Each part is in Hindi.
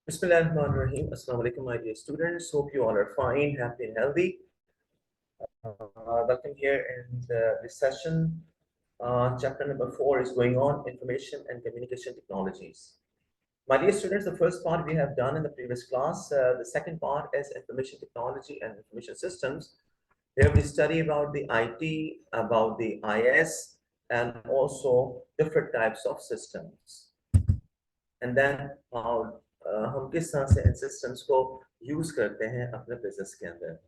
Bismillahirrahmanirrahim. Assalamu alaikum, my dear students. Hope you all are fine, happy, and healthy. Welcome here in this session. Chapter number 4 is going on Information and Communication Technologies. My dear students, the first part we have done in the previous class. The second part is Information Technology and Information Systems. Here we study about the IT, about the IS, and also different types of systems. And then हम किस तरह से इन सिस्टम्स को यूज करते हैं अपने बिजनेस के अंदर.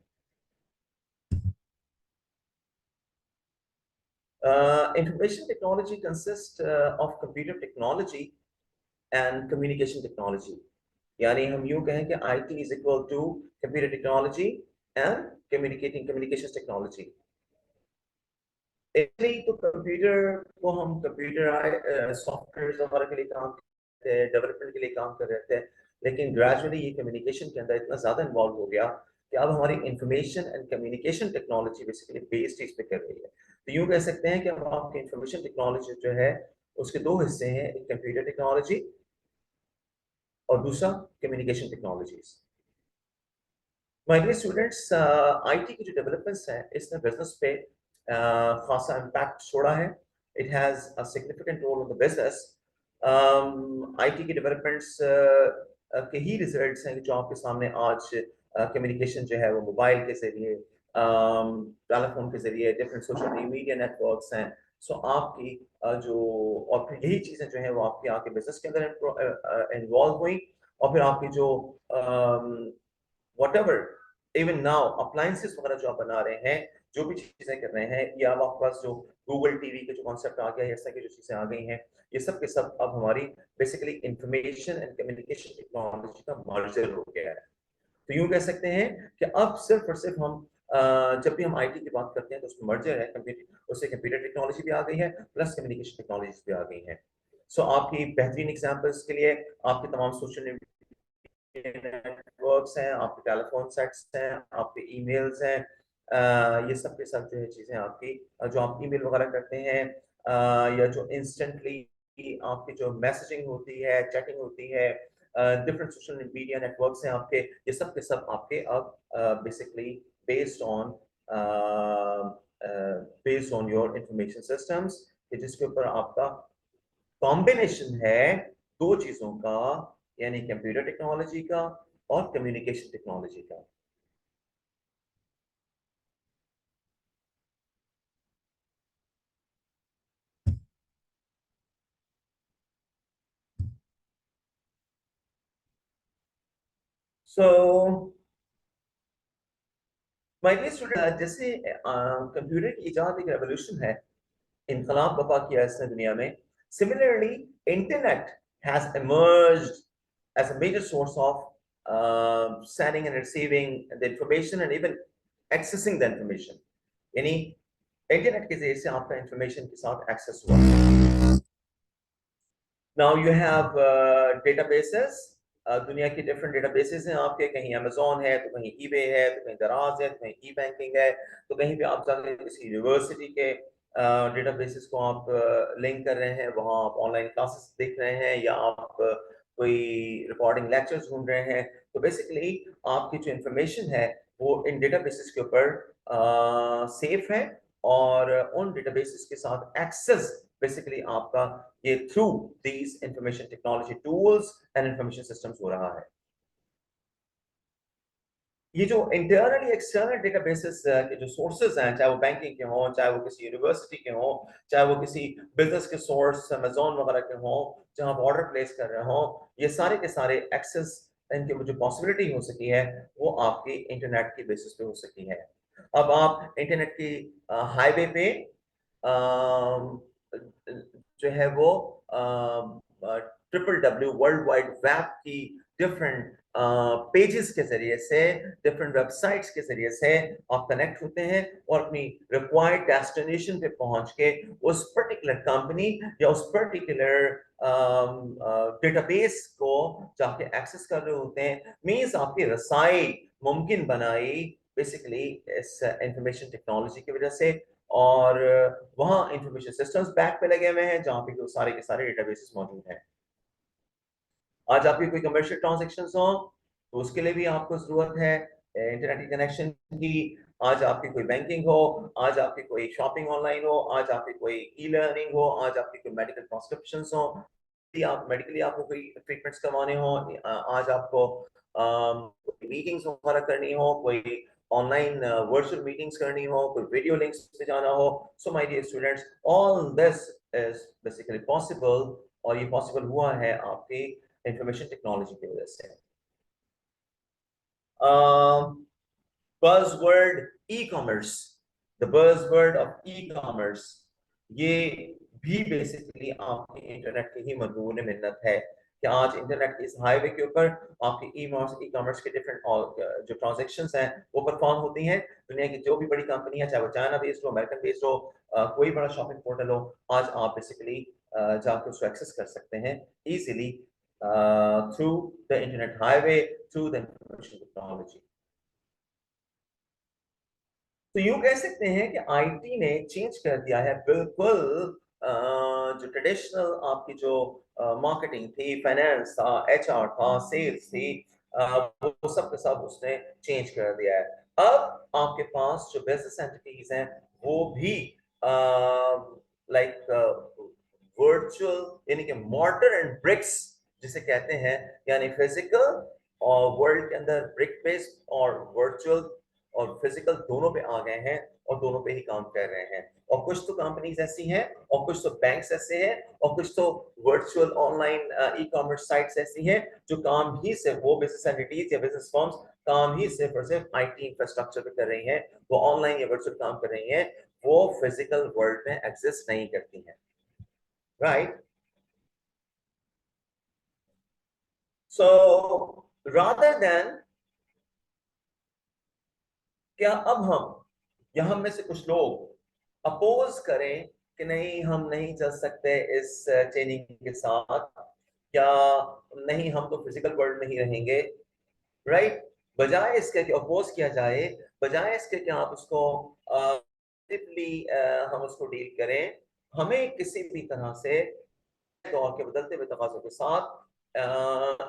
Information technology consists of computer technology and communication technology. यानी हम यूं कहें कि IT is equal to computer technology and communications technology. इसलिए तो कंप्यूटर को हम कंप्यूटर सॉफ्टवेयर वगैरह के लिए काम करते हैं, डेवलपमेंट के लिए काम कर रहे थे, लेकिन ग्रेजुअली ये कम्युनिकेशन के अंदर इतना ज्यादा इन्वॉल्व हो गया कि अब हमारी information and communication technology basically based इस पे कर रही है. तो यूं कह सकते हैं कि अब आपकी इंफॉर्मेशन टेक्नोलॉजी जो है उसके दो हिस्से हैं, एक कंप्यूटर टेक्नोलॉजी और दूसरा communication technologies. My dear students, IT की जो डेवलपमेंट्स हैं इसने बिजनेस पे खासा इम्पैक्ट छोड़ा है. It has a significant role in the business. IT की डेवलपमेंट्स के ही रिजल्ट्स हैं जो आपके सामने आज कम्युनिकेशन जो है वो मोबाइल के जरिए, टेलीफोन के जरिए, डिफरेंट सोशल मीडिया नेटवर्क्स हैं. सो आपकी जो और फिर यही चीजें जो है वो आपके आके बिजनेस के अंदर इन्वॉल्व हुई और फिर आपकी जो whatever even now appliances वगैरह जो आप बना रहे हैं, जो भी चीजें कर रहे हैं, या आपके पास जो गूगल टीवी के जो कॉन्सेप्ट आ गया है, इस तरह की जो चीजें आ गई हैं, ये सब के सब अब हमारी basically information and communication technology का मर्जर हो गया है. तो यूं कह सकते हैं कि अब सिर्फ और सिर्फ हम जब भी हम आईटी की बात करते हैं तो उसमें मर्जर है, कंप्यूटर उससे कंप्यूटर टेक्नोलॉजी भी आ गई है प्लस कम्युनिकेशन टेक्नोलॉजी भी आ गई है. सो आपकी बेहतरीन एग्जांपल्स के लिए आपके तमाम सोशल नेटवर्क्स हैं, आपके टेलीफोन सेट्स हैं, आपके ईमेल्स हैं, ये सब के सब जो है चीजें आपकी जो आप ईमेल वगैरह करते हैं, या जो इंस्टेंटली आपकी जो मैसेजिंग होती है, चैटिंग होती है, डिफरेंट सोशल मीडिया नेटवर्क्स हैं आपके, ये सब के सब आपके अब basically based on your information systems, जिसके ऊपर आपका कॉम्बिनेशन है दो चीजों का, यानी कंप्यूटर टेक्नोलॉजी का और कम्युनिकेशन टेक्नोलॉजी का. सो माय डियर स्टूडेंट, जैसे कंप्यूटर की इजाद एक रेवोल्यूशन है, इनकलाब बपा किया इसने दुनिया में. Similarly internet has emerged as a major source of sending and receiving the information and even accessing the information. यानी इंटरनेट के जरिए से आपका इंफॉर्मेशन के साथ एक्सेस हुआ. Now you have databases. दुनिया की डिफरेंट डेटाबेसेस हैं आपके, कहीं अमेजोन है तो कहीं ईबे है तो कहीं दराज है तो कहीं ई बैंकिंग है, तो कहीं पे आप जाके किसी यूनिवर्सिटी के डेटाबेसेस को आप लिंक कर रहे हैं, वहाँ आप ऑनलाइन क्लासेस देख रहे हैं या आप कोई रिकॉर्डिंग लेक्चर्स ढूंढ रहे हैं. तो बेसिकली आपकी जो इंफॉर्मेशन है वो इन डेटाबेसेस के ऊपर सेफ है और उन डेटाबेसेस के साथ एक्सेस बेसिकली आपका ये through these information technology tools and information systems हो रहा है. ये जो इंटरनली एक्सटर्नल डेटाबेसेस के जो सोर्सेज हैं, चाहे वो बैंकिंग के हों, चाहे वो किसी यूनिवर्सिटी के हों, चाहे वो किसी बिजनेस के सोर्स अमेजोन वगैरह के हों जहां आप ऑर्डर प्लेस कर रहे हो, ये सारे के सारे एक्सेस इनकी जो पॉसिबिलिटी हो सकी है वो आपकी इंटरनेट की बेसिस पे हो सकी है. अब आप इंटरनेट की हाईवे पे जो है वो www वर्ल्ड वाइड वेब की डिफरेंट पेजेस के जरिए से, डिफरेंट वेबसाइट्स के जरिए से आप कनेक्ट होते हैं और अपनी रिक्वायर्ड डेस्टिनेशन पे पहुंच के उस पर्टिकुलर कंपनी या उस पर्टिकुलर डेटाबेस को जाके एक्सेस कर रहे होते हैं. मींस आपकी रसाई मुमकिन बनाई बेसिकली इस इंफॉर्मेशन टेक्नोलॉजी की वजह से, और वहां इंफॉर्मेशन सिस्टम्स बैक पे लगे हुए हैं जहां पे सारे के सारे डेटाबेसेस मौजूद हैं. आज आपकी कोई कमर्शियल ट्रांजेक्शन हो तो उसके लिए भी आपको जरूरत है इंटरनेट कनेक्शन की। आज आपकी कोई बैंकिंग हो, आज आपकी कोई शॉपिंग ऑनलाइन हो, आज आपकी कोई ई लर्निंग हो, आज आपकी कोई मेडिकल प्रिस्क्रिप्शन हो, आप मेडिकली आपको कोई ट्रीटमेंट्स करवाने हो, आज आपको मीटिंग्स वगैरह करनी हो, कोई ऑनलाइन वर्चुअल मीटिंग्स करनी हो, कोई वीडियो लिंक्स पे जाना हो। So my dear students, all this is basically possible, और ये पॉसिबल हुआ है आपकी इंफॉर्मेशन टेक्नोलॉजी की वजह से। buzzword e-commerce, the buzzword of e-commerce, ये भी बेसिकली आपके इंटरनेट की ही मजबूर मिन्नत है कि आज इंटरनेट के इस हाईवे के ऊपर आपके ई कॉमर्स के डिफरेंट जो ट्रांजेक्शंस हैं वो परफॉर्म होती हैं। दुनिया की जो भी बड़ी कंपनी है, चाहे वो चाइना बेस्ड हो, अमेरिकन बेस्ड हो, कोई बड़ा शॉपिंग पोर्टल हो, आज आप बेसिकली जाकर उसको एक्सेस कर सकते हैं easily through the internet highway, through the information technology. तो यूं कह सकते हैं कि आईटी ने चेंज कर दिया है बिल्कुल जो ट्रेडिशनल आपकी जो मार्केटिंग थी, फाइनेंस था, एचआर था, सेल्स थी, वो सब का सब उसने चेंज कर दिया है। अब आपके पास जो बिजनेस एंटिटीज हैं वो भी लाइक वर्चुअल, यानी कि मॉर्टर एंड ब्रिक्स जिसे कहते हैं, यानी फिजिकल और वर्ल्ड के अंदर ब्रिक बेस्ड और वर्चुअल और फिजिकल दोनों पे आ गए हैं और दोनों पे ही काम कर रहे हैं। और कुछ तो कंपनीज ऐसी हैं और कुछ तो बैंक्स ऐसे हैं और कुछ तो virtual online e commerce sites ऐसी हैं जो काम ही सिर्फ वो बिजनेस एंटिटीज या बिजनेस फर्म्स काम ही सिर्फ और सिर्फ आईटी इंफ्रास्ट्रक्चर पे कर रही हैं, वो ऑनलाइन या वर्चुअल काम कर रही हैं, वो फिजिकल वर्ल्ड में एग्जिस्ट नहीं करती हैं। राइट? सो रादर देन क्या अब हम या हम में से कुछ लोग अपोज करें कि नहीं हम नहीं चल सकते इस चेंजिंग के साथ, या नहीं हम तो फिजिकल वर्ल्ड में ही रहेंगे, राइट? बजाय इसके कि अपोज किया जाए, बजाय इसके कि आप उसको हम उसको डील करें, हमें किसी भी तरह से दौर के बदलते हुए तकाज़ों के साथ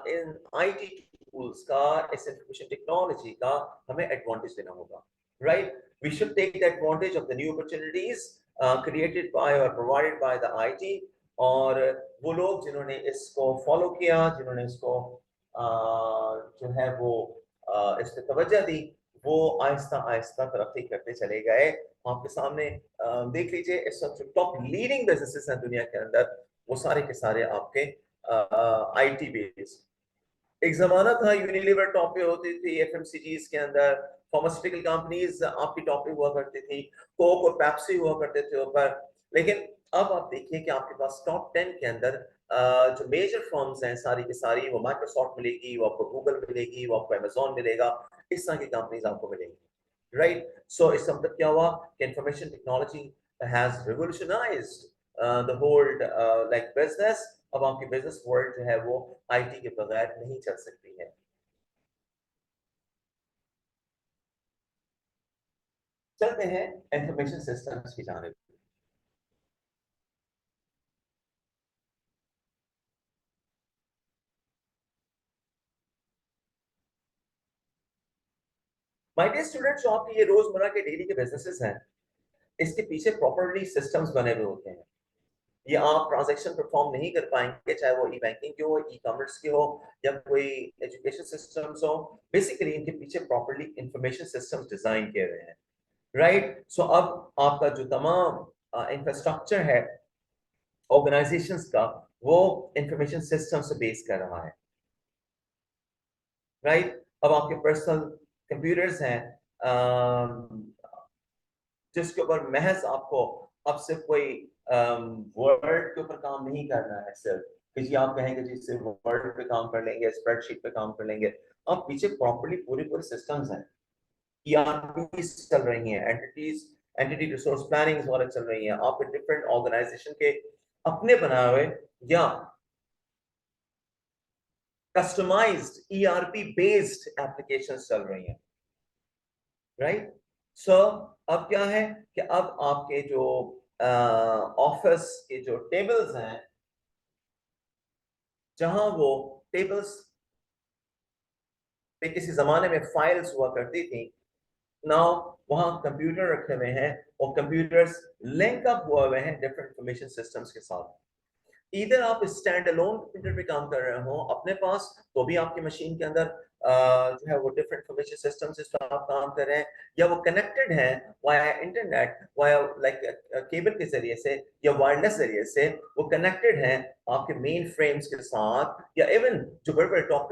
इन आईटी टूल्स का, इस इंफॉर्मेशन टेक्नोलॉजी का हमें एडवांटेज लेना होगा। Right? We should take the advantage of the new opportunities created by और प्रोवाइडेड बाय द आईटी। और वो लोग जिन्होंने इसको फॉलो किया, जिन्होंने इसको जो है वो इस पे तवज्जो दी, वो आहिस्ता आहिस्ता तरक्की करते चले गए। आपके सामने देख लीजिए इस वक्त जो टॉप लीडिंग बिजनेसेस हैं दुनिया के अंदर, वो सारे के सारे आपके आईटी बेस्ड। एक जमाना था यूनिलीवर टॉप पे होती थी, एफएमसीजीज के अंदर फार्मास्यूटिकल कंपनीज आपकी टॉप पे हुआ करती थी, कोक और पेप्सी हुआ करते थे ऊपर। लेकिन अब आप देखिए कि आपके पास टॉप 10 के अंदर जो मेजर फर्म्स हैं सारी की सारी, वो माइक्रोसॉफ्ट मिलेगी, वो आपको गूगल मिलेगी, वो आपको अमेजोन मिलेगा, इस तरह की कंपनीज आपको मिलेंगी। राइट? सो इसका मतलब क्या हुआ कि information technology has revolutionised the whole like business. अब आपकी बिजनेस वर्ल्ड जो है वो आईटी के बगैर नहीं चल सकती है। चलते हैं इंफॉर्मेशन सिस्टम्स की जानिब। माय डियर स्टूडेंट्स, जो आपके ये रोजमर्रा के डेली के बिजनेसेस हैं, इसके पीछे प्रॉपरली सिस्टम्स बने हुए होते हैं। ये आप ट्रांजैक्शन परफॉर्म नहीं कर पाएंगे, चाहे वो ई बैंकिंग की हो, ई कॉमर्स की हो, या कोई एजुकेशन सिस्टम्स हो। बेसिकली इनके पीछे प्रॉपरली इंफॉर्मेशन सिस्टम्स डिजाइन किए हुए हैं। राइट? सो अब आपका जो तमाम इंफ्रास्ट्रक्चर है ऑर्गेनाइजेशंस का, वो इंफॉर्मेशन सिस्टम से बेस कर रहा है। राइट? अब आपके पर्सनल कंप्यूटर्स हैं जिसके ऊपर महज आपको अब सिर्फ कोई वर्ड के ऊपर काम नहीं करना है, सिर्फ कि जी आप कहेंगे जी सिर्फ वर्ड पे काम कर लेंगे, स्प्रेडशीट पे काम कर लेंगे। अब पीछे प्रॉपर्ली पूरे पूरे सिस्टम्स हैं, ईआरपीस चल रही हैं, एंटिटी रिसोर्स प्लानिंग वगैरह चल रही हैं, आपके डिफरेंट ऑर्गेनाइजेशन के अपने बनाए हुए या कस्टमाइज्ड ईआरपी बेस्ड एप्लीकेशंस चल रही हैं। राइट? सो अब क्या है कि अब आपके जो ऑफिस के जो टेबल्स हैं, जहां वो टेबल्स पे किसी जमाने में फाइल्स हुआ करती थी, नाउ वहां कंप्यूटर रखे हुए हैं और कंप्यूटर्स लिंक अप हुए हुए हैं डिफरेंट इंफॉर्मेशन सिस्टम्स के साथ। इधर आप स्टैंड अलोन कंप्यूटर पे काम कर रहे हो अपने पास, तो भी आपकी मशीन के अंदर जो है वो डिफरेंट इंफॉर्मेशन सिस्टम से आप काम कर रहे हैं, या वो कनेक्टेड है via internet, via like cable के जरिए से या वायरलेस जरिए से वो कनेक्टेड है आपके मेन फ्रेम्स के साथ, या इवन जो बड़े बड़े टॉप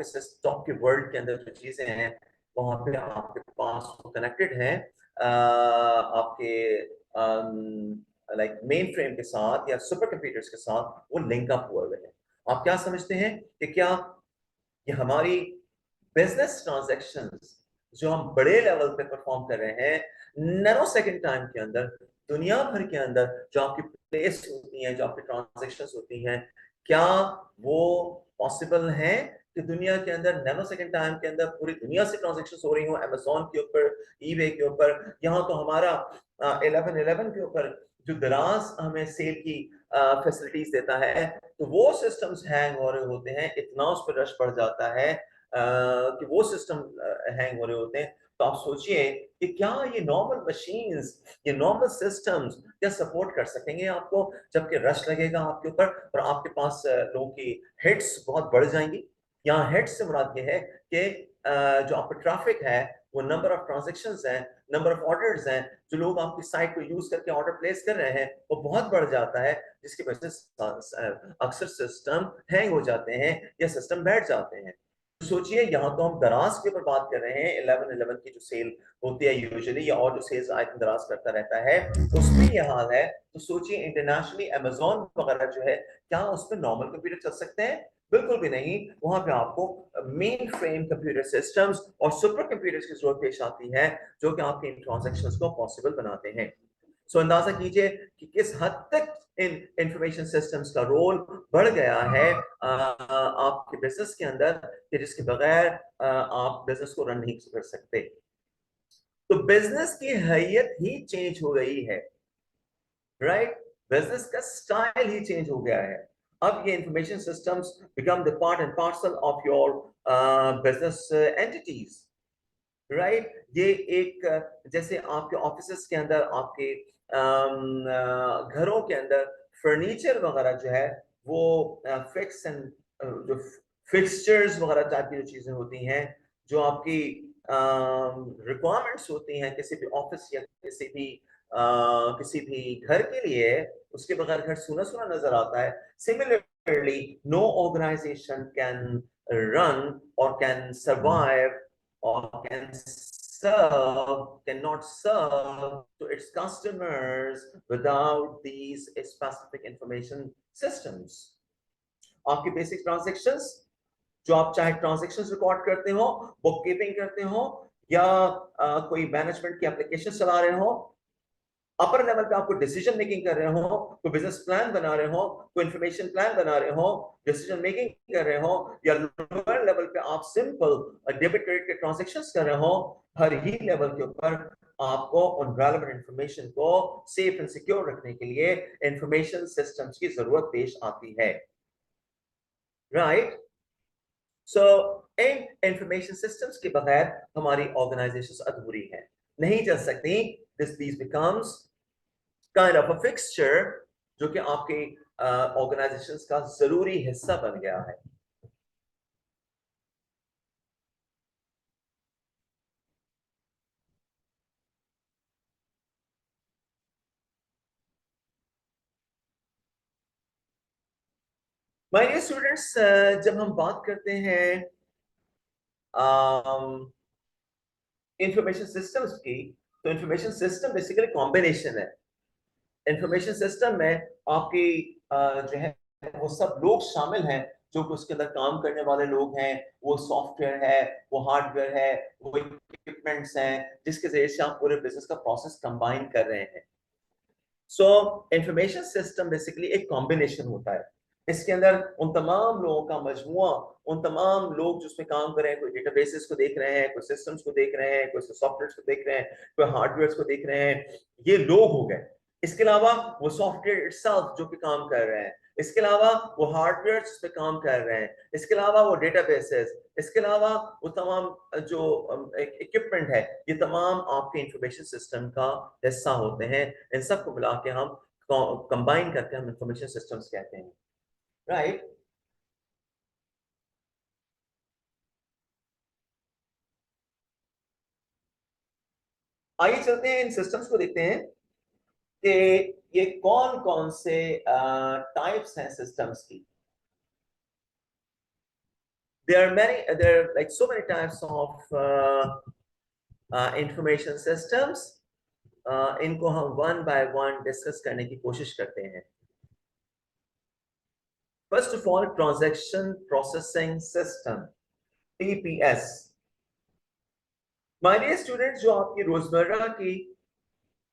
के वर्ल्ड के अंदर जो चीजें हैं वहां पे आपके पास वो कनेक्टेड है आपके लाइक मेन फ्रेम के साथ या सुपर कंप्यूटर्स के साथ वो लिंक अप हुए हुए हैं। आप क्या समझते हैं कि क्या ये हमारी बिजनेस ट्रांजैक्शंस जो हम बड़े लेवल पे परफॉर्म कर रहे हैं नैनो सेकंड टाइम के अंदर, दुनिया भर के अंदर जो आपकी प्लेस होती हैं, जो आपकी ट्रांजैक्शंस होती हैं, क्या वो पॉसिबल है कि दुनिया के अंदर नैनो सेकंड टाइम के अंदर पूरी दुनिया से ट्रांजैक्शंस हो रही हो, अमेज़न के ऊपर, ईबे के ऊपर, यहाँ तो हमारा 1111 के ऊपर जो दराज हमें सेल की फैसिलिटीज देता है, तो वो सिस्टम्स हैंग हो रहे होते हैं, इतना उस पर रश बढ़ जाता है कि वो सिस्टम हैंग हो रहे होते हैं। तो आप सोचिए कि क्या ये नॉर्मल मशीन्स, ये नॉर्मल सिस्टम्स क्या सपोर्ट कर सकेंगे आपको, जबकि रश लगेगा आपके ऊपर और आपके पास लोगों की हिट्स बहुत बढ़ जाएंगी। यहाँ हिट्स से मुराद ये है कि जो आपका ट्रैफिक है, वो नंबर ऑफ ट्रांजेक्शंस हैं, नंबर ऑफ ऑर्डर्स हैं, जो लोग आपकी साइट को यूज करके ऑर्डर प्लेस कर रहे हैं, वो बहुत बढ़ जाता है, जिसकी वजह से अक्सर सिस्टम हैंग हो जाते हैं या सिस्टम बैठ जाते हैं। तो सोचिए यहाँ तो हम दराज के ऊपर बात कर रहे हैं, 1111 की जो सेल होती है यूजुअली, या और जो सेल्स आइटम दराज करता रहता है उसमें यह हाल है। तो सोचिए इंटरनेशनली अमेज़न वगैरह जो है, क्या उस पर नॉर्मल कंप्यूटर चल सकते हैं? बिल्कुल भी नहीं। वहां पे आपको मेन फ्रेम कंप्यूटर सिस्टम्स और सुपर कंप्यूटर्स की जरूरत पेश आती है, जो कि आपके इन ट्रांजैक्शंस को पॉसिबल बनाते हैं। सो अंदाजा कीजिए कि किस हद तक इन इंफॉर्मेशन सिस्टम्स का रोल बढ़ गया है आपके बिजनेस के अंदर, कि जिसके बगैर आप बिजनेस को रन नहीं कर सकते। तो बिजनेस की हैयत ही चेंज हो गई है, राइट? बिजनेस का स्टाइल ही चेंज हो गया है। अब ये information systems become the part and parcel of your business entities, right? ये एक जैसे आपके ऑफिसेस के अंदर, आपके घरों के अंदर फर्नीचर वगैरह जो है वो फिक्स एंड जो फिक्सचर्स वगैरह टाइप की जो चीजें होती हैं, जो आपकी रिक्वायरमेंट्स होती हैं किसी भी ऑफिस या किसी भी घर के लिए, उसके बगैर घर सूना सूना नजर आता है। Similarly no organization can run or can survive or cannot serve to its customers without these specific information systems. आपकी बेसिक ट्रांजैक्शंस, जो आप चाहे ट्रांजैक्शंस रिकॉर्ड करते हो, बुक कीपिंग करते हो, या कोई मैनेजमेंट की एप्लीकेशन चला रहे हो, अपर लेवल पे आपको डिसीजन मेकिंग कर रहे हो, कोई बिजनेस प्लान बना रहे हो, कोई इंफॉर्मेशन प्लान बना रहे हो, डिसीजन मेकिंग कर रहे हो, या लोअर लेवल पे आप सिंपल डेबिट क्रेडिट के ट्रांजैक्शंस कर रहे हो, हर ही लेवल के ऊपर आपको उन रेलेवेंट इंफॉर्मेशन को सेफ एंड सिक्योर रखने के लिए इंफॉर्मेशन सिस्टम्स की जरूरत पेश आती है, राइट? सो इन इंफॉर्मेशन सिस्टम्स के बगैर हमारी ऑर्गेनाइजेशंस अधूरी हैं, नहीं चल सकती। This becomes kind of a fixture जो कि आपके ऑर्गेनाइजेशंस का जरूरी हिस्सा बन गया है। माय डियर स्टूडेंट्स, जब हम बात करते हैं इंफॉर्मेशन सिस्टम्स की, तो इंफॉर्मेशन सिस्टम बेसिकली कॉम्बिनेशन है। इंफॉर्मेशन सिस्टम में आपकी जो है वो सब लोग शामिल हैं जो कि उसके अंदर काम करने वाले लोग हैं, वो सॉफ्टवेयर है, वो हार्डवेयर है, वो इक्विपमेंट्स हैं जिसके जरिए से आप पूरे बिजनेस का प्रोसेस कंबाइन कर रहे हैं। सो इंफॉर्मेशन सिस्टम बेसिकली एक कॉम्बिनेशन होता है। इसके अंदर उन तमाम लोगों का मजमुआ, उन तमाम लोग जो उसमें काम कर रहे हैं, कोई डेटाबेसेस को देख रहे हैं, कोई सिस्टम्स को देख रहे हैं, कोई सॉफ्टवेयर को देख रहे हैं, कोई हार्डवेयर को देख रहे हैं, ये लोग हो गए। इसके अलावा वो सॉफ्टवेयर इटसेल्फ जो कि काम कर रहे हैं, इसके अलावा वो हार्डवेयर जिस पे काम कर रहे हैं, इसके अलावा वो डेटाबेसेस, इसके अलावा वो तमाम जो इक्विपमेंट है, ये तमाम आपके इंफॉर्मेशन सिस्टम का हिस्सा होते हैं। इन सबको मिला के हम कंबाइन करके हम इंफॉर्मेशन सिस्टम्स कहते हैं, राइट। आइए चलते हैं इन सिस्टम्स को देखते हैं कि ये कौन कौन से टाइप्स हैं सिस्टम्स की। there are like so many types of information systems. इनको हम वन बाय वन डिस्कस करने की कोशिश करते हैं। First of all, transaction processing system, TPS. My dear students, जो आपकी रोजमर्रा की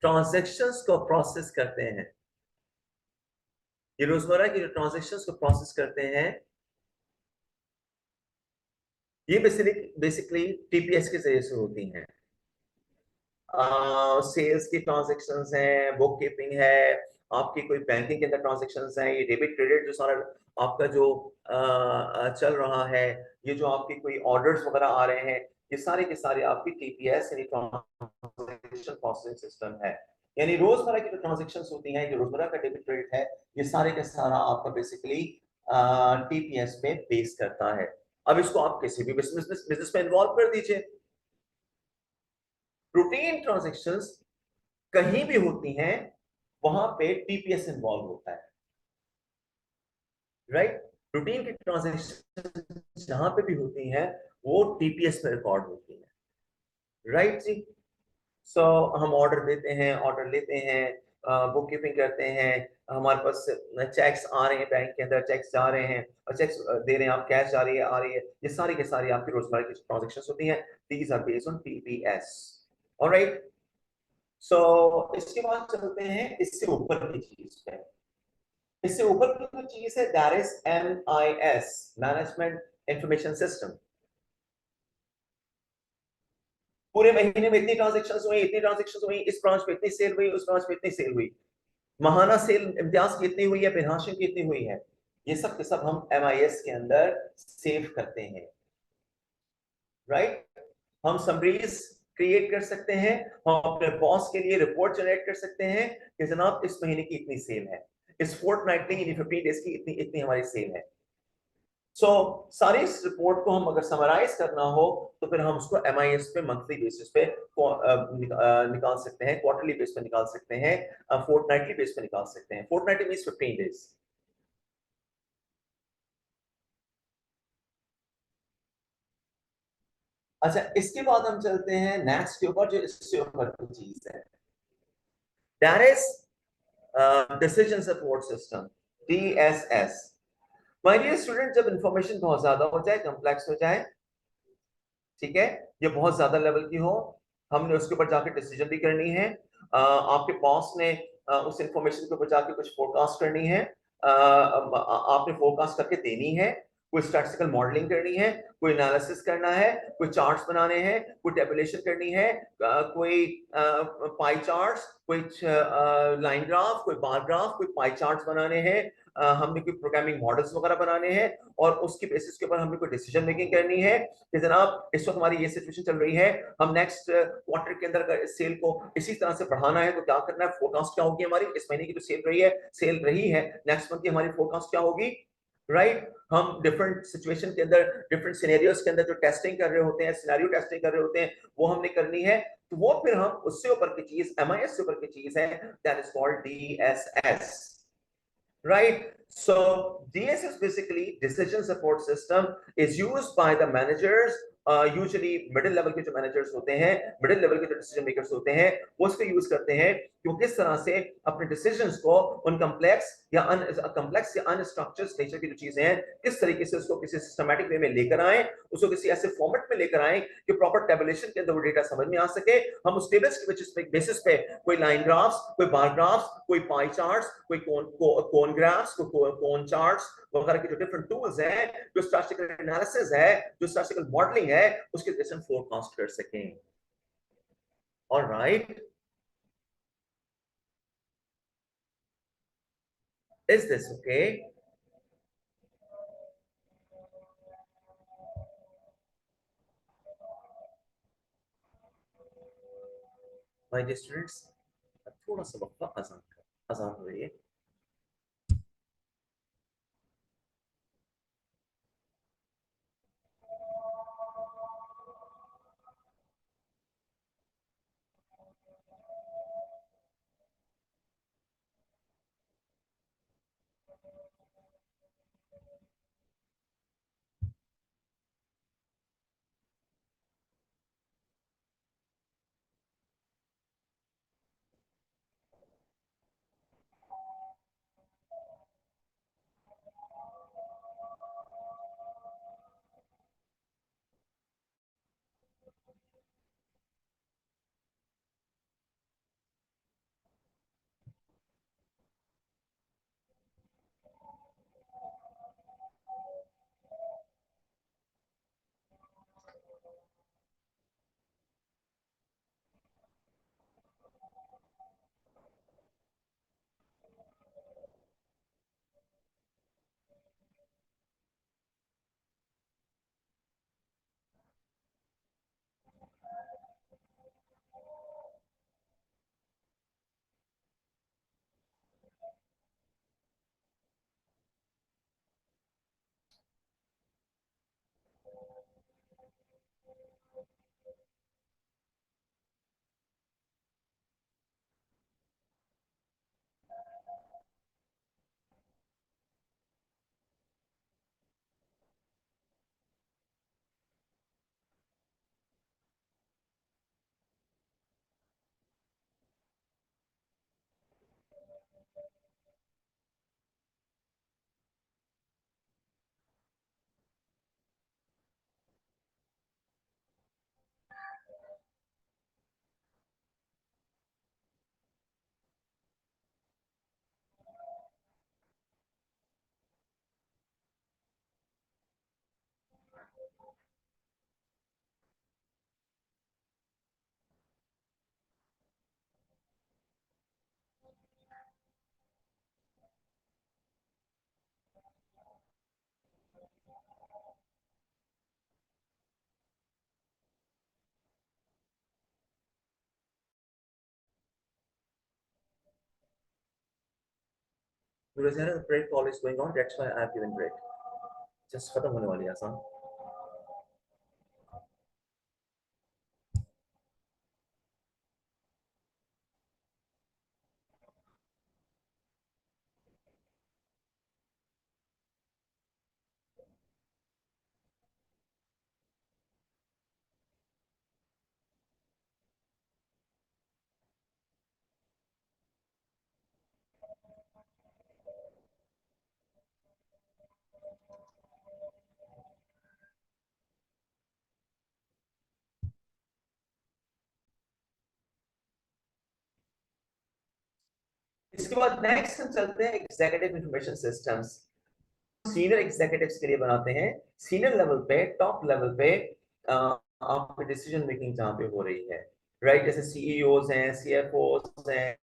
ट्रांजैक्शंस को प्रोसेस करते हैं, ये रोजमर्रा की जो ट्रांजैक्शंस को प्रोसेस करते हैं, ये बेसिकली टीपीएस के जरिए से होती हैं। सेल्स की ट्रांजेक्शन्स हैं, बुक कीपिंग है, आपकी कोई बैंकिंग के अंदर ट्रांजेक्शन्स हैं, ये डेबिट क्रेडिट जो सारा आपका जो चल रहा है, ये जो आपकी कोई ऑर्डर्स वगैरह आ रहे हैं, ये सारे के सारे आपकी टीपीएस यानी ट्रांजैक्शन प्रोसेसिंग सिस्टम है। यानी रोजमर्रा की जो ट्रांजेक्शन्स होती हैं, जो रोजमर्रा का डेबिट क्रेडिट है, ये सारे का सारा आपका बेसिकली टीपीएस पे बेस करता है। अब इसको आप किसी भी बिजनेस में इन्वॉल्व कर दीजिए। रूटीन ट्रांजैक्शंस कहीं भी होती हैं, वहां पे टीपीएस इन्वॉल्व होता है, राइट। रूटीन की ट्रांजैक्शन जहां पे भी होती हैं, वो टीपीएस में रिकॉर्ड होती है, राइट जी। सो हम ऑर्डर देते हैं, ऑर्डर लेते हैं, बुक कीपिंग करते हैं, हमारे पास चेक्स आ रहे हैं, बैंक के अंदर चेक्स जा रहे हैं और चेक्स दे रहे हैं, आप कैश जा रही है, आ रही है, ये सारी के सारी आपकी रोजमर्रा की ट्रांजैक्शंस होती हैं। These are based on TPS, alright. So इसके बाद चलते हैं इससे ऊपर की चीज पे। इससे ऊपर की जो चीज है, that is MIS, management information system. पूरे महीने में इतनी ट्रांजैक्शंस हुई, इतनी ट्रांजैक्शंस हुई, इस ब्रांच पे इतनी सेल हुई, उस ब्रांच पे इतनी सेल हुई, महाना सेल इम्तियाज की इतनी हुई है, फिर हाशिम की इतनी हुई है, ये सब के सब हम MIS के अंदर सेव करते हैं, राइट। हम समरीज क्रिएट कर सकते हैं, हम अपने बॉस के लिए रिपोर्ट जनरेट कर सकते हैं कि जनाब इस महीने की इतनी सेल है, इस फोर्टनाइटली यानी 15 डेज की इतनी इतनी हमारी सेल है। सो सारी इस रिपोर्ट को हम अगर समराइज करना हो, तो फिर हम उसको MIS पे मंथली बेसिस पे निकाल सकते हैं, क्वार्टरली बेस पे निकाल सकते हैं, फोर्टनाइटली बेस पे निकाल सकते हैं। Fortnightly means 15 days. अच्छा, इसके बाद हम चलते हैं नेक्स्ट के ऊपर, जो इससे ऊपर की चीज है, that is decision support system, DSS। My dear student, जब इंफॉर्मेशन बहुत ज्यादा हो जाए, कॉम्प्लेक्स हो जाए, ठीक है, ये बहुत ज्यादा लेवल की हो, हमने उसके ऊपर जाके डिसीजन भी करनी है, आपके बॉस ने उस इंफॉर्मेशन के ऊपर जाके कुछ फोरकास्ट करनी है, आपने फोरकास्ट करके देनी है, कोई स्टैटिस्टिकल मॉडलिंग करनी है, कोई एनालिसिस करना है, कोई चार्ट्स बनाने हैं, कोई टेबुलेशन करनी है, कोई पाई चार्ट्स, कोई लाइन ग्राफ, कोई बार ग्राफ, कोई पाई चार्ट्स बनाने हैं, हमने कोई प्रोग्रामिंग मॉडल्स वगैरह बनाने हैं, और उसकी बेसिस के ऊपर हमने कोई डिसीजन मेकिंग करनी है कि जनाब इस वक्त हमारी ये सिचुएशन चल रही है, हम नेक्स्ट क्वार्टर के अंदर इस सेल को इसी तरह से बढ़ाना है, तो क्या करना है, फोरकास्ट क्या होगी हमारी, इस महीने की जो सेल रही है, नेक्स्ट मंथ की हमारी फोरकास्ट क्या होगी, राइट। हम डिफरेंट सिचुएशन के अंदर, डिफरेंट सिनेरियोस के अंदर जो टेस्टिंग कर रहे होते हैं, सिनेरियो टेस्टिंग कर रहे होते हैं, वो हमने करनी है, तो वो फिर हम उससे ऊपर की चीज, MIS से ऊपर की चीज है, that is called DSS, right? So DSS, basically decision support system, is used by the managers, usually middle level के जो managers होते हैं, middle level के जो decision makers होते हैं, वो उसको यूज करते हैं कि वो किस तरह से अपने decisions को उन complex या unstructured नेचर की जो चीजें हैं, किस तरीके से उसको किसी सिस्टमैटिक वे में लेकर आए, उसको किसी ऐसे फॉर्मेट में लेकर आए कि प्रॉपर टेबुलेशन के अंदर वो डेटा समझ में आ सके, हम उस टेबल्स के बेसिस पे कोई लाइन ग्राफ्स, कोई बार ग्राफ्स, कोई पाई चार्ट्स, कोई कोन ग्राफ्स, कोई कोन चार्ट्स वगैरह के जो डिफरेंट टूल्स हैं, जो स्टैटिस्टिकल एनालिसिस है, जो स्टैटिस्टिकल मॉडलिंग है, उसके जरिए हम फोरकास्ट कर सकें, alright. is this okay? My dear students, थोड़ा सा वक्त आसान हो रही है. Because there is break call is going on, that's why I have given break. Just खत्म होने वाली है आसान. इसके बाद नेक्स्ट हम चलते हैं executive information systems. Senior executives के लिए बनाते हैं. सीनियर लेवल पे, टॉप लेवल पे आपकी डिसीजन मेकिंग जहां पे हो रही है, राइट? जैसे सीईओज हैं, सीएफओज हैं,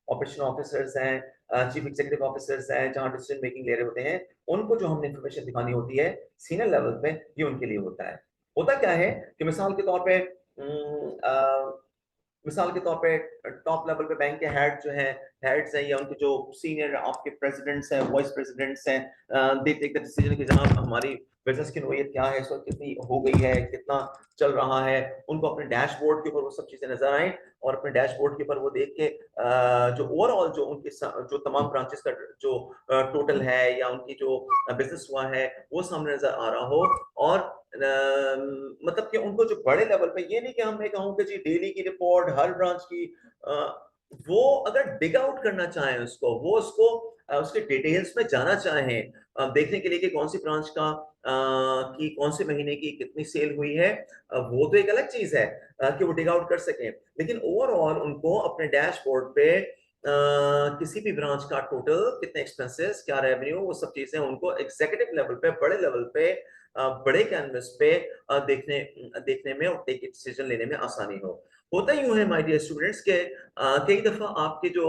ऑपरेशन ऑफिसर्स हैं, चीफ एग्जीक्यूटिव ऑफिसर्स हैं, जहां डिसीजन मेकिंग ले रहे होते हैं, उनको जो हमने इंफॉर्मेशन दिखानी होती है सीनियर लेवल पे, ये उनके लिए होता है. होता क्या है कि मिसाल के तौर पे मिसाल के तौर पे टॉप लेवल पे बैंक के हेड्स हैं या उनके जो सीनियर आपके प्रेसिडेंट्स हैं, वाइस प्रेसिडेंट्स हैं, दे टेक द डिसीजन कि जनाब हमारी बिजनेस की नोयत क्या है, इस वक्त कितनी हो गई है, कितना चल रहा है. उनको अपने डैशबोर्ड के ऊपर वो सब चीजें नजर आए और अपने डैशबोर्ड के ऊपर वो देख के जो ओवरऑल जो उनके जो तमाम ब्रांचेस का जो टोटल है या उनकी जो बिजनेस हुआ है वो सामने नजर आ रहा हो. और मतलब कि उनको जो बड़े लेवल पे, ये नहीं कि हम कहूँ कि जी डेली की रिपोर्ट हर ब्रांच की, वो अगर डिग आउट करना चाहें उसको, वो उसको उसके डिटेल्स में जाना चाहें, देखने के लिए कि कौन सी ब्रांच का की कौन से महीने की कितनी सेल हुई है, वो तो एक अलग चीज है कि वो डिग आउट कर सकें. लेकिन ओवरऑल उनको अपने डैशबोर्ड पे किसी भी ब्रांच का टोटल, कितने एक्सपेंसेस, क्या रेवेन्यू, वो सब चीजें उनको एग्जीक्यूटिव लेवल पे, बड़े लेवल पे, बड़े कैनवस पे देखने देखने में और टेक डिसीजन लेने में आसानी हो. होता यूं है माय डियर स्टूडेंट्स के कई दफा आपके जो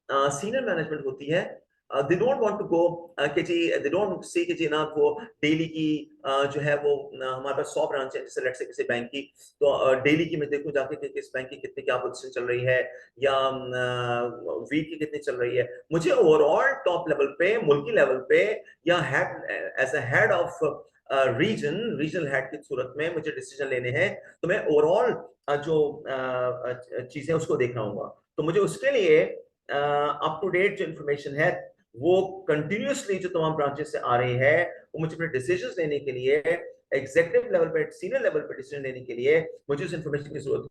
सीनियर मैनेजमेंट होती है, they don't want to go कि जी, दे डोंट सी कि जी ना वो डेली की जो है वो हमारे पास 100 ब्रांच है जैसे लेट्स से किसी बैंक की, तो डेली की मैं देखूं जाके कि किस बैंक की कितनी क्या पोजीशन चल रही है या वीक की कितनी चल रही है। मुझे ओवरऑल टॉप लेवल पे, मुल्की लेवल पे या head as a head of regional head की सूरत में मुझे डिसीजन लेने हैं, तो मैं ओवरऑल जो चीजें उसको देखना होगा। तो मुझे उसके लिए अप टू डेट जो इंफॉर्मेशन है वो कंटिन्यूसली जो तमाम ब्रांचेस से आ रही है, वो मुझे अपने डिसीजंस लेने के लिए, एग्जीक्यूटिव लेवल पे, सीनियर लेवल पे डिसीजन लेने के लिए मुझे उस इंफॉर्मेशन की जरूरत है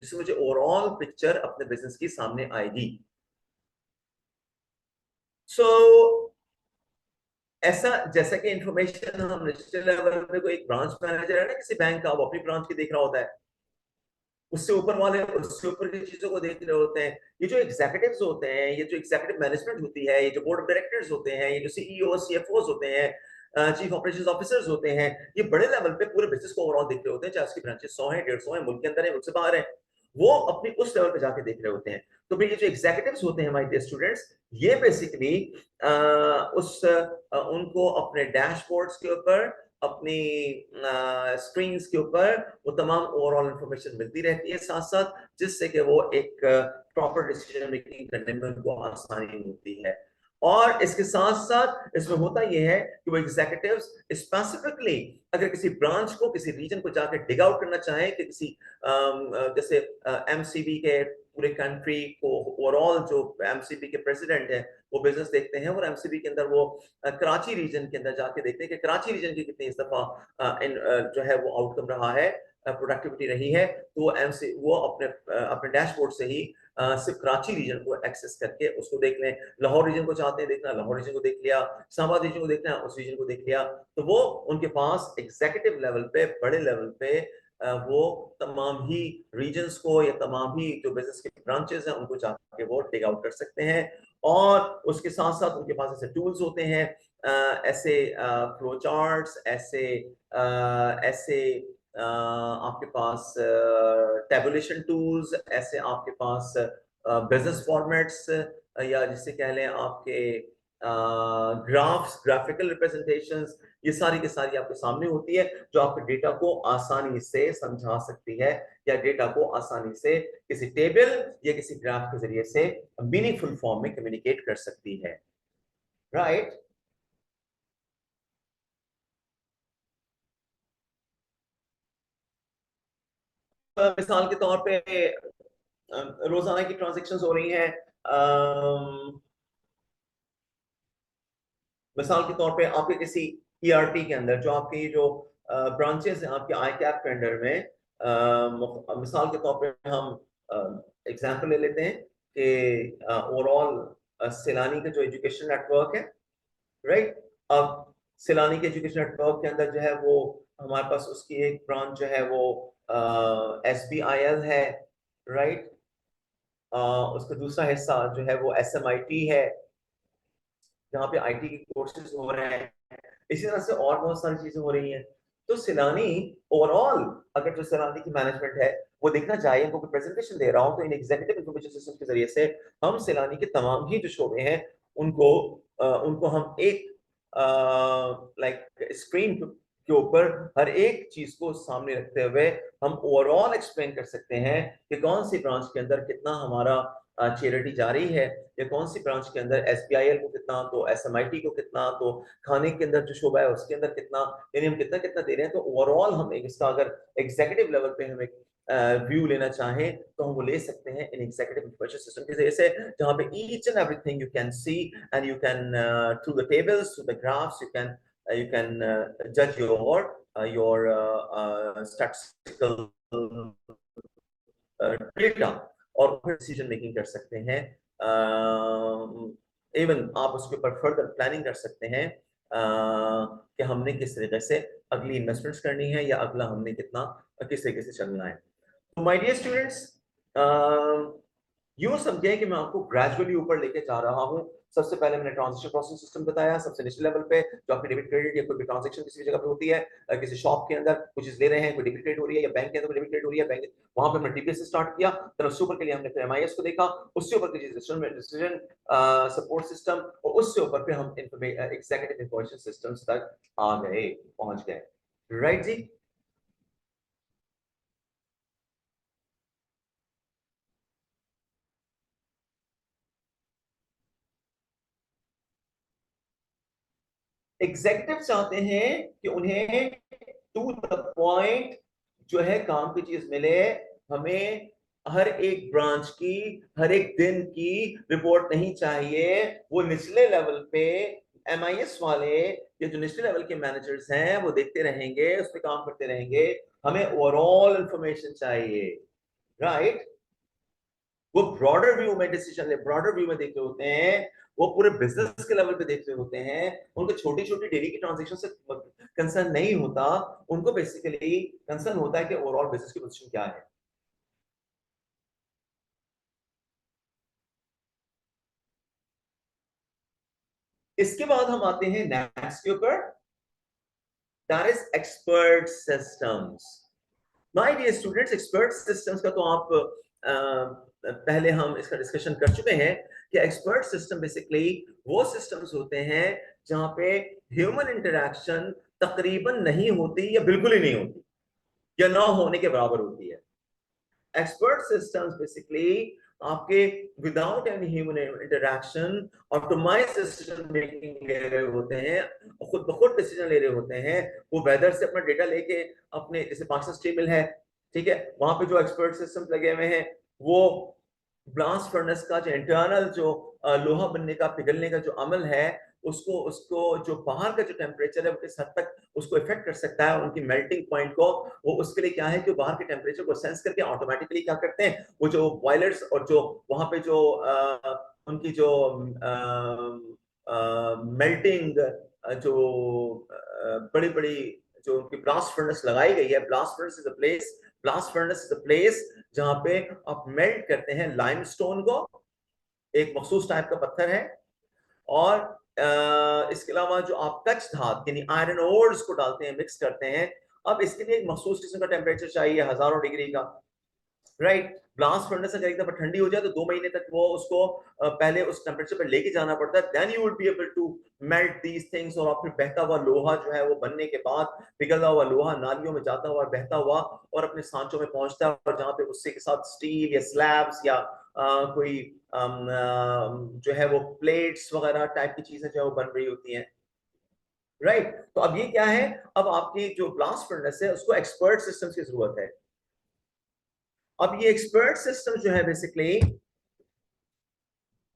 जिससे मुझे ओवरऑल पिक्चर अपने बिजनेस की सामने आएगी। सो ऐसा जैसा कि इंफॉर्मेशन हम नेशनल लेवल पे, कोई एक ब्रांच मैनेजर है ना किसी बैंक का, वो अपनी ब्रांच की देख रहा होता है, उससे ऊपर वाले उससे ऊपर की चीजों को देख रहे होते हैं। ये जो एग्जीक्यूटिव्स होते हैं, ये जो एग्जीक्यूटिव मैनेजमेंट होती है, ये जो बोर्ड ऑफ डायरेक्टर्स होते हैं, ये जो सीईओ सीएफओ होते हैं, चीफ ऑपरेशंस ऑफिसर्स होते हैं, ये बड़े लेवल पे पूरे बिजनेस को ओवरऑल देख रहे होते हैं, चाहे उसकी ब्रांचेस 100 है, 150 है, मुल्क के अंदर है, मुल्क से बाहर है, वो अपनी उस लेवल पे जाके देख रहे होते हैं। तो फिर ये जो एग्जीक्यूटिव्स होते हैं, माय डियर स्टूडेंट्स, ये बेसिकली उनको अपने डैशबोर्ड्स के ऊपर, अपनी स्क्रीन्स के ऊपर वो तमाम ओवरऑल इंफॉर्मेशन मिलती रहती है साथ साथ, जिससे कि वो एक प्रॉपर डिसीजन मेकिंग करने में उनको आसानी होती है। और इसके साथ साथ इसमें होता यह है कि वो एग्जीक्यूटिव्स स्पेसिफिकली अगर किसी ब्रांच को, किसी रीजन को जाकर डिग आउट करना चाहे कि किसी जैसे एमसीबी के पूरे कंट्री को ओवरऑल, जो एमसीबी के प्रेसिडेंट है वो बिजनेस देखते हैं और एमसीबी के अंदर वो कराची रीजन के अंदर जाके देखते हैं कि कराची रीजन की कितनी इस दफा जो है वो आउटकम रहा है, प्रोडक्टिविटी रही है, तो वो एमसी वो अपने अपने डैशबोर्ड से ही सिर्फ कराची रीजन को एक्सेस करके उसको देख लें। लाहौर रीजन को चाहते हैं देखना, लाहौर रीजन को देख लिया, इस्लामाबाद रीजन को देखना, उस रीजन को देख लिया। तो वो उनके पास एग्जीक्यूटिव लेवल पे, बड़े लेवल पे वो तमाम ही रीजन्स को या तमाम ही जो बिजनेस के ब्रांचेस हैं उनको जाके वो टेक आउट कर सकते हैं। और उसके साथ साथ उनके पास ऐसे टूल्स होते हैं, ऐसे फ्लो चार्ट्स, ऐसे ऐसे आपके पास टेबुलेशन टूल्स, ऐसे आपके पास बिजनेस फॉर्मेट्स, या जिसे कह लें आपके ग्राफ्स, ग्राफिकल रिप्रेजेंटेशंस, ये सारी की सारी आपके सामने होती है, जो आपके डेटा को आसानी से समझा सकती है या डेटा को आसानी से किसी टेबल या किसी ग्राफ के जरिए से मीनिंगफुल फॉर्म में कम्युनिकेट कर सकती है। राइट? मिसाल के तौर पे रोजाना की ट्रांजेक्शन्स हो रही हैं, मिसाल के तौर पे आपके किसी ईआरपी के अंदर जो आपके ये जो ब्रांचेस हैं आपके आई कैप के अंडर में, मिसाल के तौर पे हम एग्जांपल ले लेते हैं कि ओवरऑल सैलानी का जो एजुकेशन नेटवर्क है, राइट? अब सैलानी के एजुकेशन नेटवर्क के अंदर जो है वो हमारे पास उसकी एक ब्रांच जो है वो SBIL है, राइट? उसका दूसरा हिस्सा जो है वो SMIT है, जहाँ पे आईटी के कोर्सेज हो रहे हैं, इसी तरह से और बहुत सारी चीजें हो रही हैं। तो सैलानी ओवरऑल, अगर जो सैलानी की मैनेजमेंट है वो देखना चाहिए, उनको प्रेजेंटेशन दे रहा हूँ तो इन एग्जीक्यूटिव इंफॉर्मेशन सिस्टम के जरिए से हम सैलानी के तमाम ही जो शोबे हैं उनको उनको हम एक लाइक स्क्रीन के ऊपर हर एक चीज को सामने रखते हुए हम ओवरऑल एक्सप्लेन कर सकते हैं कि कौन सी ब्रांच के अंदर कितना हमारा चैरिटी जारी है, या कौन सी ब्रांच के अंदर SBIL को कितना, तो SMIT को कितना, तो खाने के अंदर जो शोबा है उसके अंदर कितना, यानी हम कितना कितना दे रहे हैं। तो ओवरऑल हम एक इसका अगर एग्जीक्यूटिव लेवल पे हम एक व्यू लेना चाहें तो हम वो ले सकते हैं इन एग्जीक्यूटिव इंफॉर्मेशन सिस्टम के जरिए से, जहां पे each and everything you can see and you can through the tables, through the graphs, you can judge your statistical data और फिर डिसीजन मेकिंग कर सकते हैं। इवन आप उसके ऊपर फर्दर प्लानिंग कर सकते हैं कि हमने किस तरीके से अगली इन्वेस्टमेंट्स करनी है या अगला हमने कितना किस तरीके से चलना है। तो माय डियर स्टूडेंट्स, यूं समझे कि मैं आपको ग्रेजुअली ऊपर लेके जा रहा हूं। सबसे पहले मैंने ट्रांजेक्शन प्रोसेसिंग सिस्टम बताया, सबसे निचले लेवल पे जो आपकी डेबिट क्रेडिट या कोई भी ट्रांजेक्शन किसी भी जगह पे होती है, किसी शॉप के अंदर कुछ चीज ले रहे हैं, कोई डेबिट क्रेडिट हो रही है, या बैंक के अंदर कोई डेबिट क्रेडिट हो रही है, बैंक वहां पे हमने टीपीएस से स्टार्ट किया, फिर उससे ऊपर के लिए हमने फिर एमआईएस को देखा, उससे ऊपर की डिसीजन सपोर्ट सिस्टम, और उससे ऊपर फिर हम एग्जीक्यूटिव इंफॉर्मेशन सिस्टम्स तक आ गए, पहुंच गए। राइट जी। एग्जीक्यूटिव चाहते हैं कि उन्हें टू द पॉइंट जो है काम की चीज मिले, हमें हर एक ब्रांच की, हर एक दिन की रिपोर्ट नहीं चाहिए। वो निचले लेवल पे एमआईएस वाले या जो निचले लेवल के मैनेजर्स हैं वो देखते रहेंगे, उस पर काम करते रहेंगे, हमें ओवरऑल इंफॉर्मेशन चाहिए। राइट। वो ब्रॉडर व्यू में डिसीजन ले, ब्रॉडर व्यू में देख रहे होते हैं, वो पूरे बिजनेस के लेवल पे देख रहे होते हैं, उनको छोटी छोटी डेली की ट्रांजेक्शन से कंसर्न नहीं होता, उनको बेसिकली कंसर्न होता है कि ओवरऑल बिजनेस की पोजीशन क्या है। इसके बाद हम आते हैं नेक्स्ट के ऊपर, that is expert systems. My dear students, expert systems का तो आप पहले हम इसका डिस्कशन कर चुके हैं कि एक्सपर्ट सिस्टम बेसिकली वो सिस्टम्स होते हैं जहां पे ह्यूमन इंटरेक्शन तकरीबन नहीं होती या बिल्कुल ही नहीं होती या ना होने के बराबर होती है। एक्सपर्ट सिस्टम्स बेसिकली आपके without any human interaction automised decision making ले रहे होते हैं, खुद ब खुद डिसीजन ले रहे होते हैं। वो वेदर से अपना डेटा लेके अपने, जैसे पाकिस्तान स्टेबल है, ठीक है, वहां पे जो एक्सपर्ट सिस्टम लगे हुए हैं वो ब्लास्ट फर्नेस का जो इंटरनल जो लोहा बनने का, पिघलने का जो अमल है, उसको उसको जो बाहर का जो टेम्परेचर है वो किस हद तक उसको इफेक्ट कर सकता है उनकी मेल्टिंग पॉइंट को। वो उसके लिए क्या है कि बाहर के टेम्परेचर को सेंस करके ऑटोमेटिकली क्या करते हैं, वो जो बॉयलर्स और जो वहां पे जो उनकी जो मेल्टिंग जो बड़ी बड़ी जो उनकी ब्लास्ट फर्नेस लगाई गई है, blast furnace is a place जहां पे आप मेल्ट करते हैं लाइमस्टोन को, एक मखसूस टाइप का पत्थर है, और इसके अलावा जो आप कच्छ धात यानी आयरन ओर्स को डालते हैं, मिक्स करते हैं। अब इसके लिए एक मखसूस किस्म का टेम्परेचर चाहिए, हजारों डिग्री का। राइट। ब्लास्ट फर्नेस अगर एक दफा ठंडी हो जाए तो 2 महीने तक वो उसको पहले उस टेम्परेचर पर लेके जाना पड़ता है, then you would be able to melt these things. और फिर बहता हुआ लोहा जो है वो बनने के बाद पिघला हुआ लोहा नालियों में जाता हुआ, बहता हुआ, और अपने सांचों में पहुंचता है, और जहां पे उससे के साथ स्टील या स्लैब्स या कोई जो है वो प्लेट्स वगैरह टाइप की चीजें जो है वो बन रही होती हैं। राइट। तो अब ये क्या है, अब आपकी जो ब्लास्ट फर्नेस है उसको एक्सपर्ट सिस्टम्स की जरूरत है। अब ये एक्सपर्ट सिस्टम जो है basically,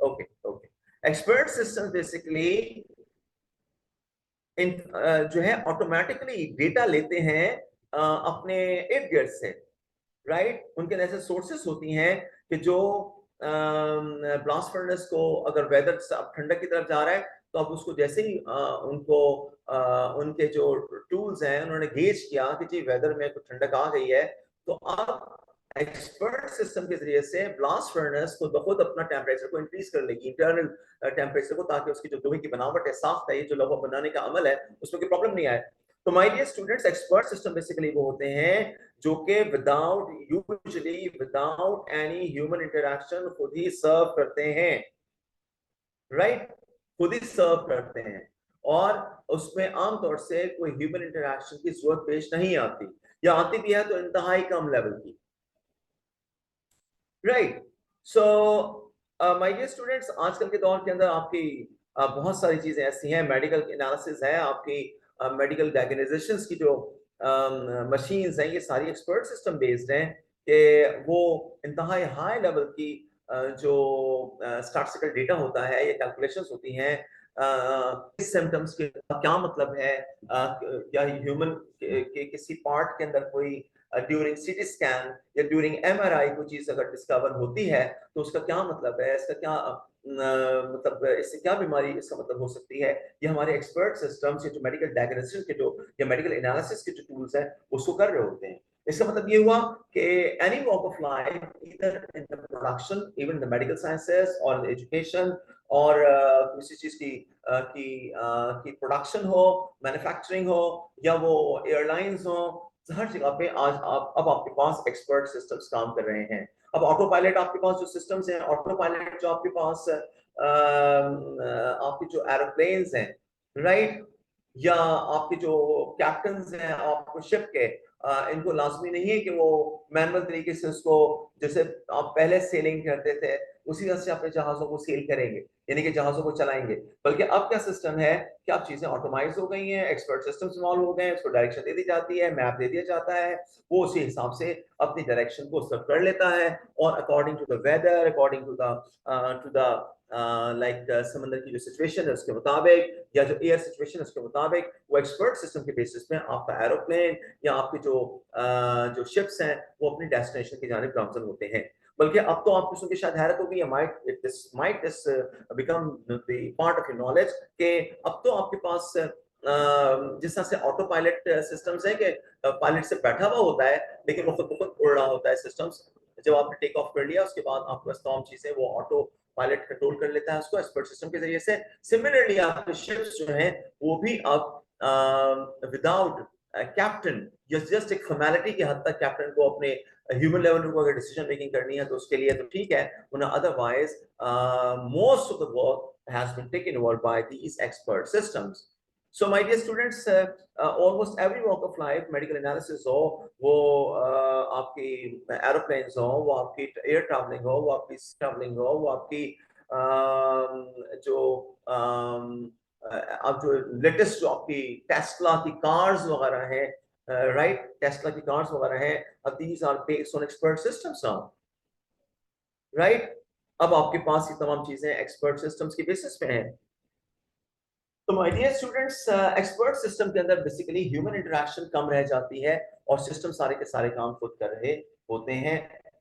okay okay, expert system basically जो है ऑटोमेटिकली डेटा लेते हैं अपने इर्द गिर्द से। राइट। उनके ऐसे सोर्सेस होती हैं कि जो ब्लास्ट फर्नेस को अगर वेदर ठंडक की तरफ जा रहा है तो अब उसको जैसे ही उनको उनके जो टूल्स हैं उन्होंने गेज किया कि जी वेदर में कुछ ठंडक आ गई है, तो अब एक्सपर्ट सिस्टम के जरिए से ब्लास्ट फर्नेस खुद ब खुद अपना टेम्परेचर को इंक्रीज कर लेगी, इंटरनल टेम्परेचर को, ताकि उसकी जो लोहे की बनावट है, साख्त है, ये जो लोहा बनाने का अमल है, उसमें कोई प्रॉब्लम नहीं आए। तो my dear students, expert system basically वो होते हैं जो कि विदाउट एनी ह्यूमन इंटरेक्शन खुद ही सर्व करते हैं। राइट। खुद ही सर्व करते हैं, और उसमें आमतौर से कोई ह्यूमन इंटरेक्शन की जरूरत पेश नहीं आती, या आती भी है तो इंतहाई कम लेवल की। Right. So my dear students, आजकल के दौर के अंदर आपकी बहुत सारी चीजें ऐसी हैं, मेडिकल एनालिसिस है, आपकी मेडिकल डायग्नोसिस की जो मशीन्स हैं, ये सारी एक्सपर्ट सिस्टम बेस्ड हैं कि वो इंतहाई हाई लेवल की जो स्टैटिस्टिकल डेटा होता है, ये कैलकुलेशंस होती हैं, इस सिम्टम्स के क्या मतलब है, या ह्यूमन के किसी पार्ट के अंदर कोई ड्यूरिंग सीटी स्कैन या ड्यूरिंग एमआरआई कोई चीज अगर डिस्कवर होती है तो उसका क्या मतलब है, इसका क्या मतलब इससे क्या बीमारी इसका मतलब हो सकती है। ये हमारे एक्सपर्ट सिस्टम्स या जो मेडिकल डायग्नोसिस के जो या मेडिकल एनालिसिस के जो टूल्स हैं उसको कर रहे होते हैं। इसका मतलब ये हुआ कि any walk of life, either in the production, even the medical sciences और एजुकेशन, और किसी चीज की प्रोडक्शन हो, मैन्युफैक्चरिंग हो, या वो एयरलाइंस हो, हर जगह पे आज आप अब आपके पास एक्सपर्ट सिस्टम्स काम कर रहे हैं। अब ऑटो पायलट आपके पास जो सिस्टम्स हैं, ऑटो पायलट जो आपके पास आपके जो एरोप्लेन्स हैं, राइट, या आपके जो कैप्टन हैं आपको शिप के, इनको लाजमी नहीं है कि वो मैनुअल तरीके से उसको, जैसे आप पहले सेलिंग करते थे उसी तरह से अपने जहाजों को सेल करेंगे, यानी कि जहाजों को चलाएंगे, बल्कि अब क्या सिस्टम है कि अब चीजें ऑटोमाइज हो गई हैं, एक्सपर्ट सिस्टम्स इन्वॉल्व हो गए हैं, उसको डायरेक्शन दे दी जाती है, मैप दे दिया जाता है, वो उसी हिसाब से अपनी डायरेक्शन को सर्व कर लेता है, और according to the weather, according to the like समंदर की जो सिचुएशन है उसके मुताबिक, या जो एयर सिचुएशन है उसके मुताबिक, वो एक्सपर्ट सिस्टम के बेसिस पे आपका एरोप्लेन या आपके जो शिप्स हैं वो अपनी डेस्टिनेशन की जानिब गामजन होते हैं। बल्कि अब तो आपको सुन के शायद हैरत होगी, might this become the part of your knowledge, कि अब तो आपके पास जिस तरह से ऑटो पायलट सिस्टम्स है कि पायलट से बैठा हुआ होता है लेकिन वो खुद ब खुद उड़ रहा होता है सिस्टम्स, जब आपने टेक ऑफ कर लिया उसके बाद आपके पास तमाम चीजें वो ऑटो पायलट कंट्रोल कर लेता है उसको एक्सपर्ट सिस्टम के जरिए से। सिमिलरली आपके शिप्स जो हैं वो भी अब विदाउट कैप्टन, जस्ट एक फॉर्मेलिटी की हद तक कैप्टन को अपने ह्यूमन लेवल को अगर डिसीजन मेकिंग करनी है तो उसके लिए तो ठीक है, वरना otherwise most of the work has been taken over by these expert systems. So my dear students, almost every walk of life, medical analysis हो, वो आपकी एरोप्लेन्स हो, वो आपकी एयर ट्रैवलिंग हो, वो आपकी ट्रैवलिंग हो, वो आपकी जो अब जो लेटेस्ट जो आपकी टेस्ला की कार्स वगैरह हैं, राइट, टेस्ला की कार्स वगैरह हैं, अब these are based on expert systems now, right. अब आपके पास ये तमाम चीजें एक्सपर्ट सिस्टम्स की बेसिस पे हैं। तो my dear students, expert system के अंदर बेसिकली ह्यूमन इंटरेक्शन कम रह जाती है और सिस्टम सारे के सारे काम खुद कर रहे होते हैं,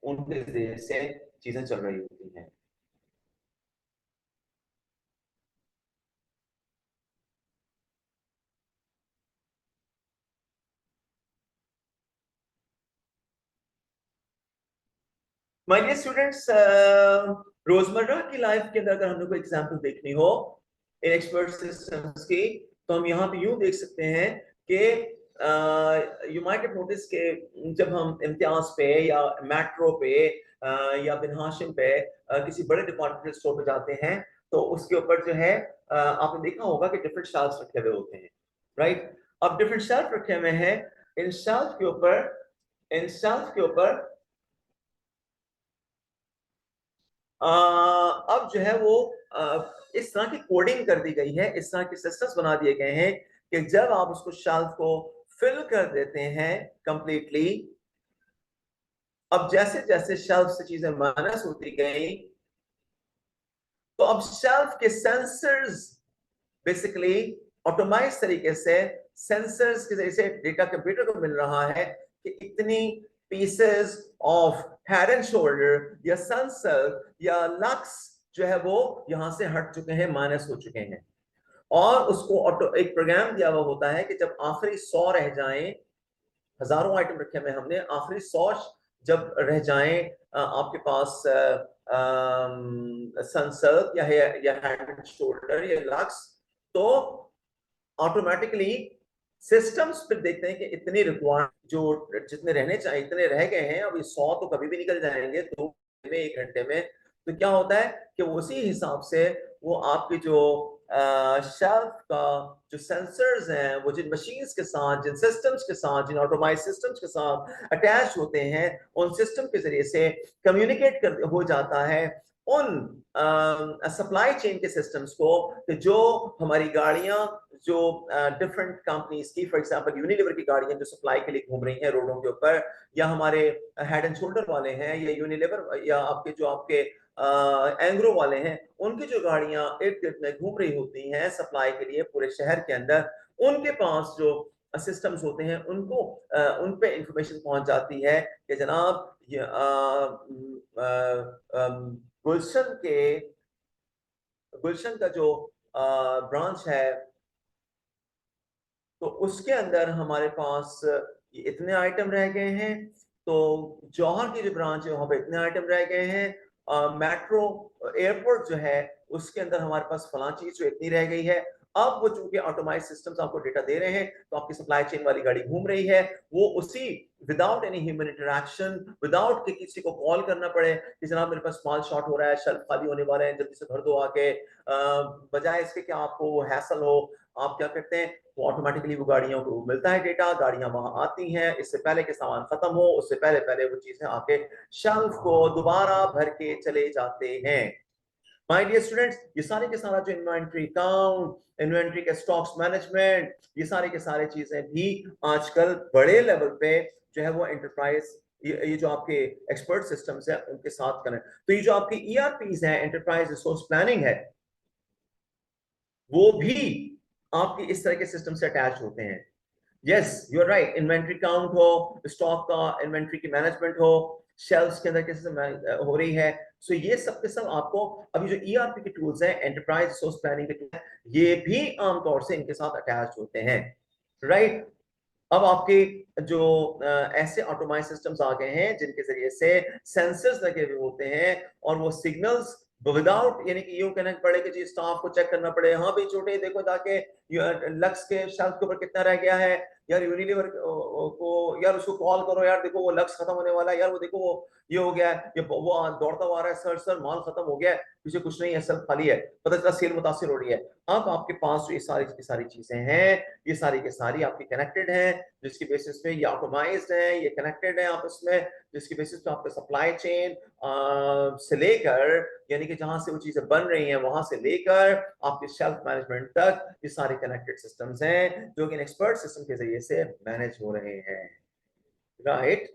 उनके जरिए से चीजें चल रही होती हैं। माय डियर स्टूडेंट्स, रोजमर्रा की लाइफ के अंदर अगर हम लोग को एग्जांपल देखनी हो इन एक्सपर्ट सिस्टम्स की, तो हम यहाँ पे यूं देख सकते हैं कि यू माइट हैव नोटिस के जब हम इम्तियाज पे या मेट्रो पे या बिन हाशिम पे किसी बड़े डिपार्टमेंटल स्टोर पे जाते हैं तो उसके ऊपर जो है आपने देखा होगा कि डिफरेंट शेल्फ्स रखे हुए होते हैं, राइट। अब डिफरेंट शेल्फ रखे हुए हैं, इन शेल्फ के ऊपर इन शेल्फ के ऊपर अब जो है वो इस तरह की कोडिंग कर दी गई है, इस तरह के सिस्टम्स बना दिए गए हैं कि जब आप उसको शेल्फ को फिल कर देते हैं कंप्लीटली, अब जैसे जैसे शेल्फ से चीजें माइनस होती गई तो अब शेल्फ के सेंसर्स बेसिकली ऑटोमाइज तरीके से सेंसर्स के जरिए से डेटा कंप्यूटर को मिल रहा है कि इतनी pieces of head and shoulder या सेंसर या लक्स जो है वो यहां से हट चुके हैं, माइनस हो चुके हैं, और उसको ऑटो एक प्रोग्राम दिया हुआ होता है कि जब आखिरी 100 रह जाएं, हजारों आइटम रखे हुए हमने, आखिरी 100 जब रह जाएं आपके पास सेंसर या हेड एंड शोल्डर या लक्स, तो ऑटोमेटिकली सिस्टम्स फिर देखते हैं कि इतने रिक्वायर्ड जो जितने रहने चाहिए इतने रह गए हैं, अब ये 100 तो कभी भी निकल जाएंगे 2 में 1 घंटे में, तो क्या होता है कि उसी हिसाब से वो आपके जो शेल्फ का जो सेंसर्स हैं वो जिन मशीन्स के साथ, जिन सिस्टम्स के साथ, जिन ऑटोमाइज सिस्टम्स के साथ अटैच होते हैं, उन सिस्टम के जरिए से कम्युनिकेट कर हो जाता है उन सप्लाई चेन के सिस्टम्स को, कि जो हमारी गाड़ियां जो डिफरेंट कंपनीज की, फॉर एग्जांपल यूनिलीवर की गाड़ियां जो सप्लाई के लिए घूम रही हैं रोडों के ऊपर, या हमारे हेड एंड शोल्डर वाले हैं, या यूनिलीवर या आपके एंग्रो वाले हैं, उनकी जो गाड़ियां इर्द गिर्द में घूम रही होती हैं सप्लाई के लिए पूरे शहर के अंदर, उनके पास जो सिस्टम्स होते हैं उनको उन पे इंफॉर्मेशन पहुंच जाती है कि जनाब ये गुलशन के गुलशन का जो ब्रांच है तो उसके अंदर हमारे पास ये इतने आइटम रह गए हैं। तो जौहर की जो ब्रांच है वहां पे इतने आइटम रह गए हैं। मेट्रो एयरपोर्ट जो है उसके अंदर हमारे पास फलां चीज जो इतनी रह गई है। अब वो चूंकि ऑटोमाइज सिस्टम्स आपको डेटा दे रहे हैं, तो आपकी सप्लाई चेन वाली गाड़ी घूम रही है, वो उसी without any human interaction, without कि किसी को कॉल करना पड़े कि जनाब मेरे पास माल शॉर्ट हो रहा है, शेल्फ खाली होने वाले हैं, जल्दी से भर दो आके, बजाय इसके कि आपको वो हैसल हो, आप क्या करते हैं, वो ऑटोमेटिकली वो गाड़ियों को मिलता है डेटा, गाड़ियां वहां आती हैं, इससे पहले कि सामान खत्म हो उससे पहले पहले वो चीजें आके शेल्फ को दोबारा भर के चले जाते हैं। माय डियर स्टूडेंट्स, ये सारे के सारा जो इन्वेंट्री काउंट, इन्वेंट्री के स्टॉक्स मैनेजमेंट, ये सारे के सारे चीजें भी आजकल बड़े लेवल पे जो है वो एंटरप्राइज, ये जो आपके एक्सपर्ट सिस्टम्स है उनके साथ कनेक्ट। तो ये जो आपके ईआरपीस है, एंटरप्राइज रिसोर्स प्लानिंग है, वो भी आपकी इस तरह के सिस्टम से अटैच होते हैं। Yes you are right, inventory count हो, स्टॉक का इन्वेंट्री की मैनेजमेंट हो, शेल्फ्स के अंदर कैसे हो रही है। सो ये सब के सब आपको अभी जो ईआरपी के टूल्स हैं, एंटरप्राइज रिसोर्स प्लानिंग के टूल्स, ये भी आमतौर से इनके साथ अटैच होते हैं, राइट। अब आपके जो ऐसे ऑटोमाइज सिस्टम्स आ गए हैं जिनके जरिए से सेंसर्स लगे हुए होते हैं, और वो सिग्नल्स विदाउट, यानी कि यूं कहना पड़े कि जी स्टाफ को चेक करना पड़े, हाँ भाई छोटे देखो जाके लक्स के शेल्फ के ऊपर कितना रह गया है, यार यूनिलीवर को यार उसको कॉल करो, यार देखो वो लक्स खत्म होने वाला है, यार वो देखो वो ये हो गया है, ये वो दौड़ता हुआ आ रहा है, सर सर माल खत्म हो गया है, पीछे कुछ नहीं है, सब खाली है, पता चला सेल मुतासिर हो रही है। अब आपके पास जो ये सारी की सारी चीजें हैं, ये सारी की सारी आपकी कनेक्टेड हैं, जिसकी बेसिस पे ये ऑटोमाइज्ड है, ये कनेक्टेड है आपस में, जिसकी बेसिस पे आपका सप्लाई चेन से लेकर, यानी कि जहां से वो चीजें बन रही हैं वहां से लेकर आपके शेल्फ मैनेजमेंट तक, ये सारे कनेक्टेड सिस्टम्स हैं जो कि एक्सपर्ट सिस्टम के जरिए से मैनेज हो रहे हैं, राइट।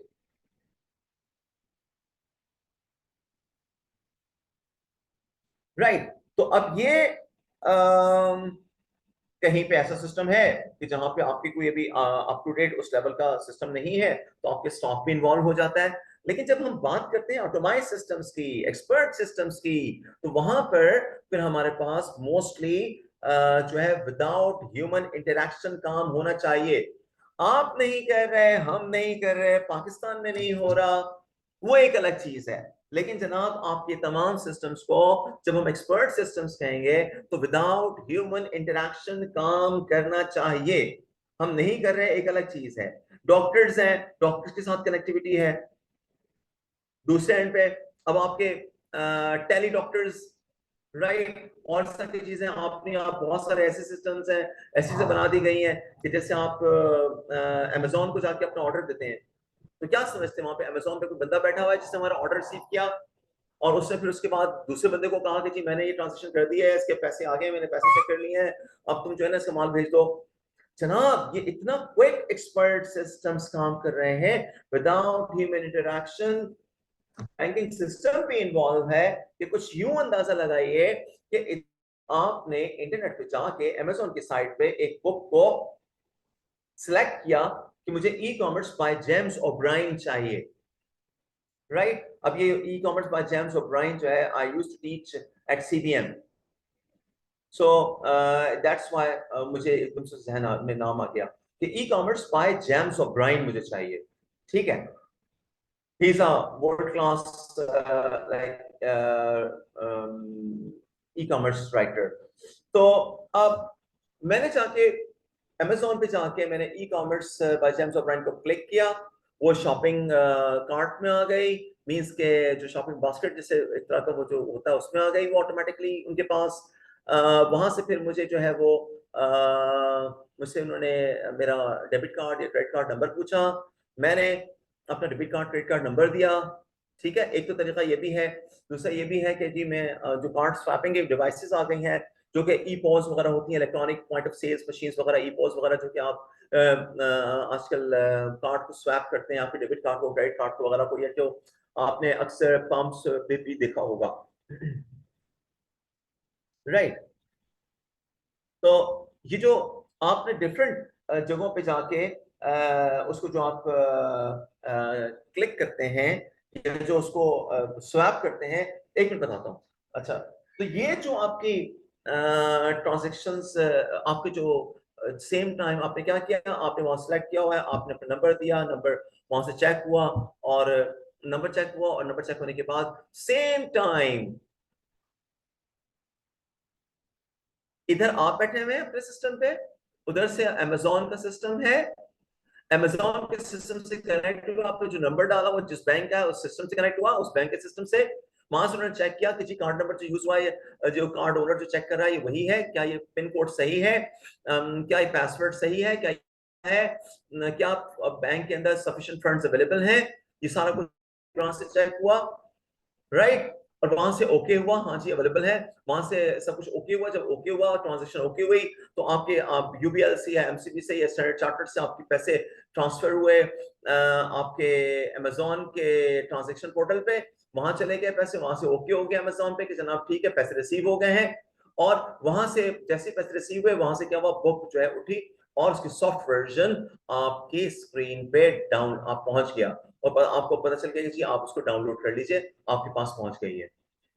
राइट, तो अब ये कहीं पे ऐसा सिस्टम है कि जहां पे आपकी कोई अभी अप टू डेट उस लेवल का सिस्टम नहीं है, तो आपके स्टॉक भी इन्वॉल्व हो जाता है। लेकिन जब हम बात करते हैं ऑटोमाइज सिस्टम्स की, एक्सपर्ट सिस्टम्स की, तो वहां पर फिर हमारे पास मोस्टली जो है विदाउट ह्यूमन इंटरेक्शन काम होना चाहिए। आप नहीं कर रहे, हम नहीं कर रहे, पाकिस्तान में नहीं हो रहा, वो एक अलग चीज है। लेकिन जनाब आपके तमाम सिस्टम्स को जब हम एक्सपर्ट सिस्टम्स कहेंगे, तो विदाउट ह्यूमन इंटरेक्शन काम करना चाहिए। हम नहीं कर रहे, एक अलग चीज है। डॉक्टर्स हैं, डॉक्टर्स के साथ कनेक्टिविटी है। दूसरे एंड पे अब आपके टेली डॉक्टर्स, राइट, और सारी चीजें आपने, आप बहुत सारे ऐसे सिस्टम्स हैं, ऐसी चीजें बना दी गई हैं कि जैसे आप अमेजोन को जाके अपना ऑर्डर देते हैं, तो क्या समझते हैं, वहां पे अमेजोन पे कोई बंदा बैठा हुआ है जिसने हमारा ऑर्डर रिसीव किया, और उसने फिर उसके बाद दूसरे बंदे को कहा कि जी मैंने ये ट्रांजेक्शन कर दिया है, इसके पैसे आ गए, मैंने पैसे चेक कर लिए हैं, अब तुम जो है ना इसका माल भेज दो। जनाब ये इतना क्विक एक्सपर्ट सिस्टम्स काम कर रहे हैं without human interaction. Banking system भी इन्वॉल्व है कि कुछ यूं अंदाजा लगाइए कि आपने इंटरनेट पे जाके अमेजोन की साइट पे एक बुक को सिलेक्ट किया कि मुझे e commerce by James O'Brien चाहिए, राइट। अब ये e commerce by James O'Brien जो है, I used to teach at CBM, so that's why मुझे एकदम से जहन में नाम आ गया कि e commerce by James O'Brien मुझे चाहिए, ठीक है। He is a world class like e commerce writer. तो अब मैंने जाके अमेजोन पे जाके मैंने e commerce by James O'Brien को क्लिक किया, वो शॉपिंग कार्ट में आ गई, मींस के जो शॉपिंग बास्केट जैसे एक तरह का वो जो होता है उसमें आ गई वो ऑटोमेटिकली उनके पास। वहां से फिर मुझे जो है वो मुझसे उन्होंने मेरा डेबिट कार्ड या क्रेडिट कार्ड नंबर पूछा, मैंने अपना debit card credit card number दिया, ठीक है। एक तो तरीका ये भी है, दूसरा ये भी है कि जी मैं जो कार्ड स्वैपिंग के डिवाइसेस आ गई हैं जो कि ई पॉज वगैरह होती हैं, electronic point of sales machines वगैरह, ई पॉज वगैरह, जो कि आप आजकल कार्ड को स्वैप करते हैं, आपके डेबिट कार्ड को, क्रेडिट कार्ड को वगैरह को, या जो आपने अक्सर पंप्स पे भी देखा होगा, राइट। तो ये जो आपने डिफरेंट जगहों पे जाके उसको जो आप क्लिक करते हैं या जो उसको स्वैप करते हैं, एक मिनट बताता हूँ। अच्छा, तो ये जो आपकी ट्रांजेक्शंस, आपके जो सेम टाइम आपने क्या किया, आपने वहां सेलेक्ट किया हुआ है, आपने अपना नंबर दिया, नंबर वहां से चेक हुआ, और नंबर चेक हुआ, और नंबर चेक होने के बाद सेम टाइम इधर आप बैठे हुए हैं अपने सिस्टम पे, उधर से अमेजोन का सिस्टम है, अमेजोन के सिस्टम से कनेक्ट हुआ, आपने जो नंबर डाला वो जिस बैंक का है उस सिस्टम से कनेक्ट हुआ, उस बैंक के सिस्टम से, वहां से उन्होंने चेक किया कि जी कार्ड नंबर जो यूज हुआ है, जो कार्ड ओनर जो चेक कर रहा है ये वही है, क्या ये पिन कोड सही है, क्या ये पासवर्ड सही है, क्या है, क्या बैंक के अंदर सफिशिएंट फंड्स अवेलेबल हैं, ये सारा कुछ वहां से चेक हुआ, राइट, और वहां से ओके हुआ, हाँ जी अवेलेबल है, वहां से सब कुछ ओके हुआ, जब ओके हुआ ट्रांजेक्शन ओके हुई, तो आपके आप यूबीएल से या एमसीबी से या स्टैंडर्ड चार्टर्ड से आपके पैसे ट्रांसफर हुए आपके अमेजोन के ट्रांजेक्शन पोर्टल पे, वहां चले गए पैसे, वहां से ओके हो गया अमेजोन पे कि जनाब ठीक है पैसे रिसीव हो गए हैं, और वहां से जैसे पैसे रिसीव हुए वहां से क्या हुआ, बुक जो है उठी, और उसकी सॉफ्ट वर्जन आपकी स्क्रीन पे डाउन आप पहुंच गया, और आपको पता चल गया कि जी आप उसको डाउनलोड कर लीजिए, आपके पास पहुंच गई है,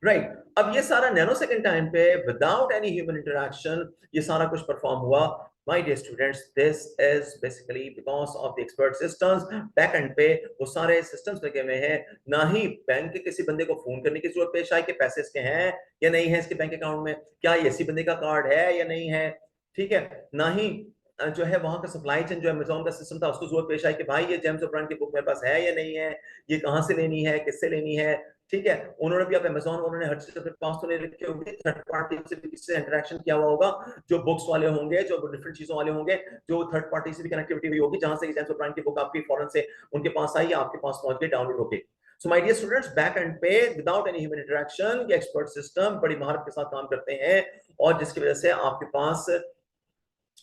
राइट। अब ये सारा नैनो सेकंड टाइम पे विदाउट एनी ह्यूमन इंटरेक्शन ये सारा कुछ परफॉर्म हुआ। My dear students, this is basically because of the expert systems. Back and पे वो सारे सिस्टम्स लगे हुए हैं, ना ही बैंक के किसी बंदे को फोन करने की जरूरत पेश आई कि पैसे इसके हैं या नहीं है इसके बैंक अकाउंट में, क्या ये इसी बंदे का कार्ड है या नहीं है, ठीक है, ना ही जो है वहां का सप्लाई चेन जो अमेजोन का सिस्टम था उसको जरूरत पेश आई कि भाई ये जेम्स ओब्रायन की बुक मेरे पास है या नहीं है, ये कहां से लेनी है, किससे लेनी है, ठीक है, उन्होंने भी अब अमेजोन उन्होंने हर चीज अपने पास तो नहीं रखे होंगे, थर्ड पार्टी से भी किससे इंटरेक्शन किया हुआ होगा, जो बुक्स वाले होंगे, जो डिफरेंट चीजों वाले होंगे, जो थर्ड पार्टी से भी कनेक्टिविटी हुई होगी, जहां से जेम्स ओब्रायन की बुक आपकी फॉरेन से उनके पास आई, आपके पास पहुंच गई, डाउनलोड हो गई। So my dear students, back and पे विदाउट एनी ह्यूमन इंटरेक्शन ये एक्सपर्ट सिस्टम बड़ी महारत के साथ काम करते हैं, और जिसकी वजह से आपके पास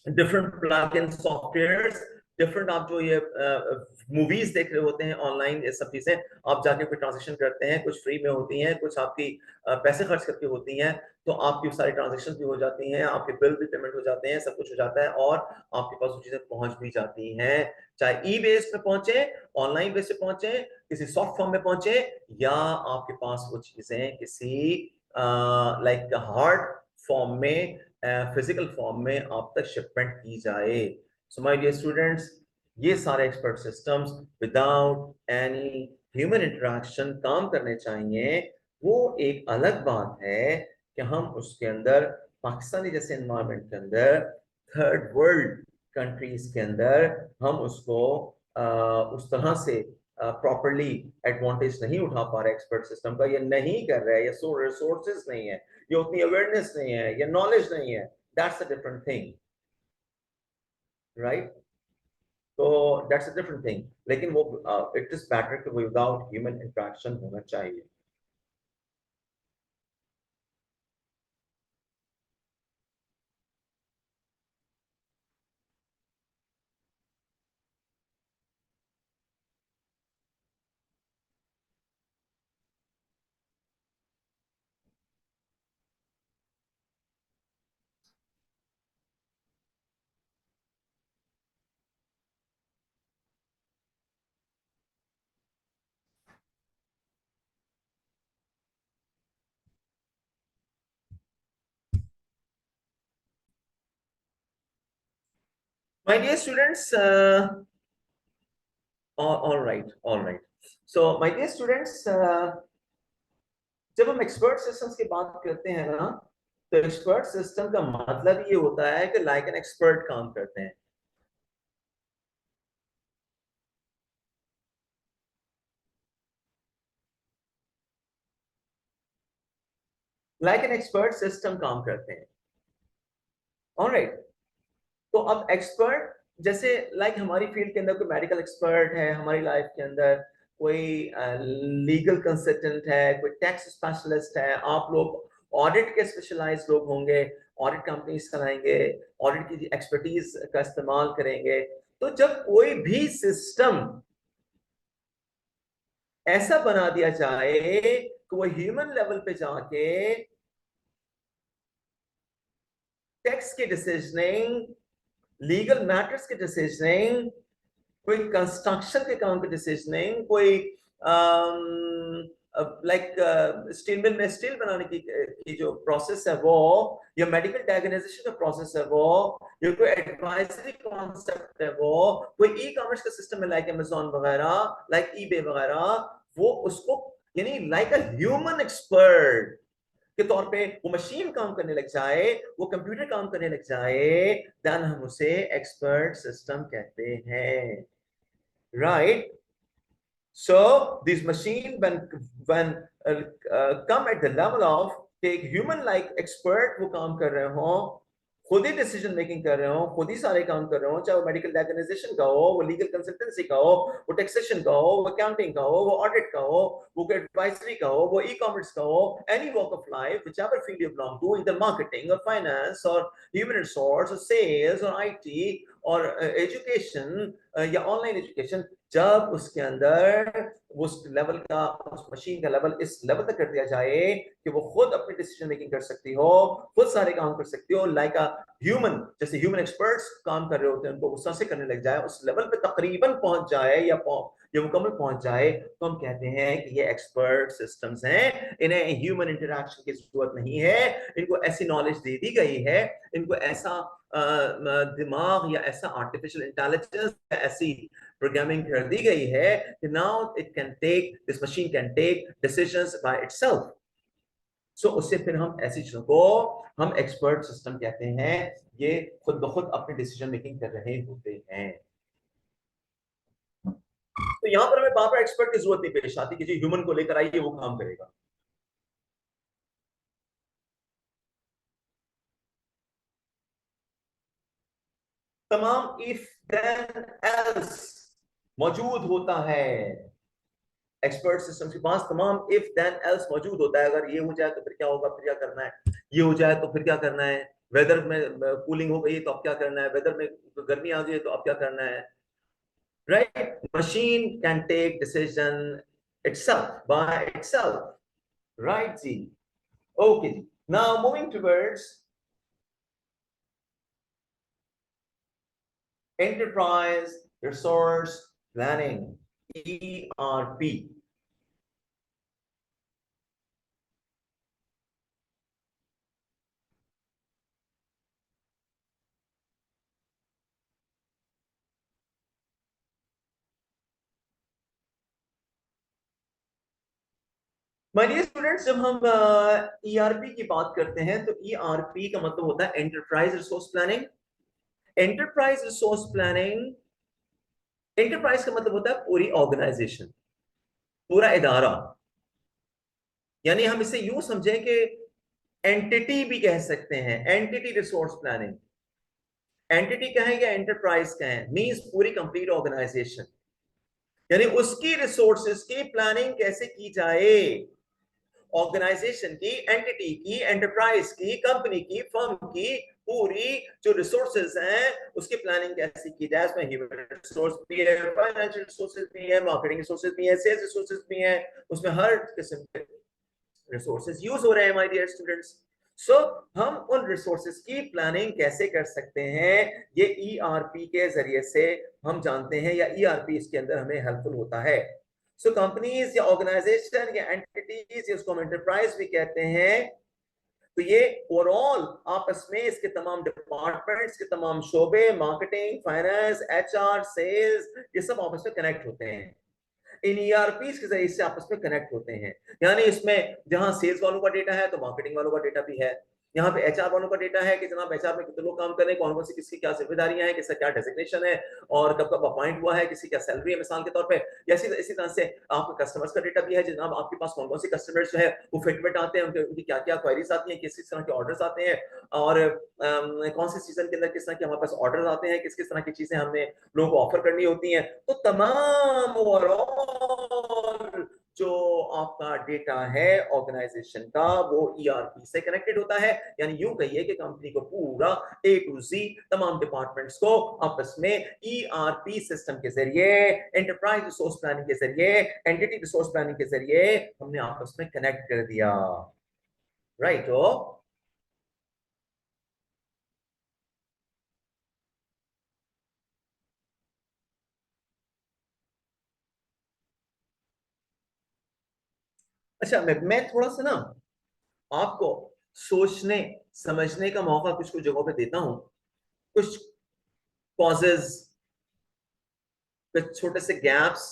डिफरेंट प्लगइन सॉफ्टवेयर्स, डिफरेंट आप जो ये मूवीज देख रहे होते हैं ऑनलाइन, ये सब चीजें आप जाके कोई ट्रांजेक्शन करते हैं, कुछ फ्री में होती हैं, कुछ आपकी पैसे खर्च करके होती हैं, तो आपकी सारी ट्रांजेक्शन भी हो जाती हैं, आपके बिल भी पेमेंट हो जाते हैं, सब कुछ हो जाता है, और आपके पास वो चीजें पहुंच भी जाती हैं, चाहे ई बेस पे पहुंचे, ऑनलाइन बेस पे पहुंचे, किसी सॉफ्ट फॉर्म में पहुंचे, या आपके पास वो चीजें किसी लाइक हार्ड फॉर्म में, फिजिकल फॉर्म में आप तक शिपमेंट की जाए। सो माय डियर स्टूडेंट्स, ये सारे expert systems without any human interaction काम करने चाहिए। वो एक अलग बात है कि हम उसके अंदर पाकिस्तानी जैसे एनवायरनमेंट के अंदर, थर्ड वर्ल्ड कंट्रीज के अंदर हम उसको उस तरह से प्रॉपरली एडवांटेज नहीं उठा पा रहे एक्सपर्ट सिस्टम का, ये नहीं कर रहे हैं, ये रिसोर्सेज नहीं है, ये उतनी अवेयरनेस नहीं है, ये नॉलेज नहीं है, that's a different thing, right, तो दैट्स अ डिफरेंट थिंग, लेकिन वो इट इज बेटर कि विदाउट ह्यूमन इंटरेक्शन होना चाहिए। My dear students, all right. So, my dear students, जब हम एक्सपर्ट सिस्टम्स की बात करते हैं ना, तो एक्सपर्ट सिस्टम का मतलब ये होता है कि लाइक एन एक्सपर्ट काम करते हैं। लाइक एन एक्सपर्ट सिस्टम काम करते हैं, ऑलराइट। तो अब एक्सपर्ट जैसे लाइक हमारी फील्ड के अंदर कोई मेडिकल एक्सपर्ट है, हमारी लाइफ के अंदर कोई लीगल कंसल्टेंट है, कोई टैक्स स्पेशलिस्ट है, आप लोग ऑडिट के स्पेशलाइज लोग होंगे, ऑडिट कंपनीज कराएंगे, ऑडिट की एक्सपर्टीज का इस्तेमाल करेंगे। तो जब कोई भी सिस्टम ऐसा बना दिया जाए कि वो ह्यूमन लेवल पे जाके टैक्स की डिसीजनिंग, लीगल मैटर्स की डिसीजनिंग, कोई कंस्ट्रक्शन के काम की डिसीजनिंग, कोई लाइक स्टील मिल में स्टील बनाने की जो प्रोसेस है वो, या मेडिकल डायग्नोसिस का प्रोसेस है वो, या कोई एडवाइजरी कॉन्सेप्ट है वो, कोई ई कॉमर्स का सिस्टम है लाइक अमेजोन वगैरह, लाइक ईबे वगैरह, वो उसको यानी लाइक अ ह्यूमन एक्सपर्ट के तौर पे वो मशीन काम करने लग जाए, वो कंप्यूटर काम करने लग जाए, देन हम उसे एक्सपर्ट सिस्टम कहते हैं, right? So these machine when come at the level of एक human like expert वो काम कर रहे हो, खुद ही डिसीजन मेकिंग कर रहे हो, खुद ही सारे काम कर रहे हो, चाहे वो मेडिकल डायग्नोसिस का हो, वो लीगल कंसल्टेंसी का हो, वो टैक्सेशन का हो, वो अकाउंटिंग का हो, वो ऑडिट का हो, वो एडवाइजरी का हो, वो ई कॉमर्स का हो, any walk of life whichever field you belong to, either marketing or finance or human resource or sales or IT or education या ऑनलाइन एजुकेशन, जब उसके अंदर उस लेवल का, उस मशीन का लेवल इस लेवल तक कर दिया जाए कि वो खुद अपनी डिसीजन मेकिंग कर सकती हो, खुद सारे काम कर सकती हो, लाइक अ ह्यूमन, जैसे ह्यूमन एक्सपर्ट्स काम कर रहे होते हैं उनको गुस्सा से करने लग जाए, उस लेवल पे तकरीबन पहुंच जाए या मुकम्मल पहुंच जाए, तो हम कहते हैं कि ये एक्सपर्ट सिस्टम्स हैं, इन्हें ह्यूमन इंटरेक्शन की जरूरत नहीं है, इनको ऐसी नॉलेज दे दी गई है, इनको ऐसा दिमाग या ऐसा आर्टिफिशियल इंटेलिजेंस, ऐसी प्रोग्रामिंग कर दी गई है कि now it can take, this machine can take decisions by itself. So उससे फिर हम ऐसी चीजों को हम एक्सपर्ट सिस्टम कहते हैं, ये खुद ब खुद अपनी डिसीजन मेकिंग कर रहे होते हैं। तो यहां पर हमें बार बार एक्सपर्ट की जरूरत नहीं पेश आती कि जी ह्यूमन को लेकर आइए वो काम करेगा। तमाम इफ देन एल्स मौजूद होता है, एक्सपर्ट सिस्टम के पास तमाम इफ देन एल्स मौजूद होता है, अगर ये हो जाए तो फिर क्या होगा, फिर क्या करना है, ये हो जाए तो फिर क्या करना है, वेदर में कूलिंग हो गई तो अब क्या करना है, वेदर में गर्मी आ गई तो अब क्या करना है, right? Machine can take decision itself by itself, right? जी, okay, now moving towards enterprise resource planning, ERP। My dear students, जब हम ईआरपी की बात करते हैं तो ईआरपी का मतलब होता है enterprise resource planning. Enterprise resource planning, enterprise का मतलब होता है पूरी ऑर्गेनाइजेशन, पूरा इदारा, यानी हम इसे यूं समझें कि एंटिटी भी कह सकते हैं, एंटिटी रिसोर्स प्लानिंग। एंटिटी कहें या एंटरप्राइज कहें, मींस पूरी कंप्लीट ऑर्गेनाइजेशन, यानी उसकी रिसोर्सेज की प्लानिंग कैसे की जाए, ऑर्गेनाइजेशन की, एंटिटी की, एंटरप्राइज की, कंपनी की, फर्म की पूरी जो रिसोर्सेज हैं उसकी प्लानिंग कैसे की जाए। उसमें ह्यूमन रिसोर्स भी है, फाइनेंशियल रिसोर्सेज भी है, मार्केटिंग रिसोर्सेज भी है, सेल्स रिसोर्सेज भी है, उसमें हर किस्म के रिसोर्सेज यूज हो रहे हैं माय डियर स्टूडेंट्स। सो हम उन रिसोर्सेज की प्लानिंग कैसे कर सकते हैं, ये ईआरपी के जरिए से हम जानते हैं, या ईआरपी इसके अंदर हमें हेल्पफुल होता है। सो कंपनीज या ऑर्गेनाइजेशन या एंटिटीज, इसको हम एंटरप्राइज भी कहते हैं, तो ये ओवरऑल आपस में इसके तमाम डिपार्टमेंट्स के तमाम शोबे, मार्केटिंग, फाइनेंस, एचआर, सेल्स, ये सब आपस में कनेक्ट होते हैं, इन ईआरपी के जरिए से आपस में कनेक्ट होते हैं। यानी इसमें जहां सेल्स वालों का डेटा है तो मार्केटिंग वालों का डेटा भी है, यहाँ पे एचआर वालों का डेटा है कि जनाब एचआर में कितने लोग काम कर रहे हैं, कौन कौन सी किसकी क्या जिम्मेदारियां हैं, किसका क्या डेजिग्नेशन है, और कब कब अपॉइंट हुआ है, किसी क्या सैलरी है मिसाल के तौर पे। इसी तरह से आपके कस्टमर्स का डेटा भी है, जनाब आपके पास कौन कौन से कस्टमर्स जो है वो फिटमेंट आते हैं, उनकी क्या क्या क्वारीज आती हैं, किस किस तरह के ऑर्डर्स आते हैं, और कौन से सीजन के अंदर किस तरह के हमारे पास ऑर्डर आते हैं, किस किस तरह की चीजें हमने लोगों को ऑफर करनी होती हैं। तो तमाम ओवरऑल जो आपका डेटा है ऑर्गेनाइजेशन का वो ईआरपी से कनेक्टेड होता है, यानी यूं कहिए कि कंपनी को पूरा ए टू जी तमाम डिपार्टमेंट्स को आपस में ईआरपी सिस्टम के जरिए, एंटरप्राइज रिसोर्स प्लानिंग के जरिए, एंटिटी रिसोर्स प्लानिंग के जरिए हमने आपस में कनेक्ट कर दिया, राइट हो? अच्छा, मैं थोड़ा सा ना आपको सोचने समझने का मौका कुछ कुछ जगहों पे देता हूं, कुछ कॉजेज, कुछ छोटे से गैप्स,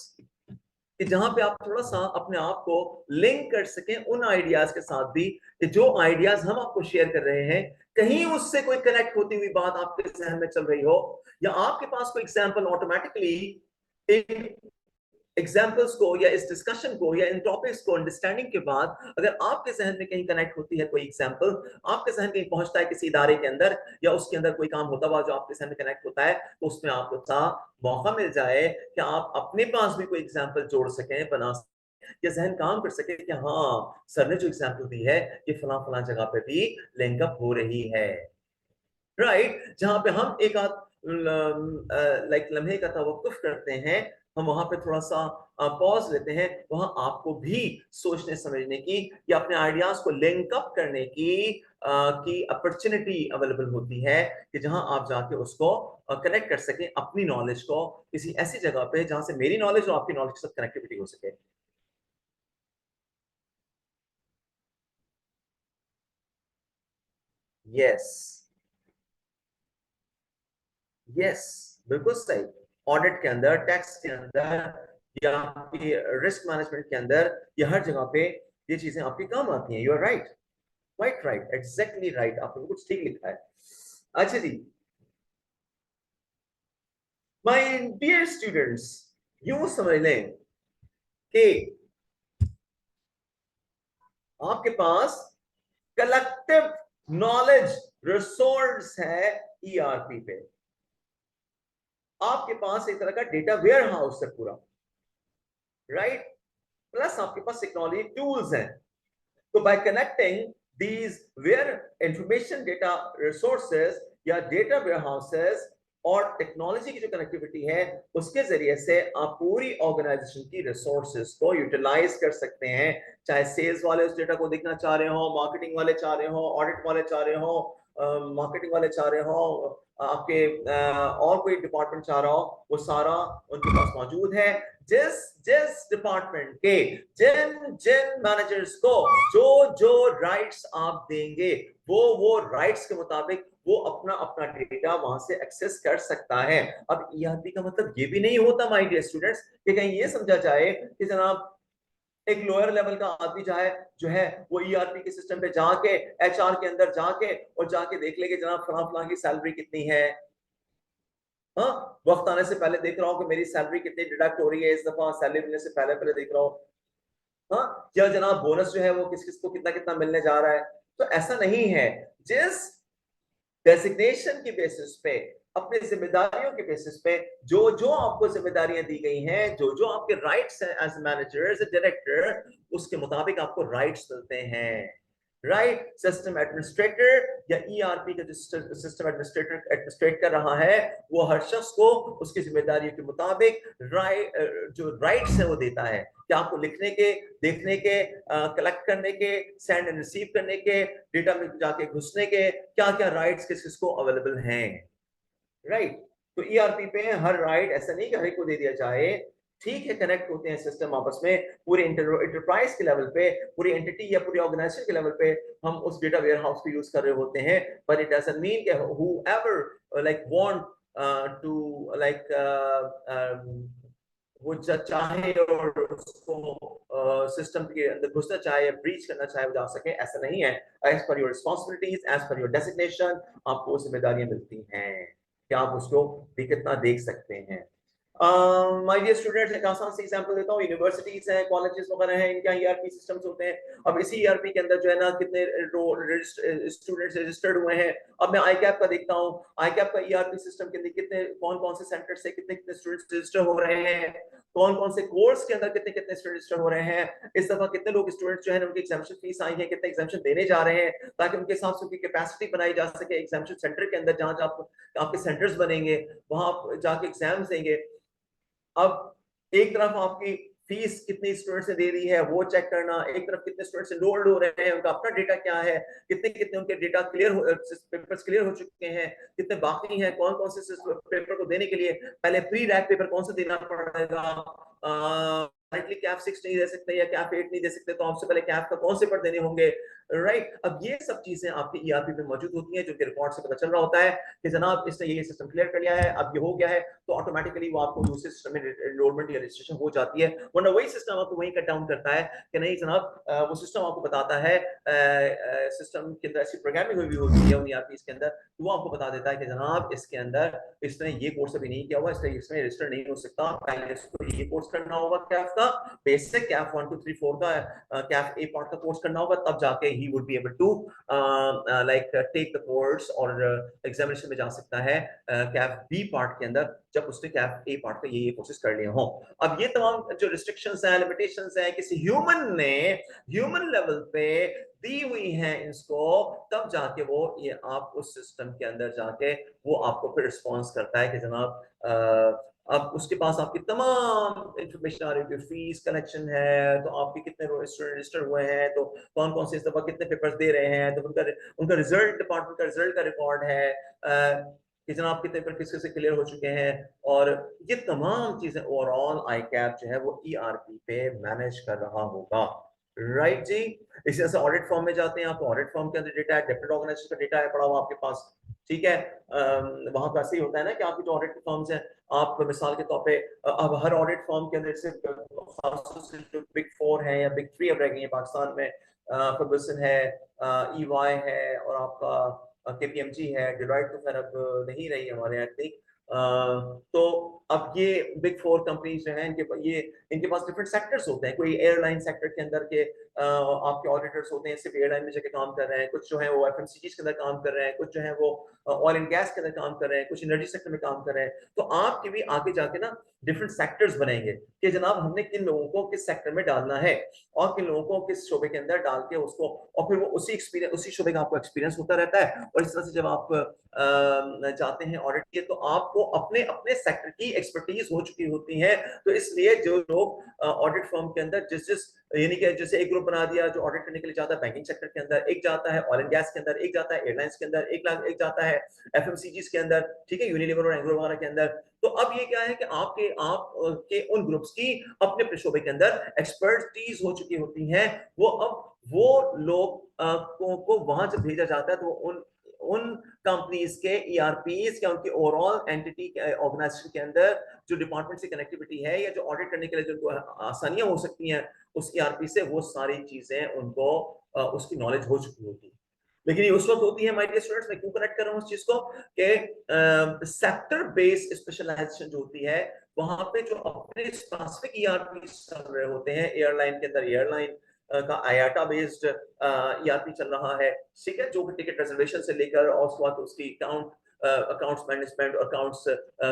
कि जहां पे आप थोड़ा सा अपने आप को लिंक कर सकें उन आइडियाज के साथ भी, कि जो आइडियाज हम आपको शेयर कर रहे हैं कहीं उससे कोई कनेक्ट होती हुई बात आपके जहन में चल रही हो, या आपके पास कोई एग्जांपल ऑटोमेटिकली एग्जाम्पल्स को या इस डिस्कशन को या इन टॉपिक्स को अंडरस्टैंडिंग के बाद अगर आपके जहन में कहीं कनेक्ट होती है कोई एग्जाम्पल, आपके जहन कहीं पहुंचता है किसी इदारे के अंदर या उसके अंदर कोई काम होता हुआ जो आपके जहन में कनेक्ट होता है, तो उसमें आपको सा मौका मिल जाए कि आप अपने पास भी कोई एग्जाम्पल जोड़ सकें, बना सकें, या जहन काम कर सके कि हाँ सर ने जो एग्जाम्पल दी है ये फला फला जगह पे भी लिंकअप हो रही है, राइट। जहां पे हम एक आध लाइक लम्हे का तवक्कुफ करते हैं, हम वहां पे थोड़ा सा पॉज लेते हैं, वहां आपको भी सोचने समझने की या अपने आइडियाज को लिंक अप करने की अपॉर्चुनिटी अवेलेबल होती है, कि जहां आप जाके उसको कनेक्ट कर सकें अपनी नॉलेज को किसी ऐसी जगह पे जहां से मेरी नॉलेज और आपकी नॉलेज के साथ कनेक्टिविटी हो सके। यस, यस, बिल्कुल सही। ऑडिट के अंदर, टैक्स के अंदर, या आपकी रिस्क मैनेजमेंट के अंदर, या हर जगह पे ये चीजें आपके काम आती हैं। You are right, right, right, exactly right, आपने कुछ ठीक लिखा है। अच्छा जी, माय डियर स्टूडेंट्स, यूं समझ लें कि आपके पास कलेक्टिव नॉलेज रिसोर्स है ईआरपी पे। आपके पास एक तरह का डेटा वेयर हाउस है पूरा, राइट। प्लस आपके पास टेक्नोलॉजी टूल्स हैं। तो by connecting these where information data resources या data warehouses और टेक्नोलॉजी की जो कनेक्टिविटी है उसके जरिए से आप पूरी ऑर्गेनाइजेशन की रिसोर्सेज को यूटिलाइज कर सकते हैं। चाहे सेल्स वाले उस डेटा को देखना चाह रहे हो, मार्केटिंग वाले चाह रहे हो, ऑडिट वाले चाह रहे हो, मार्केटिंग वाले चाह रहे हो, आपके और कोई डिपार्टमेंट चाह रहा हो, वो सारा उनके पास मौजूद है। जिस जिस डिपार्टमेंट के जिन जिन मैनेजर्स को जो जो राइट्स आप देंगे, वो राइट्स के मुताबिक वो अपना अपना डेटा वहां से एक्सेस कर सकता है। अब ईआरपी का मतलब ये भी नहीं होता माय डियर स्टूडेंट्स कि कहीं ये समझा जाए कि जनाब एक लोअर लेवल का आदमी चाहे जो है वो ईआरपी के सिस्टम पे जाके एचआर के अंदर जाके और जाके देख ले कि जनाब फला फला की सैलरी कितनी है। हाँ, वक्त आने से पहले देख रहा हूँ कि मेरी सैलरी कितनी डिडक्ट हो रही है, इस दफा सैलरी मिलने से पहले पहले देख रहा हूँ। हाँ, या जनाब बोनस जो है वो किस किस को कितना कितना मिलने जा रहा है। तो ऐसा नहीं है। जिस डेजिग्नेशन की बेसिस पे, अपनी जिम्मेदारियों के बेसिस पे, जो जो आपको जिम्मेदारियां दी गई हैं, जो जो आपके राइट्स हैं एज मैनेजर एज डायरेक्टर, उसके मुताबिक आपको राइट्स मिलते हैं, राइट। सिस्टम एडमिनिस्ट्रेटर या ईआरपी का जो सिस्टम एडमिनिस्ट्रेटर एडमिनिस्ट्रेट कर रहा है, वो हर शख्स को उसकी जिम्मेदारियों के मुताबिक जो राइट्स है वो देता है, कि आपको लिखने के, देखने के, कलेक्ट करने के, सेंड एंड रिसीव करने के, डेटा में जाके घुसने के क्या क्या राइट्स किस किस को अवेलेबल हैं, राइट। तो ईआरपी पे हर राइट ऐसा नहीं कि हर एक को दे दिया जाए। ठीक है, कनेक्ट होते हैं सिस्टम आपस में पूरे इंटरप्राइज के लेवल पे, पूरी एंटिटी या पूरी ऑर्गेनाइजेशन के लेवल पे हम उस डेटा वेयर हाउस को यूज कर रहे होते हैं, बट इट डजंट मीन कि whoever like want to like वो चाहे और उसको सिस्टम के अंदर घुसना चाहे या ब्रीच करना चाहे वो जा सके, ऐसा नहीं है। As per your responsibilities, as per your designation, आपको जिम्मेदारियां मिलती हैं कि आप उसको भी कितना देख सकते हैं। माय डियर स्टूडेंट्स, एक आसान सी एग्जांपल देता हूँ। यूनिवर्सिटीज हैं, कॉलेजेस वगैरह हैं, इनके ईआरपी सिस्टम्स होते हैं। अब इसी ईआरपी के अंदर जो है ना कितने स्टूडेंट्स रजिस्टर्ड हुए हैं। अब मैं आईकैप का देखता हूँ, आईकैप का ईआरपी सिस्टम के अंदर कितने कौन कौन से सेंटर से कितने कितने स्टूडेंट्स रजिस्टर हो रहे हैं, कौन कौन से कोर्स के अंदर कितने कितने स्टूडेंट रजिस्टर हो रहे हैं, इस दफा कितने लोग स्टूडेंट्स जो है उनकी एग्जामिनेशन फीस आई है, कितने एग्जामिनेशन देने जा रहे हैं, ताकि उनके हिसाब से उनकी कैपेसिटी बनाई जा सके एग्जामिनेशन सेंटर के अंदर, जहां जहां आपके सेंटर्स बनेंगे वहां आप जाके एग्जाम्स देंगे। अब एक तरफ आपकी फीस कितनी स्टूडेंट्स ने दे दी है वो चेक करना, एक तरफ कितने स्टूडेंट्स एनरोल्ड हो रहे हैं, उनका अपना डेटा क्या है, कितने कितने उनके डेटा क्लियर पेपर्स क्लियर हो चुके हैं, कितने बाकी हैं, कौन कौन से पेपर को देने के लिए पहले प्री रैक पेपर कौन सा देना पड़ेगा, डायरेक्टली कैफ 6 नहीं दे सकते या कैफ 8 नहीं दे सकते, तो आपसे पहले कैफ का कौन से पेपर देने होंगे, राइट। अब ये सब चीजें आपके ईआरपी में मौजूद होती हैं, जो कि रिकॉर्ड से पता चल रहा होता है कि जनाब इसने ये सिस्टम क्लियर कर लिया है, अब ये हो गया है, तो ऑटोमेटिकली वो आपको दूसरे सिस्टम में एनरोलमेंट या रजिस्ट्रेशन हो जाती है। वरना वही सिस्टम आपको वहीं कट डाउन करता है कि नहीं जनाब, वो सिस्टम आपको बताता है, सिस्टम के अंदर ऐसी प्रोग्रामिंग हुई होती है उन ईआरपी के अंदर, तो वो आपको बता देता है कि जनाब इसके अंदर इसने ये कोर्स अभी नहीं किया हुआ, इसलिए इसमें रजिस्टर नहीं हो सकता, पहले इसको ये कोर्स करना होगा कैफ का, बेसिक कैफ 1 2 3 4 का, कैफ ए पार्ट का कोर्स करना होगा, तब जाके ही would be able to like take the course और एग्जामिनेशन में जा सकता है कैफ बी पार्ट के अंदर, जब उसने कैफ ए पार्ट का ये कोर्सेज कर लिए हों। अब ये तमाम जो रिस्ट्रिक्शंस हैं, लिमिटेशंस हैं, किसी ह्यूमन ने ह्यूमन लेवल पे दी हुई हैं इसको, तब जाके वो ये आप उस सिस्टम के अंदर जाके वो आपको फिर रिस्पॉन्स करता है कि जनाब अब उसके पास आपकी तमाम इंफॉर्मेशन आ रही है, फीस कलेक्शन है, तो आपके कितने स्टूडेंट रजिस्टर हुए हैं, तो कौन कौन से इस दफा कितने पेपर्स दे रहे हैं, तो उनका रिजल्ट, डिपार्टमेंट का रिजल्ट का रिकॉर्ड है कि जनाब कितने पेपर किसके से क्लियर हो चुके हैं, और ये तमाम चीजें ओवरऑल आई कैप जो है वो ईआरपी पे मैनेज कर रहा होगा, राइट जी। इसी तरह से ऑडिट फॉर्म में जाते हैं, आपको ऑडिट फॉर्म के अंदर डेटा है, डिफरेंट ऑर्गेनाइजेशन का डेटा है पड़ा हुआ आपके पास, ठीक है। वहां पर ऐसे ही होता है ना कि आपकी जो ऑडिट फॉर्म्स हैं, आप मिसाल के तौर पे अब हर ऑडिट फॉर्म के अंदर से जो बिग 4 है या बिग 3 अब रह गई है पाकिस्तान में, फर्गुसन है, ईवाई है, और आपका केपीएमजी है, डिलॉयट तो खैर अब नहीं रही हमारे यहाँ ठीक। तो अब ये बिग 4 कंपनीज जो हैं, इनके पास डिफरेंट सेक्टर्स होते हैं, कोई एयरलाइन सेक्टर के अंदर के आपके ऑडिटर्स होते हैं, सिर्फ एयरलाइन में जाके काम कर रहे हैं, कुछ जो है वो एफएमसीजी के अंदर काम कर रहे हैं, कुछ जो है वो ऑयल एंड गैस के अंदर काम कर रहे हैं, कुछ एनर्जी सेक्टर में काम कर रहे हैं, तो आपके भी आगे जाके ना डिफरेंट सेक्टर्स बनेंगे कि जनाब हमने किन लोगों को किस सेक्टर में डालना है और किन लोगों को किस शोबे के अंदर डाल के उसको, और फिर वो उसी शोबे का आपको एक्सपीरियंस होता रहता है, और इस तरह से जब आप जाते हैं ऑडिट के, तो आपको अपने अपने सेक्टर की एक्सपर्टीज हो चुकी होती है, तो इसलिए जो लोग ऑडिट फर्म के अंदर जिस यानी कि जैसे एक ग्रुप बना दिया जो ऑडिट करने के लिए जाता है बैंकिंग सेक्टर के अंदर, एक जाता है ऑयल एंड गैस के अंदर, एक जाता है एयरलाइंस के अंदर, एक जाता है एफएमसीजीज के अंदर, ठीक है, यूनिलीवर और एंग्रो वगैरह के अंदर। तो अब ये क्या है कि आपके उन ग्रुप्स की अपने अपने शोबे के अंदर एक्सपर्टीज हो चुकी होती हैं, वो लोग को वहां जब भेजा जाता है, तो उन उन कंपनीज के ईआरपीस या उनकी ओवरऑल एंटिटी ऑर्गेनाइजेशन के अंदर जो डिपार्टमेंट से कनेक्टिविटी है या जो ऑडिट करने के लिए जो आसानियां हो सकती हैं उस ईआरपी से, वो सारी चीजें उनको उसकी नॉलेज हो चुकी होती है। लेकिन ये उस वक्त होती है माय डियर स्टूडेंट्स, मैं क्यों कनेक्ट कर रहा हूँ उस चीज को कि सेक्टर बेस्ड स्पेशलाइजेशन जो होती है, वहां पे जो अपने स्पेसिफिक ईआरपी चल रहे होते हैं, एयरलाइन के अंदर एयरलाइन का आयाटा बेस्ड ईआरपी चल रहा है, ठीक है, जो टिकट रिजर्वेशन से लेकर और उसके बाद उसकी अकाउंट्स मैनेजमेंट, अकाउंट्स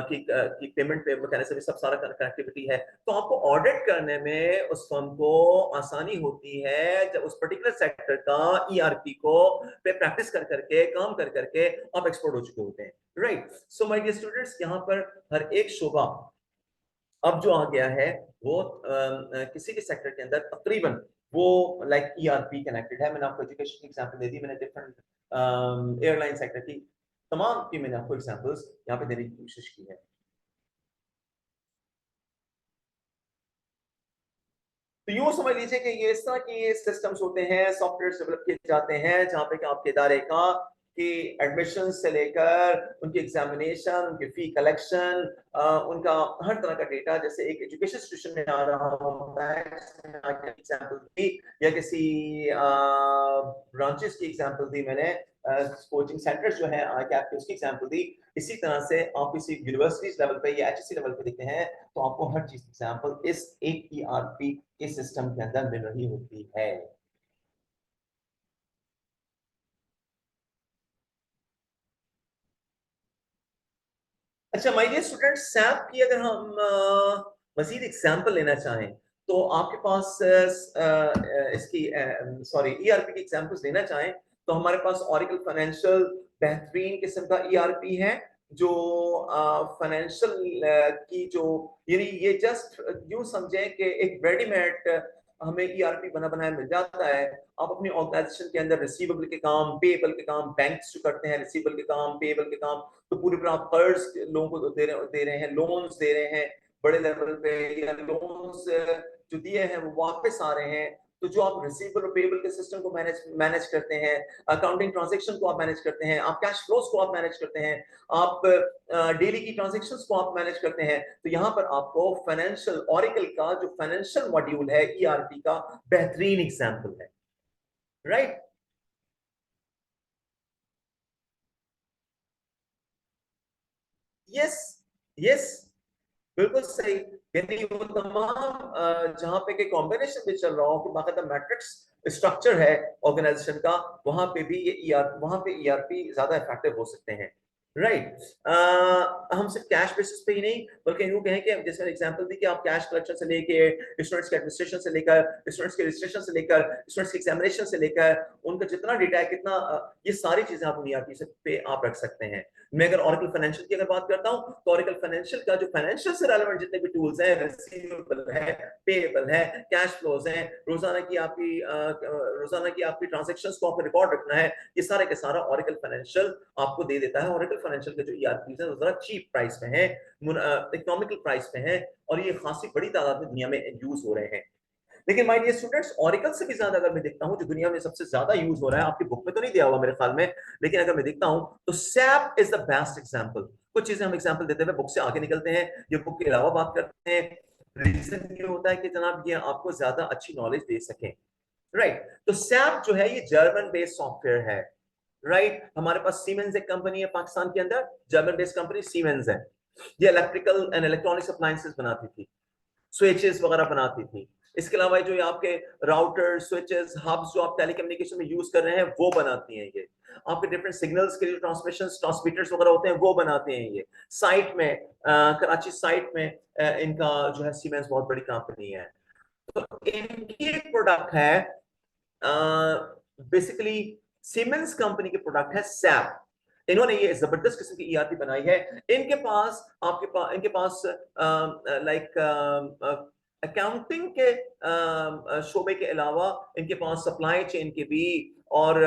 की पेमेंट पे मैकेनिज्म, सब सारा कनेक्टिविटी है, तो आपको ऑडिट करने में उस फर्म को आसानी होती है जब उस पर्टिकुलर सेक्टर का ईआरपी को पे प्रैक्टिस कर करके काम कर करके आप एक्सपर्ट हो चुके होते हैं, right. So my dear students, यहाँ पर हर एक शोबा अब जो आ गया है वो किसी भी सेक्टर के अंदर तकरीबन वो लाइक ईआरपी कनेक्टेड है। मैंने आपको एजुकेशन की एग्जांपल दे दी, मैंने डिफरेंट एयरलाइन सेक्टर की तमाम की मैंने आपको एग्जांपल्स यहाँ पे देने की कोशिश की है। तो यूं समझ लीजिए कि ये इस तरह के सिस्टम्स होते हैं, सॉफ्टवेयर डेवलप किए जाते हैं, जहाँ पे कि आपके इदारे का कि एडमिशन से लेकर उनकी एग्जामिनेशन, उनकी फी कलेक्शन, उनका हर तरह का डेटा, जैसे एक एजुकेशन इंस्टीट्यूशन में आ रहा होता है, एग्जाम्पल दी या किसी ब्रांचेस की एग्जाम्पल दी मैंने, कोचिंग सेंटर्स जो है क्या आपकी उसकी एग्जाम्पल दी, इसी तरह से आप किसी यूनिवर्सिटीज लेवल पे या एचएससी लेवल पे देखते हैं, तो आपको हर चीज एग्जाम्पल इस एक ईआरपी के सिस्टम के अंदर मिल रही होती है। अच्छा माय डियर स्टूडेंट, सैप की अगर हम मजीद एग्जांपल लेना चाहें, तो आपके पास इसकी सॉरी ईआरपी की एग्जांपल्स लेना चाहें, तो हमारे पास ओरेकल फाइनेंशियल बेहतरीन किस्म का ईआरपी है, जो फाइनेंशियल की जो ये जस्ट यूं समझें कि एक रेडीमेड हमें ईआरपी बना बनाया मिल जाता है। आप अपनी ऑर्गेनाइजेशन के अंदर रिसीवेबल के काम, पेएबल के काम, बैंक्स जो करते हैं रिसीवेबल के काम, पेएबल के काम, तो पूरे पूरा आप कर्ज लोगों को दे रहे हैं, लोन्स दे रहे हैं बड़े लेवल पे, या लोन्स जो दिए हैं वो वापस आ रहे हैं, तो जो आप रिसीवेबल और पेएबल के सिस्टम को मैनेज करते हैं, अकाउंटिंग ट्रांजैक्शन को आप मैनेज करते हैं, आप कैश फ्लोज को आप मैनेज करते हैं, आप डेली की ट्रांजैक्शंस को आप मैनेज करते हैं, तो यहां पर आपको फाइनेंशियल ऑरेकल का जो फाइनेंशियल मॉड्यूल है ईआरपी का बेहतरीन एग्जांपल है, राइट? यस, यस, बिल्कुल सही। यानी वो तमाम जहां पे के कॉम्बिनेशन भी चल रहा हो कि बाकायदा मैट्रिक्स स्ट्रक्चर है ऑर्गेनाइजेशन का, वहां पे भी ये ईआर वहां पे ईआरपी ज्यादा इफेक्टिव हो सकते हैं, राइट? हम सिर्फ कैश बेसिस पे ही नहीं, बल्कि यूं कहें कि जैसे एग्जांपल दी कि आप कैश कलेक्शन से लेके स्टूडेंट्स के एडमिनिस्ट्रेशन से लेकर स्टूडेंट्स के रजिस्ट्रेशन से लेकर स्टूडेंट्स के एग्जामिनेशन से लेकर उनका जितना डेटा है कितना ये सारी चीजें आप ईआरपी से पे आप रख सकते हैं। मैं अगर ऑरेकल फाइनेंशियल की अगर बात करता हूं तो ऑरेकल फाइनेंशियल का जो फाइनेंशियल से रेलेवेंट जितने भी टूल्स हैं, रिसीवेबल है, पेएबल है, कैश फ्लोज हैं, रोजाना की आपकी ट्रांजैक्शंस को आपको रिकॉर्ड रखना है, ये सारे के सारा ऑरेकल फाइनेंशियल आपको दे देता है। ऑरेकल फाइनेंशियल के जो ईआरपी है वो जरा चीप प्राइस पे है, इकोनॉमिकल प्राइस पे है, और ये खासी बड़ी तादाद में दुनिया में यूज हो रहे हैं। लेकिन माय डियर स्टूडेंट्स, ऑरेकल से भी ज्यादा अगर मैं देखता हूं जो दुनिया में सबसे ज्यादा यूज हो रहा है, आपकी बुक में तो नहीं दिया हुआ मेरे ख्याल में, लेकिन अगर मैं देखता हूं तो SAP is the best example. कुछ चीजें हम एग्जांपल देते हुए बुक से आगे निकलते हैं, ये बुक के अलावा बात करते हैं। रीजन ये होता है कि जनाब ये आपको ज्यादा अच्छी नॉलेज दे सकें, राइट? तो सैप जो है ये जर्मन बेस्ड सॉफ्टवेयर है, राइट? हमारे पास सीमेंस एक कंपनी है पाकिस्तान के अंदर, जर्मन बेस्ड कंपनी सीमेंस है। ये इलेक्ट्रिकल एंड इलेक्ट्रॉनिक्स अप्लायंसेस बनाती थी, स्विचेस वगैरह बनाती थी। इसके अलावा जो आपके राउटर स्विचेस हब्स जो आप टेलीकम्युनिकेशन में यूज कर रहे हैं वो बनाती हैं ये। आपके डिफरेंट सिग्नल्स के जो ट्रांसमिशन ट्रांसमीटर्स वगैरह होते हैं वो बनाते हैं ये। साइट में कराची साइट में इनका जो है सीमेंस बहुत बड़ी कंपनी है। तो इनकी एक प्रोडक्ट है, बेसिकली सीमेंस कंपनी की प्रोडक्ट है सैप। इन्होंने ये जबरदस्त किस्म की ईआरपी बनाई है। इनके पास लाइक अकाउंटिंग के शोबे के अलावा इनके पास सप्लाई चेन के भी और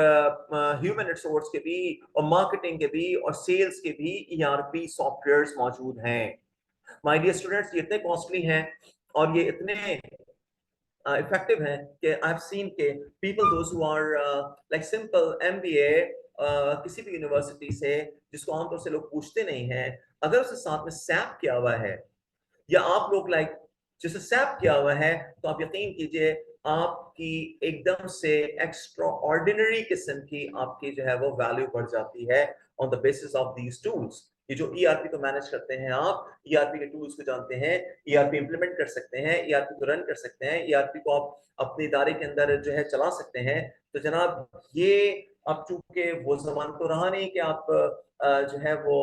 ह्यूमन रिसोर्स के भी और मार्केटिंग के भी और सेल्स के भी ईआरपी सॉफ्टवेयर्स मौजूद हैं। माय डियर स्टूडेंट्स, ये इतने कॉस्टली हैं और ये इतने effective हैं कि I've seen के people those who are like simple MBA किसी भी यूनिवर्सिटी से, जिसको आमतौर से लोग पूछते नहीं हैं, अगर उसके साथ में सैप किया हुआ है या आप लोग लाइक जैसे सैप किया हुआ है, तो आप यकीन कीजिए आपकी एकदम से एक्स्ट्रा ऑर्डिनरी किस्म की आपकी जो है वो वैल्यू बढ़ जाती है on the basis of these tools. ये जो ईआरपी को मैनेज करते हैं, आप ईआरपी के टूल्स को जानते हैं, ईआरपी इंप्लीमेंट कर सकते हैं, ईआरपी को रन कर सकते हैं, ईआरपी को आप अपने इदारे के अंदर जो है चला सकते हैं। तो जनाब ये अब चूंकि वो जमाना तो रहा नहीं कि आप जो है वो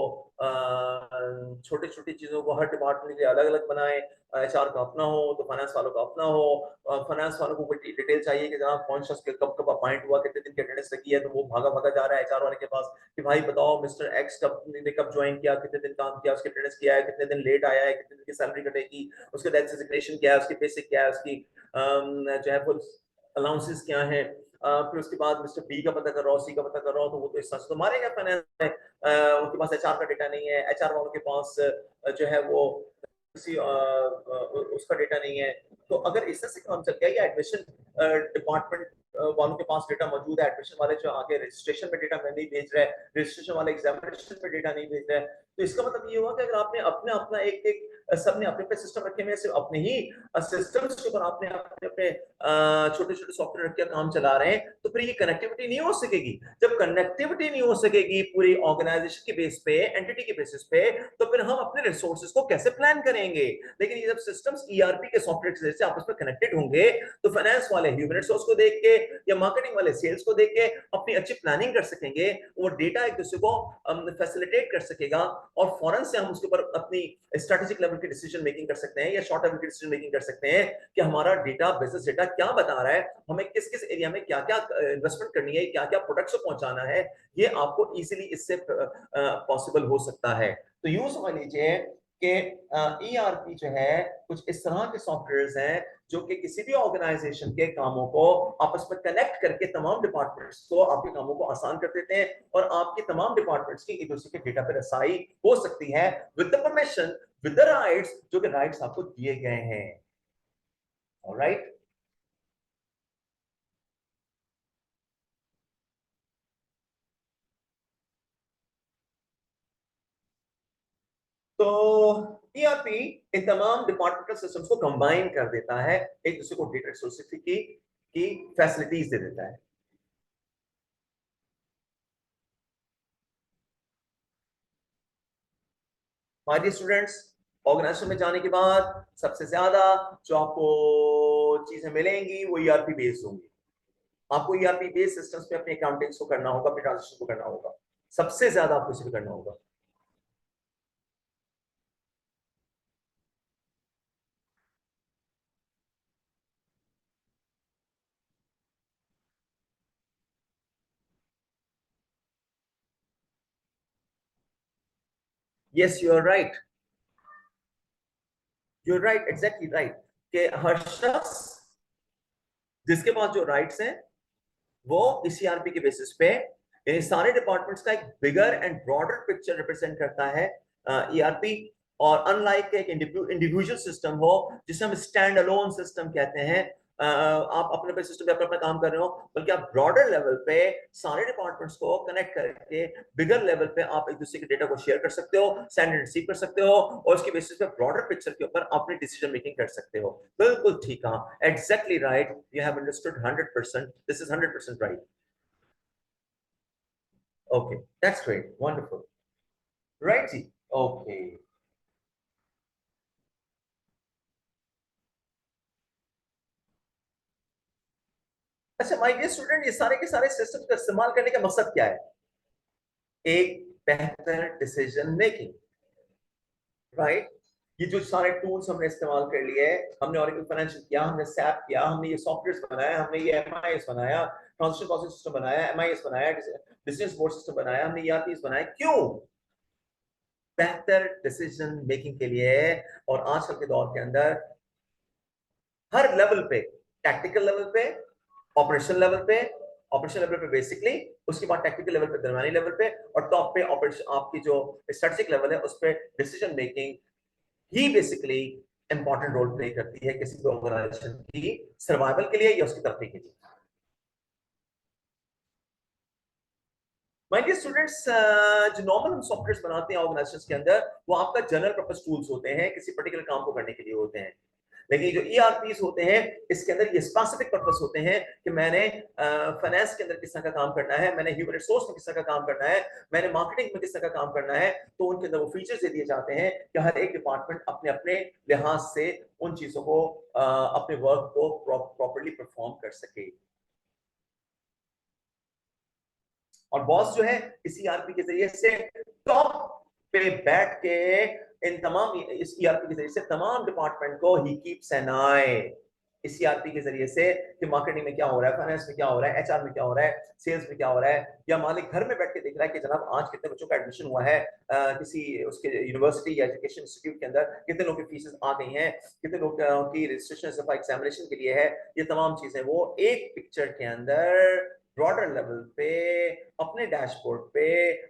छोटी छोटी चीजों को हर डिपार्टमेंट के लिए अलग अलग बनाएं, एचआर का अपना हो तो फाइनेंस वालों का अपना हो, फाइनेंस वालों को कोई डिटेल चाहिए कि जनाब कौन शख्स कब कब अपॉइंट हुआ, कितने दिन की अटेंडेंस लगी है, तो वो भागा भागा जा रहा है एचआर वाले के पास कि भाई बताओ मिस्टर एक्स कब ने कब ज्वाइन किया, कितने दिन काम किया, उसकी अटेंडेंस किया है, कितने दिन लेट आया है, कितने दिन की सैलरी कटेगी, उसके डेजिग्नेशन क्या है, उसकी बेसिक क्या है, उसकी जो है वो अलाउंसेस क्या है। फिर उसके बाद मिस्टर बी का पता कर रहा हूँ, सी का पता कर रहा हूँ, तो वो तो इस तरह से तो मारेगा फाइनेंस में। उनके पास एचआर का डेटा नहीं है, एचआर वालों के पास जो है वो किसी उसका डेटा नहीं है। तो अगर इस तरह से काम चल गया, या एडमिशन डिपार्टमेंट वालों के पास डेटा मौजूद है, एडमिशन वाले जो आगे रजिस्ट्रेशन में डेटा नहीं भेज रहे हैं, रजिस्ट्रेशन वाले एग्जामिनेशन में डेटा नहीं भेज रहे हैं, तो इसका मतलब ये हुआ कि अगर आपने अपने अपना एक एक सबने अपने अपने सिस्टम रखे हुए, सिर्फ अपने ही सिस्टम्स के ऊपर आपने अपने अपने छोटे छोटे सॉफ्टवेयर रख के काम चला रहे हैं, तो फिर ये कनेक्टिविटी नहीं हो सकेगी। जब कनेक्टिविटी नहीं हो सकेगी पूरी ऑर्गेनाइजेशन के बेस पे, एंटिटी के बेसिस पे, तो फिर हम अपने रिसोर्सेज को कैसे प्लान करेंगे? लेकिन ये जब सिस्टम्स ईआरपी के सॉफ्टवेयर से आपस में कनेक्टेड होंगे, तो फाइनेंस वाले ह्यूमन रिसोर्स को देख के या मार्केटिंग वाले सेल्स को देख के अपनी अच्छी प्लानिंग कर सकेंगे, वो डेटा एक दूसरे को फैसिलिटेट कर सकेगा, और फौरन से हम उसके ऊपर अपनी स्ट्रेटेजिक लेवल की डिसीजन मेकिंग कर सकते हैं या शॉर्ट लेवल की डिसीजन मेकिंग कर सकते हैं कि हमारा डेटा, बिजनेस डेटा क्या बता रहा है, हमें किस किस एरिया में क्या क्या इन्वेस्टमेंट करनी है, क्या क्या प्रोडक्ट्स को पहुंचाना है, ये आपको इजीली इससे पॉसिबल हो सकता है। तो यूं समझ लीजिए कि ईआरपी जो है कुछ इस तरह के सॉफ्टवेयर्स हैं जो कि किसी भी ऑर्गेनाइजेशन के कामों को आपस में कनेक्ट करके तमाम डिपार्टमेंट्स को आपके कामों को आसान कर देते हैं, और आपके तमाम डिपार्टमेंट्स की एक दूसरे के डेटा पर रसाई हो सकती है with the permission, with the rights, जो कि राइट्स आपको दिए गए हैं। ऑलराइट। तो ईआरपी इन तमाम डिपार्टमेंटल सिस्टम्स को कंबाइन कर देता है, एक दूसरे को डेटा रिसोर्स की फैसिलिटीज दे देता है। हमारे स्टूडेंट्स, ऑर्गेनाइजेशन में जाने के बाद सबसे ज्यादा जो आपको चीजें मिलेंगी वो ईआरपी बेस्ड होंगी। आपको ईआरपी बेस्ड सिस्टम्स पे अपने अकाउंटिंग्स को करना होगा, अपने ट्रांजेक्शन को करना होगा, सबसे ज्यादा आपको इसे करना होगा। Yes, you are right, you are right, exactly right, कि हर शख्स जिसके पास जो राइट्स हैं वो इस ईआरपी के बेसिस पे इन सारे डिपार्टमेंट्स का एक bigger and broader picture represent करता है ईआरपी। और अनलाइक एक इंडिविजुअल सिस्टम हो जिसे हम स्टैंड अलोन सिस्टम कहते हैं, आप अपने अपने सिस्टम पे अपना अपना काम कर रहे हो, बल्कि आप ब्रॉडर लेवल पे सारे डिपार्टमेंट्स को कनेक्ट करके बिगर लेवल पे आप एक दूसरे के डेटा को शेयर कर सकते हो, सेंड एंड रिसीव कर सकते हो, और उसके बेसिस पे ब्रॉडर पिक्चर के ऊपर अपनी डिसीजन मेकिंग कर सकते हो। बिल्कुल ठीक कहा, exactly right, you have understood 100%, this is 100% right. Okay, that's great, wonderful, righty, okay। अच्छा माय डियर स्टूडेंट, ये सारे के सारे सिस्टम का इस्तेमाल करने का मकसद क्या है? एक बेहतर डिसीजन मेकिंग, राइट। ये जो सारे टूल्स हमने इस्तेमाल कर लिए, हमने ऑरेकल फाइनेंशियल किया, हमने सैप किया, हमने ये सॉफ्टवेयर्स बनाया, हमने ये एमआईएस बनाया, ट्रांजिशन प्रोसेस सिस्टम बनाया, एमआईएस बनाया, बिजनेस बोर्ड सिस्टम बनाया, हमने ईआरपीस बनाया, क्यों? बेहतर डिसीजन मेकिंग के लिए। और आजकल के दौर के अंदर हर लेवल पे, टैक्टिकल लेवल पे, ऑपरेशन लेवल पे, ऑपरेशन लेवल पे बेसिकली, उसके बाद टेक्निकल लेवल पे, दरमियानी लेवल पे, और टॉप पे ऑपरेशन आपकी जो स्ट्रेटेजिक लेवल है उस पे डिसीजन मेकिंग ही बेसिकली इंपॉर्टेंट रोल प्ले करती है किसी भी ऑर्गेनाइजेशन की सर्वाइवल के लिए या उसकी तरक्की के लिए। माय डियर स्टूडेंट्स, जो नॉर्मल हम सॉफ्टवेयर बनाते हैं ऑर्गेनाइजेशंस के अंदर, वो आपका जनरल पर्पस टूल्स होते हैं, किसी पर्टिकुलर काम को करने के लिए होते हैं। लेकिन जो ईआरपीस होते हैं, इसके अंदर ये स्पेसिफिक पर्पस होते हैं कि मैंने फाइनेंस के अंदर किस तरह का काम करना है, मैंने ह्यूमन रिसोर्स में किस तरह का काम करना है, मैंने मार्केटिंग में किस तरह का काम करना है। तो उनके अंदर वो फीचर्स दे दिए जाते हैं कि हर एक डिपार्टमेंट अपने अपने लिहाज से उन चीजों को अपने वर्क को प्रॉपरली परफॉर्म कर सके। और बॉस जो है इस ईआरपी के जरिए से टॉप पे बैठ के इन तमाम इस ईआरपी के जरिए से तमाम डिपार्टमेंट को ही कीप्स एन आई, इस ईआरपी के जरिए से कि मार्केटिंग में क्या हो रहा है, फाइनेंस में क्या हो रहा है, एचआर में क्या हो रहा है, सेल्स में क्या हो रहा है, या मालिक घर में बैठ के देख रहा है कि जनाब आज कितने बच्चों का एडमिशन हुआ है किसी उसके यूनिवर्सिटी या एजुकेशन इंस्टीट्यूट के अंदर, कितने लोगों की फीसेस आ गई हैं, कितने लोग की रजिस्ट्रेशन एग्जामिनेशन के लिए है। ये तमाम चीजें वो एक पिक्चर के अंदर ब्रॉडर लेवल पे अपने डैशबोर्ड पे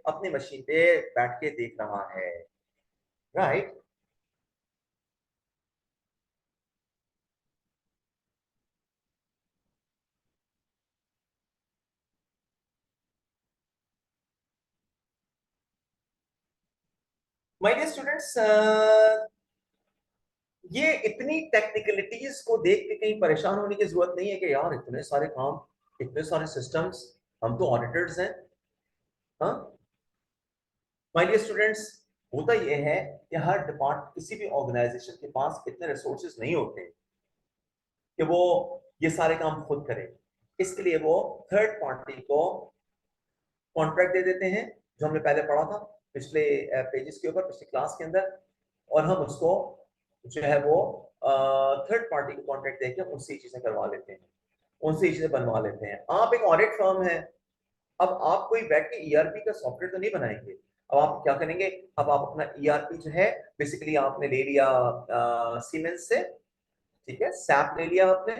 अपनी मशीन पे बैठ के देख रहा है, राइट। माय डियर स्टूडेंट्स, ये इतनी टेक्निकलिटीज को देख के कहीं परेशान होने की जरूरत नहीं है कि यार इतने सारे काम, इतने सारे सिस्टम्स, हम तो ऑडिटर्स हैं। हाँ माय डियर स्टूडेंट्स, होता यह है कि हर डिपार्ट किसी भी ऑर्गेनाइजेशन के पास इतने रिसोर्सेज नहीं होते कि वो ये सारे काम खुद करें। इसके लिए वो थर्ड पार्टी को कॉन्ट्रैक्ट दे देते हैं, जो हमने पहले पढ़ा था पिछले पेजेस के ऊपर, पिछले क्लास के अंदर। और हम उसको जो है वो थर्ड पार्टी को कॉन्ट्रैक्ट देकर उनसे चीजें करवा लेते हैं, उनसे चीजें बनवा लेते हैं। आप एक ऑडिट फर्म है, अब आप कोई बैठ के ईआरपी का सॉफ्टवेयर तो नहीं बनाएंगे। अब आप क्या करेंगे? अब आप अपना ईआरपी जो है बेसिकली आपने ले लिया सीमेंस से, ठीक है, सैप ले लिया आपने,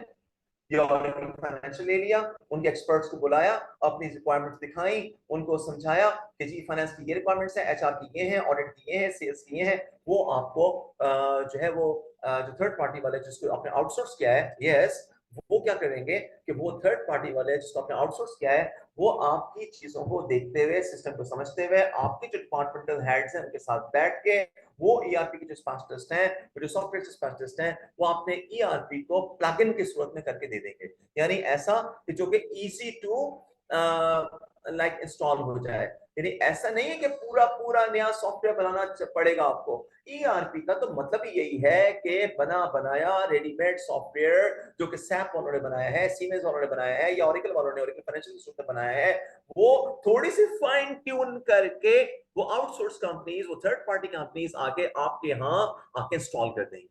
या फाइनेंशियल ले लिया, उनके एक्सपर्ट्स को बुलाया, अपनी रिक्वायरमेंट्स दिखाई, उनको समझाया कि जी फाइनेंस की ये रिक्वायरमेंट्स है, एचआर की ये है, ऑडिट की ये है, सेल्स की ये है। वो आपको जो है वो जो थर्ड पार्टी वाले जिसको आपने आउटसोर्स किया है, यस, वो क्या करेंगे कि वो थर्ड पार्टी वाले जिसको आपने आउटसोर्स किया है, वो आपकी चीजों को देखते हुए, सिस्टम को समझते हुए, आपके जो डिपार्टमेंटल हेड्स हैं उनके साथ बैठ के, वो ईआरपी के जो स्पेशलिस्ट हैं, जो सॉफ्टवेयर स्पेशलिस्ट हैं, वो आपने ईआरपी को प्लग इन की सूरत में करके दे देंगे। यानी ऐसा कि जो कि इजी टू लाइक इंस्टॉल हो जाए। यानी ऐसा नहीं है कि पूरा पूरा नया सॉफ्टवेयर बनाना पड़ेगा आपको। ईआरपी का तो मतलब ही यही है कि बना बनाया रेडीमेड सॉफ्टवेयर जो कि सैप वालों ने बनाया है, सीमेंस वालों ने बनाया है, या ओरेकल वालों ने ओरेकल फाइनेंशियल सिस्टम बनाया है, वो थोड़ी सी फाइन ट्यून करके वो आउटसोर्स कंपनीज, वो थर्ड पार्टी कंपनीज आके आपके यहाँ आके इंस्टॉल कर देंगी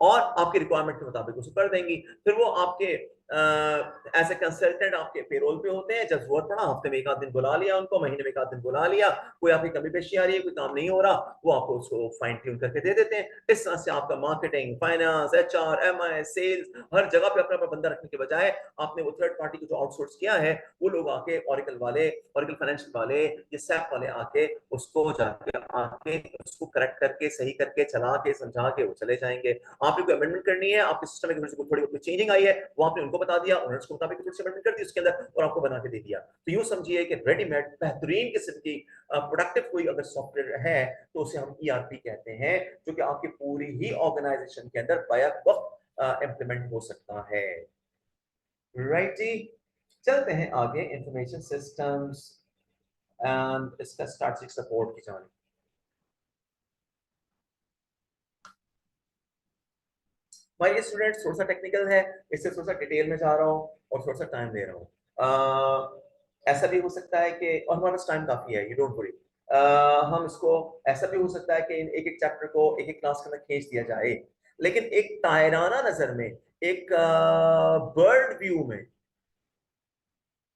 और आपकी रिक्वायरमेंट के मुताबिक उसको कर देंगी। फिर वो आपके एज ए कंसल्टेंट आपके पेरोल पे होते हैं। जब जरूरत पड़ा हफ्ते में एक आध दिन बुला लिया उनको, महीने में एक आध दिन बुला लिया, कोई आपकी कमी पेशी आ रही है, कोई काम नहीं हो रहा, वो आपको उसको फाइन ट्यून करके दे देते हैं। इस तरह से आपका marketing, finance, HR, MI, sales, हर जगह पे अपना बंदा रखने के बजाय आपने वो थर्ड पार्टी को जो आउटसोर्स किया है, वो लोग आके ऑरेकल वाले, ऑरेकल फाइनेंशियल वाले, ये सैप वाले आके उसको जाके आके उसको करेक्ट करके, सही करके, चला के, समझा के वो चले जाएंगे। आपने कोई अमेंडमेंट करनी है, आपके सिस्टम में थोड़ी बहुत चेंजिंग आई है, वो आपने उनको बता दिया, उन्होंने उसके मुताबिक थोड़ी सी अमेंडमेंट कर दी उसके अंदर और आपको बना के दे दिया। तो यूं समझिए कि रेडीमेड बेहतरीन किस्म की प्रोडक्टिव कोई अगर सॉफ्टवेयर है तो उसे हम ईआरपी कहते हैं, जो कि आपकी पूरी ही ऑर्गेनाइजेशन के अंदर बैक वक्त इंप्लीमेंट हो सकता है। राइट जी। चलते हैं आगे इंफॉर्मेशन सिस्टम्स एंड इसका स्टैटिक सपोर्ट की जाने। भाई स्टूडेंट थोड़ा सा टेक्निकल है, इससे थोड़ा सा डिटेल में जा रहा हूँ और थोड़ा सा टाइम ले रहा हूँ। ऐसा भी हो सकता है कि, और हमारे पास टाइम काफी है, यू डोंट वरी। हम इसको, ऐसा भी हो सकता है कि एक एक चैप्टर को एक एक क्लास के अंदर खींच दिया जाए, लेकिन एक तायराना नजर में, एक बर्ड व्यू में,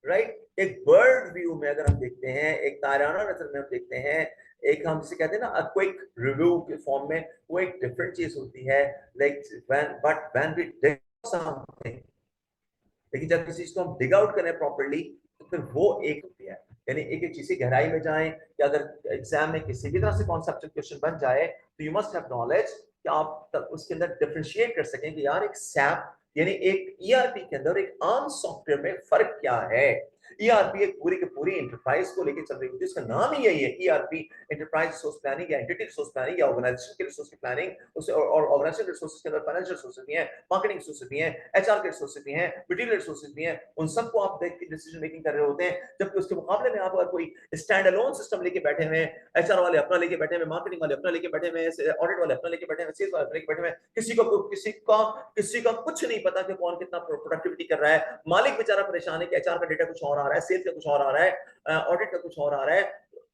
राइट, एक बर्ड व्यू में अगर हम देखते हैं, एक ताराना नजर में हम देखते हैं, एक हम जिसे कहते हैं ना क्विक रिव्यू के फॉर्म में, वो एक डिफरेंट चीज होती है। Like when we dig something, लेकिन जब किसी चीज को हम डिग आउट करें प्रॉपर्ली, तो फिर वो एक होती है। यानी एक एक चीज की गहराई में जाएं, कि अगर एग्जाम में किसी भी तरह से कॉन्सेप्चुअल क्वेश्चन बन जाए, तो यू मस्ट हैव नॉलेज कि आप तब उसके अंदर डिफरेंशिएट कर सकें कि यार एक सैप यानी एक ईआरपी के अंदर एक आम सॉफ्टवेयर में फर्क क्या है। ईआरपी एक पूरी की पूरी इंटरप्राइज को लेकर चल रही होती है, इसका नाम ही यही है ईआरपी, इंटरप्राइज रिसोर्स प्लानिंग या एंटिटी रिसोर्स प्लानिंग या ऑर्गेनाइजेशन के रिसोर्स की प्लानिंग, उसे और ऑर्गेनाइजेशन रिसोर्सेज के अंदर फाइनेंशियल रिसोर्सेज भी हैं, मार्केटिंग रिसोर्सेज भी हैं, एचआर के रिसोर्सेज भी हैं, मटेरियल रिसोर्सेज भी हैं, उन सबको आप देख के डिसीजन मेकिंग कर रहे होते हैं। जबकि उसके मुकाबले में आप अगर कोई स्टैंड अलोन सिस्टम लेके बैठे हुए हैं, एचआर वाले अपना लेके बैठे हुए, मार्केटिंग वाले अपना लेके बैठे हुए, ऑडिट वाले अपना लेके बैठे हुए, सेल्स वाले अपना लेके बैठे हुए, किसी का कुछ नहीं पता कि कौन कितना प्रोडक्टिविटी कर रहा है। मालिक बेचारा परेशान है कि एचआर का डेटा कुछ और आ रहा है, सेल्स का कुछ और आ रहा है, ऑडिट का कुछ और आ रहा है।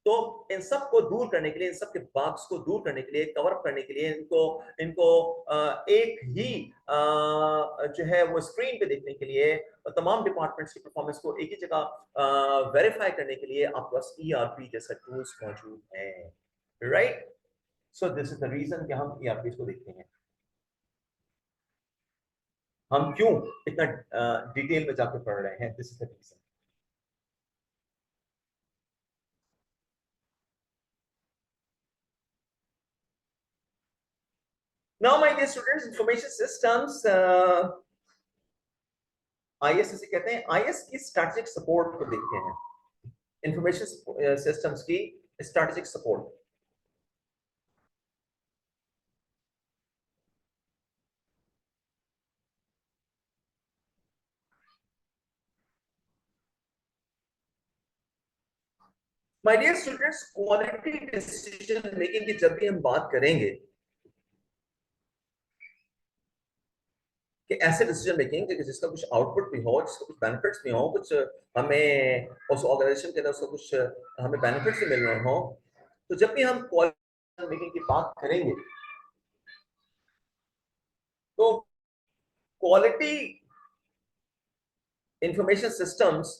तो इन सब को दूर करने के लिए, इन सब के बग्स को दूर करने के लिए, कवर अप करने के लिए, इनको इनको एक ही जो है वो स्क्रीन पे देखने के लिए, तमाम डिपार्टमेंट्स की परफॉर्मेंस को एक ही जगह वेरीफाई करने के लिए आपके पास ईआरपी जैसा टूल्स मौजूद है, right. So this is the reason कि हम ईआरपी को देखते हैं। हम क्यों इतना डिटेल में जाके पढ़ रहे हैं, this is the reason. Now my dear students, information systems, IS इसे कहते हैं। आईएस की स्ट्रैटेजिक सपोर्ट को देखते हैं, इंफॉर्मेशन सिस्टम्स की strategic support. My dear students, quality decision making की जब भी हम बात करेंगे कि ऐसे डिसीजन मेकिंग जिसका कुछ आउटपुट भी हो, जिसका कुछ बेनिफिट्स भी हो, कुछ हमें उस ऑर्गेनाइजेशन के अंदर उसका कुछ हमें बेनिफिट्स भी मिल रहे हो, तो जब भी हम क्वालिटी मेकिंग की बात करेंगे, तो quality information systems,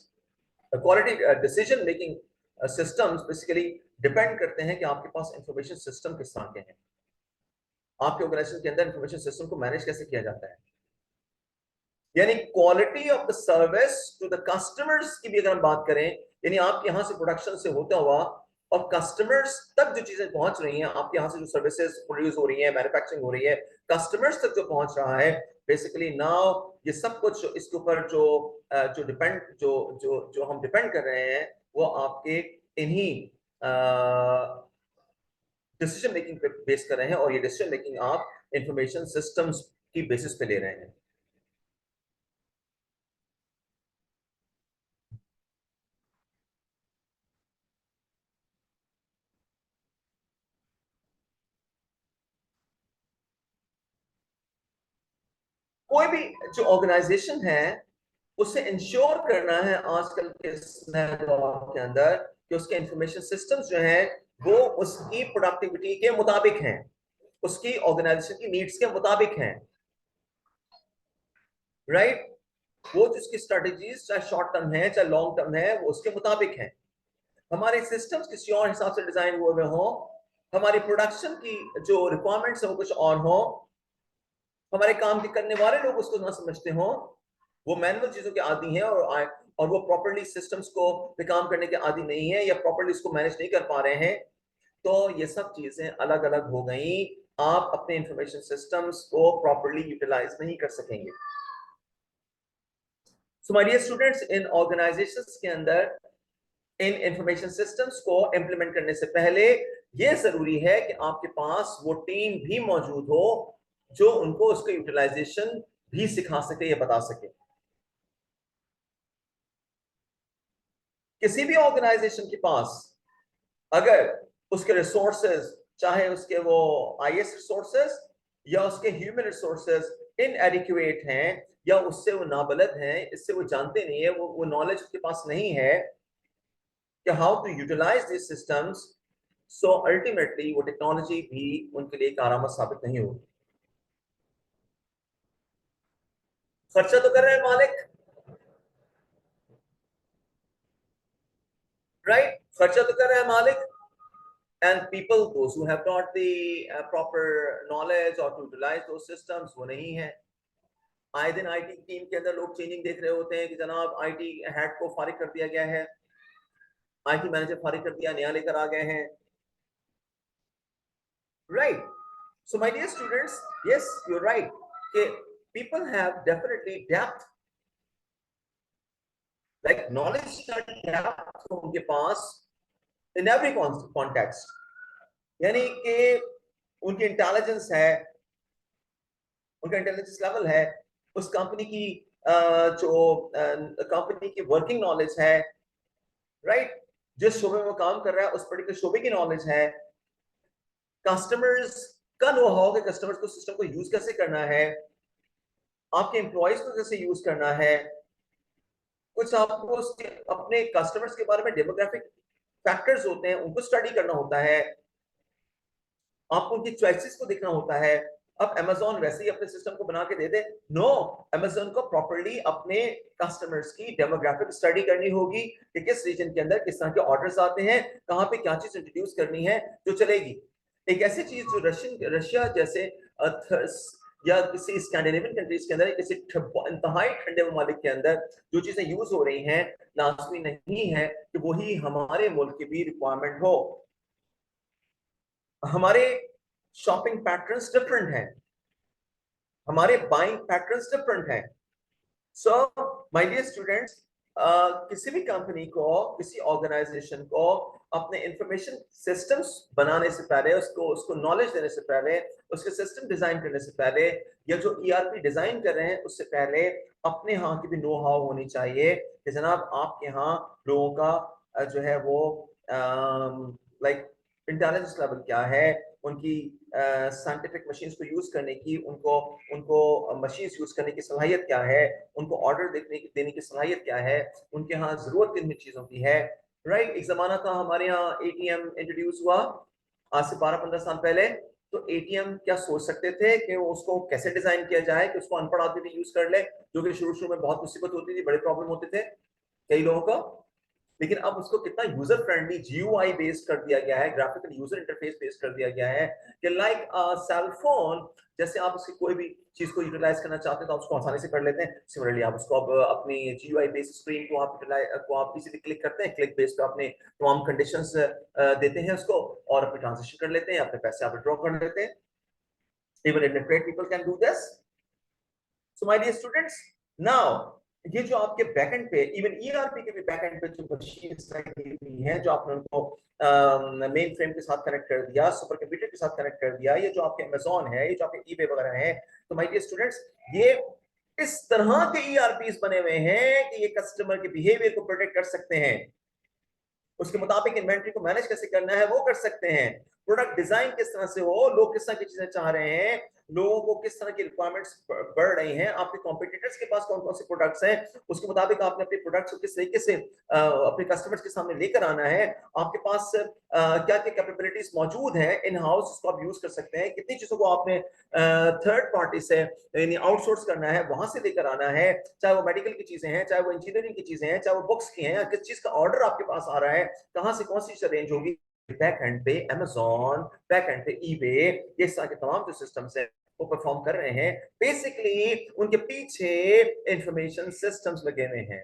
quality decision making systems basically depend करते हैं कि आपके पास इंफॉर्मेशन सिस्टम किस तरह के हैं, आपके ऑर्गेनाइजेशन के अंदर इंफॉर्मेशन सिस्टम को मैनेज कैसे किया जाता है। यानी quality of the service to the customers की भी अगर हम बात करें, यानी आपके यहां से प्रोडक्शन से होता हुआ और कस्टमर्स तक जो चीजें पहुंच रही हैं, आपके यहां से जो सर्विसेज प्रोड्यूस हो रही है, मैन्युफैक्चरिंग हो रही है, कस्टमर्स तक जो पहुंच रहा है, बेसिकली नाउ ये सब कुछ इसके ऊपर जो डिपेंड जो हम डिपेंड कर रहे हैं वो आपके इन्हीं डिसीजन मेकिंग पे बेस कर रहे हैं, और ये डिसीजन मेकिंग आप इंफॉर्मेशन सिस्टम्स की बेसिस पे ले रहे हैं। कोई भी जो ऑर्गेनाइजेशन है उसे इंश्योर करना है आजकल के दौर के अंदर कि उसके इंफॉर्मेशन सिस्टम्स जो हैं वो उसकी प्रोडक्टिविटी के मुताबिक हैं, उसकी ऑर्गेनाइजेशन की नीड्स के मुताबिक हैं, राइट। वो जिसकी स्ट्रेटजीज चाहे शॉर्ट टर्म है चाहे लॉन्ग टर्म है वो उसके मुताबिक है। हमारे सिस्टम्स किसी और हिसाब से डिजाइन हुए हो, हमारी प्रोडक्शन की जो रिक्वायरमेंट्स है वो कुछ और हो, हमारे काम के करने वाले लोग उसको ना समझते हो, वो मैनुअल चीजों के आदी हैं और वो प्रॉपर्ली सिस्टम्स को पे काम करने के आदी नहीं है या प्रॉपर्ली इसको मैनेज नहीं कर पा रहे हैं, तो ये सब चीजें अलग अलग हो गई। आप अपने इंफॉर्मेशन सिस्टम्स को प्रॉपर्ली यूटिलाइज नहीं कर सकेंगे। सो माय डियर स्टूडेंट्स, इन ऑर्गेनाइजेशंस के अंदर इन इंफॉर्मेशन सिस्टम्स को इंप्लीमेंट करने से पहले यह जरूरी है कि आपके पास वो टीम भी मौजूद हो जो उनको उसका यूटिलाइजेशन भी सिखा सके या बता सके। किसी भी ऑर्गेनाइजेशन के पास अगर उसके रिसोर्सेज, चाहे उसके वो आईएस रिसोर्सेज या उसके ह्यूमन रिसोर्सेज इनएडिक्वेट हैं या उससे वो नाबलद हैं, इससे वो जानते नहीं है, वो नॉलेज उसके पास नहीं है कि how to utilize this systems, so ultimately वो टेक्नोलॉजी भी उनके लिए कारआमद साबित नहीं होगी। खर्चा तो कर रहे हैं मालिक, राइट, खर्चा तो कर रहे हैं मालिक, and people those who have not the proper knowledge or to utilize those systems वो नहीं है। आए दिन आईटी टीम के अंदर लोग चेंजिंग देख रहे होते हैं कि जनाब आईटी हेड को फारिग कर दिया गया है, आईटी मैनेजर फारिग कर दिया, नया लेकर आ गए हैं, right. So my dear students, yes you are right कि people have definitely depth, like knowledge का depth उनके पास in every context, यानी कि उनकी इंटेलिजेंस है, उनका इंटेलिजेंस लेवल है, उस कंपनी की जो कंपनी की वर्किंग नॉलेज है, राइट, जिस शोबे में वो काम कर रहा है उस पर्टिकुलर शोबे की नॉलेज है, कस्टमर्स का नो हाउ कि कस्टमर्स को सिस्टम को यूज कैसे करना है, आपके एम्प्लॉयज को कैसे यूज करना है, कुछ आपको उसके अपने कस्टमर्स के बारे में डेमोग्राफिक फैक्टर्स होते हैं उनको स्टडी करना होता है, आपको उनकी चॉइसेस को देखना होता है। अब Amazon वैसे ही अपने सिस्टम को बना के दे दे, नो, Amazon को प्रॉपर्ली अपने कस्टमर्स की डेमोग्राफिक स्टडी करनी होगी कि किस रीजन के अंदर किस तरह के ऑर्डर्स आते हैं, कहां पे क्या चीज इंट्रोड्यूस करनी है जो चलेगी। एक ऐसी चीज जो रशिया जैसे या किसी स्कैंडिनेवियन कंट्रीज के अंदर, किसी इंतहाई ठंडे ममालिक के अंदर जो चीजें यूज हो रही हैं, लाजमी नहीं है कि वही हमारे मुल्क की भी रिक्वायरमेंट हो। हमारे शॉपिंग पैटर्न्स डिफरेंट हैं, हमारे बाइंग पैटर्न्स डिफरेंट हैं। सो माय डियर स्टूडेंट्स, किसी भी कंपनी को, किसी ऑर्गेनाइजेशन को अपने इंफॉर्मेशन सिस्टम्स बनाने से पहले, उसको उसको नॉलेज देने से पहले, उसके सिस्टम डिजाइन करने से पहले, या जो ईआरपी डिजाइन कर रहे हैं उससे पहले अपने यहाँ की भी नो हाउ होनी चाहिए कि जनाब आपके यहाँ लोगों का जो है वो लाइक इंटेलिजेंस लेवल क्या है, उनकी साइंटिफिक मशीन्स को यूज करने की, उनको उनको मशीन्स यूज करने की सलाहियत क्या है, उनको ऑर्डर देने की सलाहियत क्या है, उनके यहाँ जरूरत किन चीजों की है, राइट। एक जमाना था हमारे यहाँ एटीएम इंट्रोड्यूस हुआ आज से 12-15 साल पहले, तो एटीएम क्या सोच सकते थे कि उसको कैसे डिजाइन किया जाए कि उसको अनपढ़ आदमी भी यूज कर ले, जो कि शुरू शुरू में बहुत मुसीबत होती थी, बड़े प्रॉब्लम होते थे कई लोगों को, लेकिन अब उसको कितना यूजर फ्रेंडली GUI बेस्ड कर दिया गया है, ग्राफिकल यूजर इंटरफेस बेस्ड कर दिया गया है कि लाइक सेल फोन, जैसे आप उसकी कोई भी चीज को यूटिलाइज करना चाहते हैं तो आप उसको आसानी से कर लेते हैं। सिमिलरली आप उसको अब अपनी GUI बेस्ड स्क्रीन को आप इजीली क्लिक करते हैं, क्लिक बेस पे अपने तमाम कंडीशंस देते हैं उसको और अपने ट्रांजेक्शन कर लेते हैं, अपने पैसे आप विड्रॉ कर लेते हैं। Even illiterate people can do this. So my dear students, now ये जो आपके बैकएंड पे, इवन ERP के भी बैकएंड पे जो मशीन्स लगी हुई हैं, जो आपने उनको मेन फ्रेम के साथ कनेक्ट कर दिया, सुपर कंप्यूटर के साथ कनेक्ट कर दिया, ये जो आपके अमेजोन है, ये जो आपके eBay वगैरह है, तो माय डियर स्टूडेंट्स, ये इस तरह के ERPs बने हुए हैं कि ये कस्टमर के बिहेवियर को प्रोटेक्ट कर सकते हैं, उसके मुताबिक इन्वेंट्री को मैनेज कैसे करना है वो कर सकते हैं, प्रोडक्ट डिजाइन किस तरह से हो, लोग किस तरह की चीजें चाह रहे हैं, लोगों को किस तरह की रिक्वायरमेंट्स बढ़ रही हैं, आपके कॉम्पिटिटर्स के पास कौन कौन से प्रोडक्ट्स हैं, उसके मुताबिक आपने अपने प्रोडक्ट्स को किस तरीके से अपने कस्टमर्स के सामने लेकर आना है, आपके पास क्या क्या कैपेबिलिटीज मौजूद हैं इन हाउस, उसको आप यूज कर सकते हैं, कितनी चीजों को आपने थर्ड पार्टी से यानी आउटसोर्स करना है, वहां से लेकर आना है, चाहे वो मेडिकल की चीजें हैं, चाहे वो इंजीनियरिंग की चीजें हैं, चाहे वो बुक्स की हैं, किस चीज का ऑर्डर आपके पास आ रहा है, कहां से कौन सी चीज अरेंज होगी, बैक एंड पे अमेजोन, बैक एंड पे eBay, ये सारे तमाम जो सिस्टम्स हैं वो परफॉर्म कर रहे हैं। बेसिकली उनके पीछे इंफॉर्मेशन सिस्टम्स लगे हुए हैं,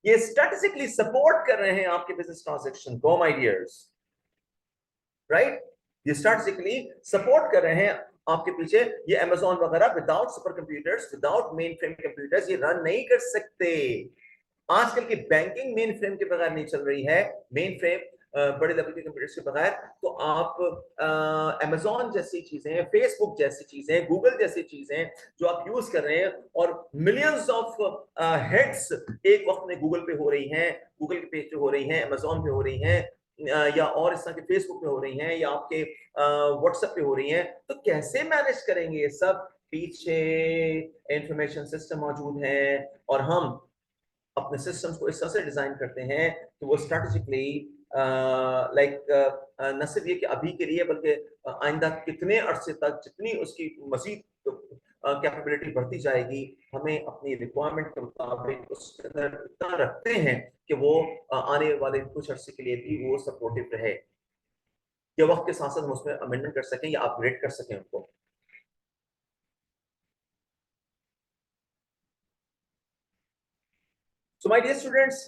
ये स्ट्रेटेजिकली सपोर्ट कर रहे हैं आपके बिजनेस ट्रांजैक्शन को माय डियर्स, राइट, ये स्ट्रेटेजिकली सपोर्ट कर रहे हैं आपके पीछे। ये अमेजोन वगैरह without super computers, without main frame computers ये रन नहीं कर सकते। आजकल की बैंकिंग मेन फ्रेम के बगैर नहीं चल रही है, मेन फ्रेम बड़े लेवल के कंप्यूटर्स के बगैर। तो आप अमेजोन जैसी चीजें, फेसबुक जैसी चीजें, गूगल जैसी चीजें जो आप यूज कर रहे हैं, और मिलियंस ऑफ हिट्स एक वक्त में गूगल पे हो रही हैं, गूगल के पेज पे हो रही हैं, अमेजोन पे हो रही हैं, या और इस तरह के फेसबुक पे हो रही हैं, या आपके व्हाट्सएप पे हो रही हैं, तो कैसे मैनेज करेंगे ये सब? पीछे इंफॉर्मेशन सिस्टम मौजूद है, और हम अपने सिस्टम्स को इस तरह से डिजाइन करते हैं कि वो स्ट्रेटेजिकली लाइक न सिर्फ ये कि अभी के लिए, बल्कि आइंदा कितने अरसे तक जितनी उसकी मजीद कैपेबिलिटी बढ़ती जाएगी, हमें अपनी रिक्वायरमेंट के मुताबिक उसके अंदर इतना रखते हैं कि वो आने वाले कुछ अरसे के लिए भी वो सपोर्टिव रहे, या वक्त के साथ साथ हम उसमें अमेंडमेंट कर सकें या अपग्रेड कर सकें उनको। सो माय डियर स्टूडेंट्स,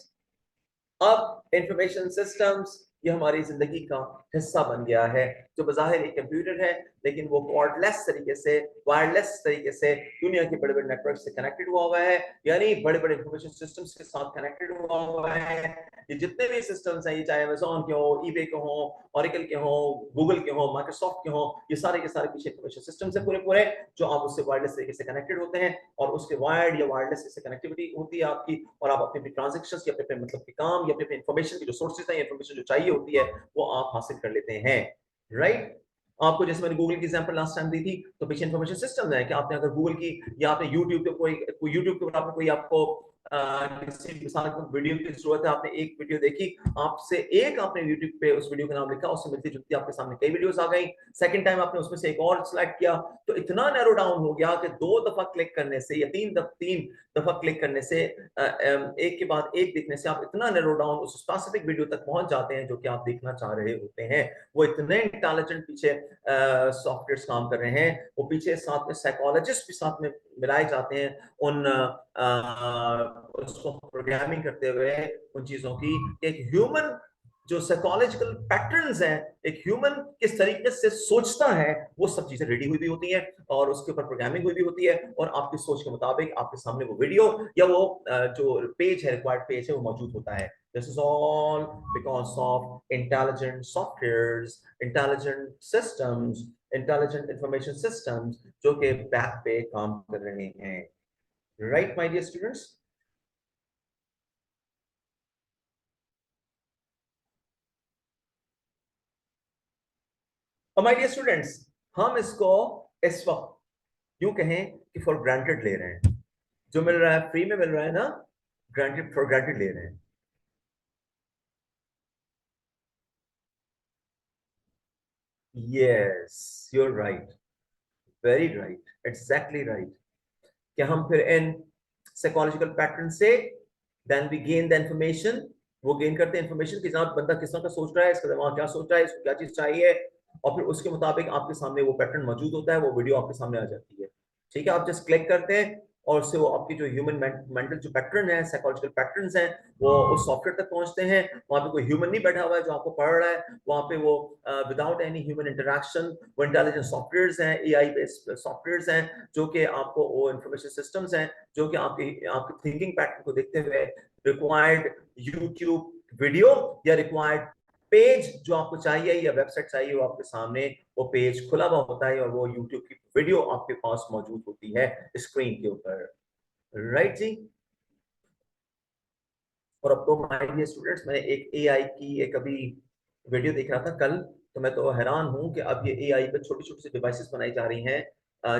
अब इंफॉर्मेशन सिस्टम्स ये हमारी जिंदगी का हिस्सा बन गया है, जो बज़ाहिर एक कंप्यूटर है, लेकिन वो कॉर्डलेस तरीके से, वायरलेस तरीके से दुनिया के बड़े बड़े नेटवर्क से कनेक्टेड हुआ हुआ है, यानी बड़े बड़े इंफॉर्मेशन सिस्टम्स के साथ कनेक्टेड हुआ हुआ है। ये जितने भी सिस्टम्स हैं, ये चाहे अमेजोन के हो, ईबे के हो, ऑरेकल के हो, गूगल के हो, माइक्रोसॉफ्ट के हो, ये सारे के सारे पीछे इंफॉर्मेशन सिस्टम्स है पूरे पूरे, जो आप उससे वायरलेस तरीके से कनेक्टेड होते हैं, और उसके वायर्ड या वायरलेस से कनेक्टिविटी होती है आपकी, और आप अपने ट्रांजेक्शन या अपने मतलब के काम या अपने इंफॉर्मेशन की जो सोर्सेज हैं, इंफॉर्मेशन जो चाहिए होती है वो आप हासिल कर लेते हैं, राइट। आपको जैसे मैंने गूगल की एग्जांपल लास्ट टाइम दी थी, तो पीछे इंफॉर्मेशन सिस्टम है कि आपने अगर गूगल की या आपने यूट्यूब पे कोई यूट्यूब के ऊपर आपने कोई आपको किसी मिसाल को वीडियो की जरूरत है, आपने एक वीडियो देखी, आपसे एक आपने यूट्यूब पे उस वीडियो का नाम लिखा, उससे मिलती जुलती आपके सामने कई वीडियोस आ गई, सेकंड टाइम आपने उसमें से एक और सिलेक्ट किया, तो इतना नैरो डाउन हो गया कि दो दफा क्लिक करने से या तीन दफा क्लिक करने से, एक के बाद एक देखने से आप इतना नैरो डाउन उस स्पेसिफिक वीडियो तक पहुंच जाते हैं जो कि आप देखना चाह रहे होते हैं। वो इतने इंटेलिजेंट पीछे सॉफ्टवेयर काम कर रहे हैं, वो पीछे साथ में साइकोलॉजिस्ट भी साथ में मिलाए जाते हैं उन उसको प्रोग्रामिंग करते हुए, उन चीजों की एक ह्यूमन जो साइकोलॉजिकल पैटर्न्स हैं, एक ह्यूमन किस तरीके से सोचता है, वो सब चीजें रेडी हुई भी होती हैं, और उसके ऊपर प्रोग्रामिंग हुई भी होती है, और आपकी सोच के मुताबिक आपके सामने वो वीडियो या वो जो पेज है, रिक्वायर्ड पेज है, वो मौजूद होता है। This is all because of intelligent softwares, intelligent systems, intelligent information systems जो कि बैक पे काम कर रहे हैं, right my dear students? और माय डियर स्टूडेंट्स, हम इसको इस वक्त यूं कहें कि फॉर ग्रांटेड ले रहे हैं, जो मिल रहा है फ्री में मिल रहा है ना, ग्रांटेड फॉर ग्रांटेड ले रहे हैं। Yes, you're right, very right, exactly right, कि हम फिर इन साइकोलॉजिकल पैटर्न से then we gain the information, वो गेन करते हैं इंफॉर्मेशन कि जनाब बंदा किस तरह का सोच रहा है, इसका दिमाग क्या सोच रहा है, इसको क्या चीज चाहिए, और फिर उसके मुताबिक आपके सामने वो पैटर्न मौजूद होता है, वो वीडियो आपके सामने आ जाती है। ठीक है, आप जस्ट क्लिक करते हैं और उससे वो आपकी जो ह्यूमन मेंटल जो पैटर्न है, साइकोलॉजिकल पैटर्न्स हैं, वो उस सॉफ्टवेयर तक पहुंचते हैं। वहां पे कोई ह्यूमन नहीं बैठा हुआ है जो आपको पढ़ रहा है, वहां पे वो विदाउट एनी ह्यूमन इंटरेक्शन वो इंटेलिजेंट सॉफ्टवेयर्स हैं, एआई बेस्ड सॉफ्टवेयर्स हैं, जो कि आपको वो इंफॉर्मेशन सिस्टम्स हैं जो कि आपकी आपकी थिंकिंग पैटर्न को देखते हुए रिक्वायर्ड यूट्यूब वीडियो या रिक्वायर्ड पेज जो आपको चाहिए या वेबसाइट चाहिए, वो आपके सामने वो पेज खुला हुआ होता है और वो यूट्यूब की वीडियो आपके पास मौजूद होती है स्क्रीन के ऊपर। राइट जी। और अब तो माय डियर स्टूडेंट्स, मैंने एक एआई की एक अभी वीडियो देख रहा था कल, तो मैं तो हैरान हूं कि अब ये एआई पे छोटी छोटी सी डिवाइसेस बनाई जा रही हैं,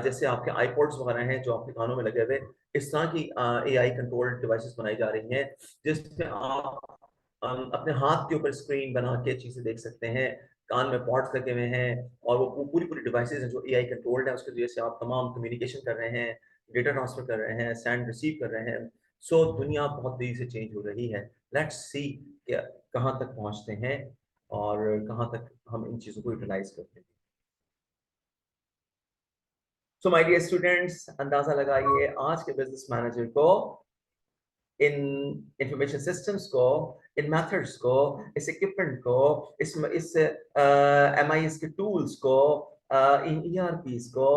जैसे आपके आईपॉड्स वगैरह हैं जो आपके कानों में लगे हुए, इस तरह की एआई कंट्रोल्ड डिवाइसेस बनाई जा रही हैं जिसमें आप अपने हाथ के ऊपर स्क्रीन बना के चीजें देख सकते हैं, कान में पॉड्स लगे हुए हैं, और वो पूरी पूरी डिवाइसेस हैं जो एआई कंट्रोल्ड है, उसके वजह से आप तमाम कम्युनिकेशन कर रहे हैं, डेटा ट्रांसफर कर रहे हैं, सेंड रिसीव कर रहे हैं। सो दुनिया बहुत तेजी से चेंज हो रही है। लेट्स सी कि कहाँ तक पहुंचते हैं और कहाँ तक हम इन चीजों को यूटिलाइज करते हैं। सो माय डियर स्टूडेंट्स, अंदाजा लगाइए आज के बिजनेस मैनेजर को इन इंफॉर्मेशन सिस्टम्स को, इन मेथड्स को, इस इक्विपमेंट को, इस एमआईएस के टूल्स को, इन ईआरपीस को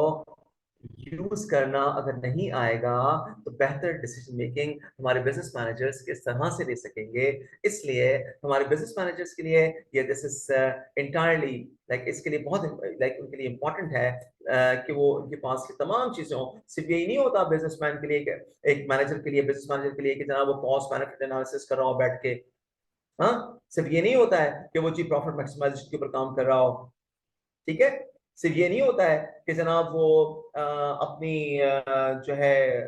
यूज करना अगर नहीं आएगा तो बेहतर डिसीजन मेकिंग हमारे बिजनेस मैनेजर्स किस तरह से ले सकेंगे। इसलिए हमारे बिजनेस मैनेजर्स के लिए ये दिस इज इंटायरली लाइक इसके लिए बहुत लाइक उनके लिए इम्पोर्टेंट है कि वो उनके पास की तमाम चीजें हो। सिर्फ यही नहीं होता बिजनेसमैन के लिए, एक मैनेजर के लिए, बिजनेस मैनेजर के लिए कि जनाब वो कॉस्ट बेनिफिट एनालिसिस कर रहा हो बैठ के, हाँ, सिर्फ ये नहीं होता है कि वो जी प्रॉफिट मैक्सिमाइजेशन के ऊपर काम कर रहा हो। ठीक है, सिर्फ ये नहीं होता है कि जनाब वो अपनी जो है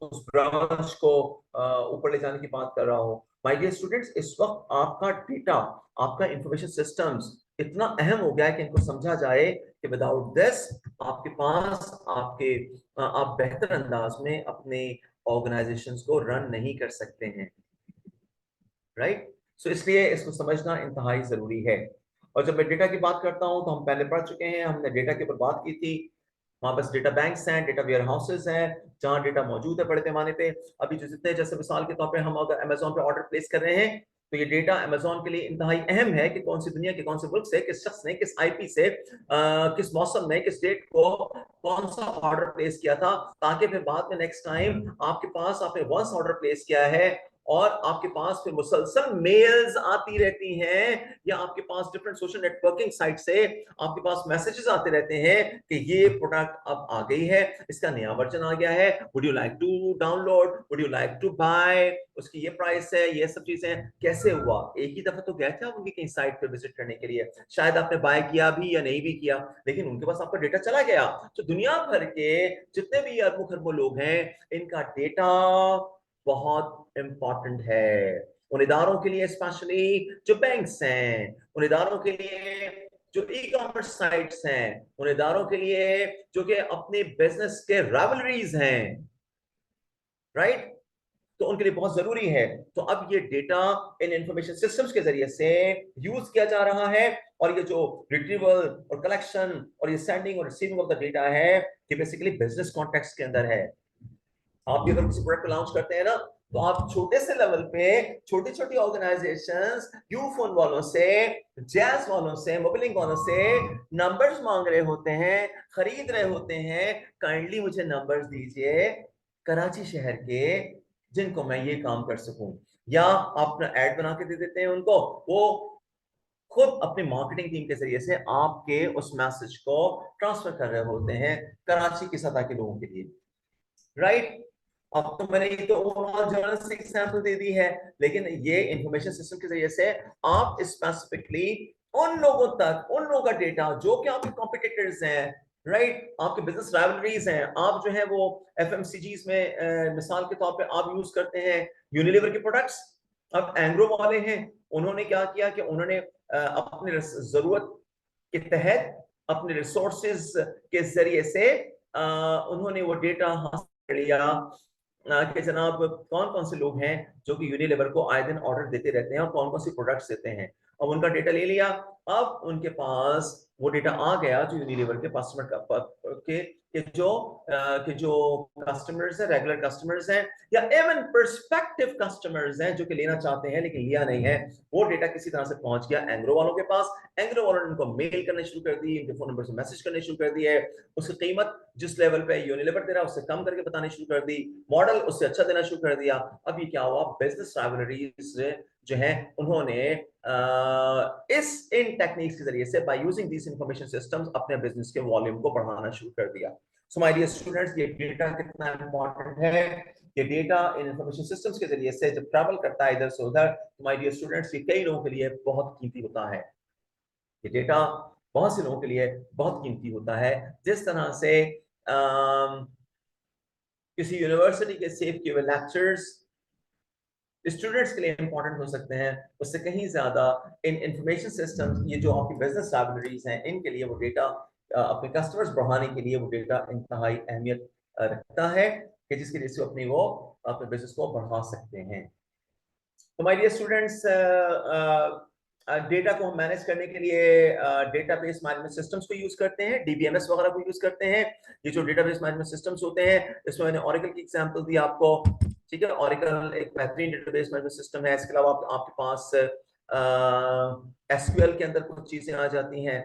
उस ब्रांच को ऊपर ले जाने की बात कर रहा हो। माय डियर स्टूडेंट्स, इस वक्त आपका डेटा, आपका इंफॉर्मेशन सिस्टम्स इतना अहम हो गया है कि इनको समझा जाए कि विदाउट दिस आपके पास आपके आप बेहतर अंदाज में अपने ऑर्गेनाइजेशंस को रन नहीं कर सकते हैं। राइट, सो इसलिए इसको समझना इंतहाई जरूरी है। और जब मैं डेटा की बात करता हूं तो हम पहले पढ़ चुके हैं, हमने डेटा के ऊपर बात की थी। वहां बस डेटा बैंक्स हैं, डेटा वेयर हाउसेज हैं जहां डेटा मौजूद है बड़े पैमाने पे। अभी जो जितने, जैसे मिसाल के तौर पे हम अगर अमेजोन पे ऑर्डर प्लेस कर रहे हैं तो ये डेटा अमेजोन के लिए इंतहाई अहम है कि कौन सी दुनिया के कौन से मुल्क से, किस शख्स ने, किस आईपी से, किस मौसम में, किस डेट को कौन सा ऑर्डर प्लेस किया था, ताकि फिर बाद में नेक्स्ट टाइम आपके पास आपने वंस ऑर्डर प्लेस किया है और आपके पास फिर मुसलसल मेल्स आती रहती हैं या आपके पास डिफरेंट सोशल नेटवर्किंग साइट से आपके पास मैसेजेस आते रहते हैं कि ये प्रोडक्ट अब आ गई है, इसका नया वर्जन आ गया है, would you like to download, would you like to buy, उसकी ये प्राइस है, ये सब चीजें। कैसे हुआ? एक ही दफा तो गए थे आप उनकी कहीं साइट पे विजिट करने के लिए, शायद आपने बाय किया भी या नहीं भी किया, लेकिन उनके पास आपका डेटा चला गया। तो दुनिया भर के जितने भी अरबों खरबों लोग हैं, इनका डेटा बहुत इंपॉर्टेंट है। उन इदारों के लिए स्पेशली जो बैंक्स हैं, उन इदारों के लिए जो ई कॉमर्स साइट्स हैं, उन इदारों के लिए जो कि अपने बिजनेस के राइवलरीज हैं, राइट, तो उनके लिए बहुत जरूरी है। तो अब ये डेटा इन इंफॉर्मेशन सिस्टम्स के जरिए से यूज किया जा रहा है, और ये जो रिट्रीवल और कलेक्शन और ये सेंडिंग और रिसीविंग ऑफ द डेटा है, ये बेसिकली बिजनेस कॉन्टेक्स्ट के अंदर है। आप भी अगर किसी प्रोडक्ट को लॉन्च करते हैं ना, तो आप छोटे से लेवल पे छोटी छोटी ऑर्गेनाइजेशंस यूफोन वालों से, जैज वालों से, मोबिलिंग वालों से नंबर्स मांग रहे होते हैं, खरीद रहे होते हैं, काइंडली मुझे नंबर्स दीजिए कराची शहर के जिनको मैं ये काम कर सकूं। या आप अपना एड बना के दे देते हैं उनको, वो खुद अपनी मार्केटिंग टीम के जरिए से आपके उस मैसेज को ट्रांसफर कर रहे होते हैं कराची की सतह के लोगों के लिए। राइट, अब तो मैंने ये तो ओवरऑल जर्नलिस्टिक एग्जांपल दे दी है, लेकिन ये इंफॉर्मेशन सिस्टम के जरिए से आप स्पेसिफिकली उन लोगों तक, उन लोगों का डेटा जो कि आपके कॉम्पिटिटर्स हैं, राइट, आपके बिजनेस राइवलरीज हैं, आप जो है वो एफएमसीजीज में मिसाल के तौर पे आप यूज करते हैं यूनिलीवर के प्रोडक्ट्स। अब एंग्रो वाले हैं, उन्होंने क्या किया कि उन्होंने अपने जरूरत के तहत अपने रिसोर्सेज के जरिए से उन्होंने वो डेटा हासिल कर लिया कि जनाब कौन कौन से लोग हैं जो कि यूनिलीवर को आए दिन ऑर्डर देते रहते हैं और कौन कौन सी प्रोडक्ट्स देते हैं। अब उनका डेटा ले लिया, अब उनके पास वो डेटा आ गया जो यूनिलीवर के कस्टमर के जो कस्टमर्स हैं, रेगुलर कस्टमर्स हैं या इवन पर्सपेक्टिव कस्टमर्स हैं जो कि लेना चाहते हैं लेकिन लिया नहीं है, वो डेटा किसी तरह से पहुंच गया एंग्रो वालों के पास। एंग्रो वालों ने उनको मेल करने शुरू कर दी, इनके फोन नंबर से मैसेज करने शुरू कर दिए, उसकी कीमत जिस लेवल पे यूनिलीवर दे रहा है उससे कम करके बताने शुरू कर दी, मॉडल उससे अच्छा देना शुरू कर दिया। अब ये क्या हुआ, बिजनेस राइवलरीज जो है उन्होंने इस इन टेक्निक्स के जरिए से by using these information systems अपने बिजनेस के वॉल्यूम को बढ़ाना शुरू कर दिया। सो माय डियर स्टूडेंट्स, ये डेटा कितना इंपॉर्टेंट है। ये डेटा इन इंफॉर्मेशन सिस्टम्स के जरिए से जब ट्रैवल करता है इधर से उधर, तो माय डियर स्टूडेंट्स ये कई लोगों के लिए बहुत कीमती होता है। ये डेटा बहुत से लोगों के लिए बहुत कीमती होता है। जिस तरह से किसी यूनिवर्सिटी के सेव किए हुए लेक्चर्स स्टूडेंट्स के लिए इंपॉर्टेंट हो सकते हैं, उससे कहीं ज्यादा इन इंफॉर्मेशन सिस्टम्स, ये जो आपकी बिजनेस लाइब्रेरीज हैं, इनके लिए वो डेटा अपने कस्टमर्स बढ़ाने के लिए वो डेटा इंतहाई अहमियत रखता है कि जिसके लिए वो अपने बिजनेस को बढ़ा सकते हैं। तो माय डियर स्टूडेंट्स, डेटा को हम मैनेज करने के लिए डेटाबेस मैनेजमेंट सिस्टम्स को यूज करते हैं, डीबीएमएस वगैरह को यूज करते हैं। ये जो डेटाबेस मैनेजमेंट सिस्टम्स होते हैं, इसमें मैंने ओरेकल की एग्जांपल दी आपको, ठीक है। ओरेकल एक बेहतरीन डेटाबेस मैनेजमेंट सिस्टम है। इसके अलावा आपके पास एसक्यूएल के अंदर कुछ चीजें आ जाती हैं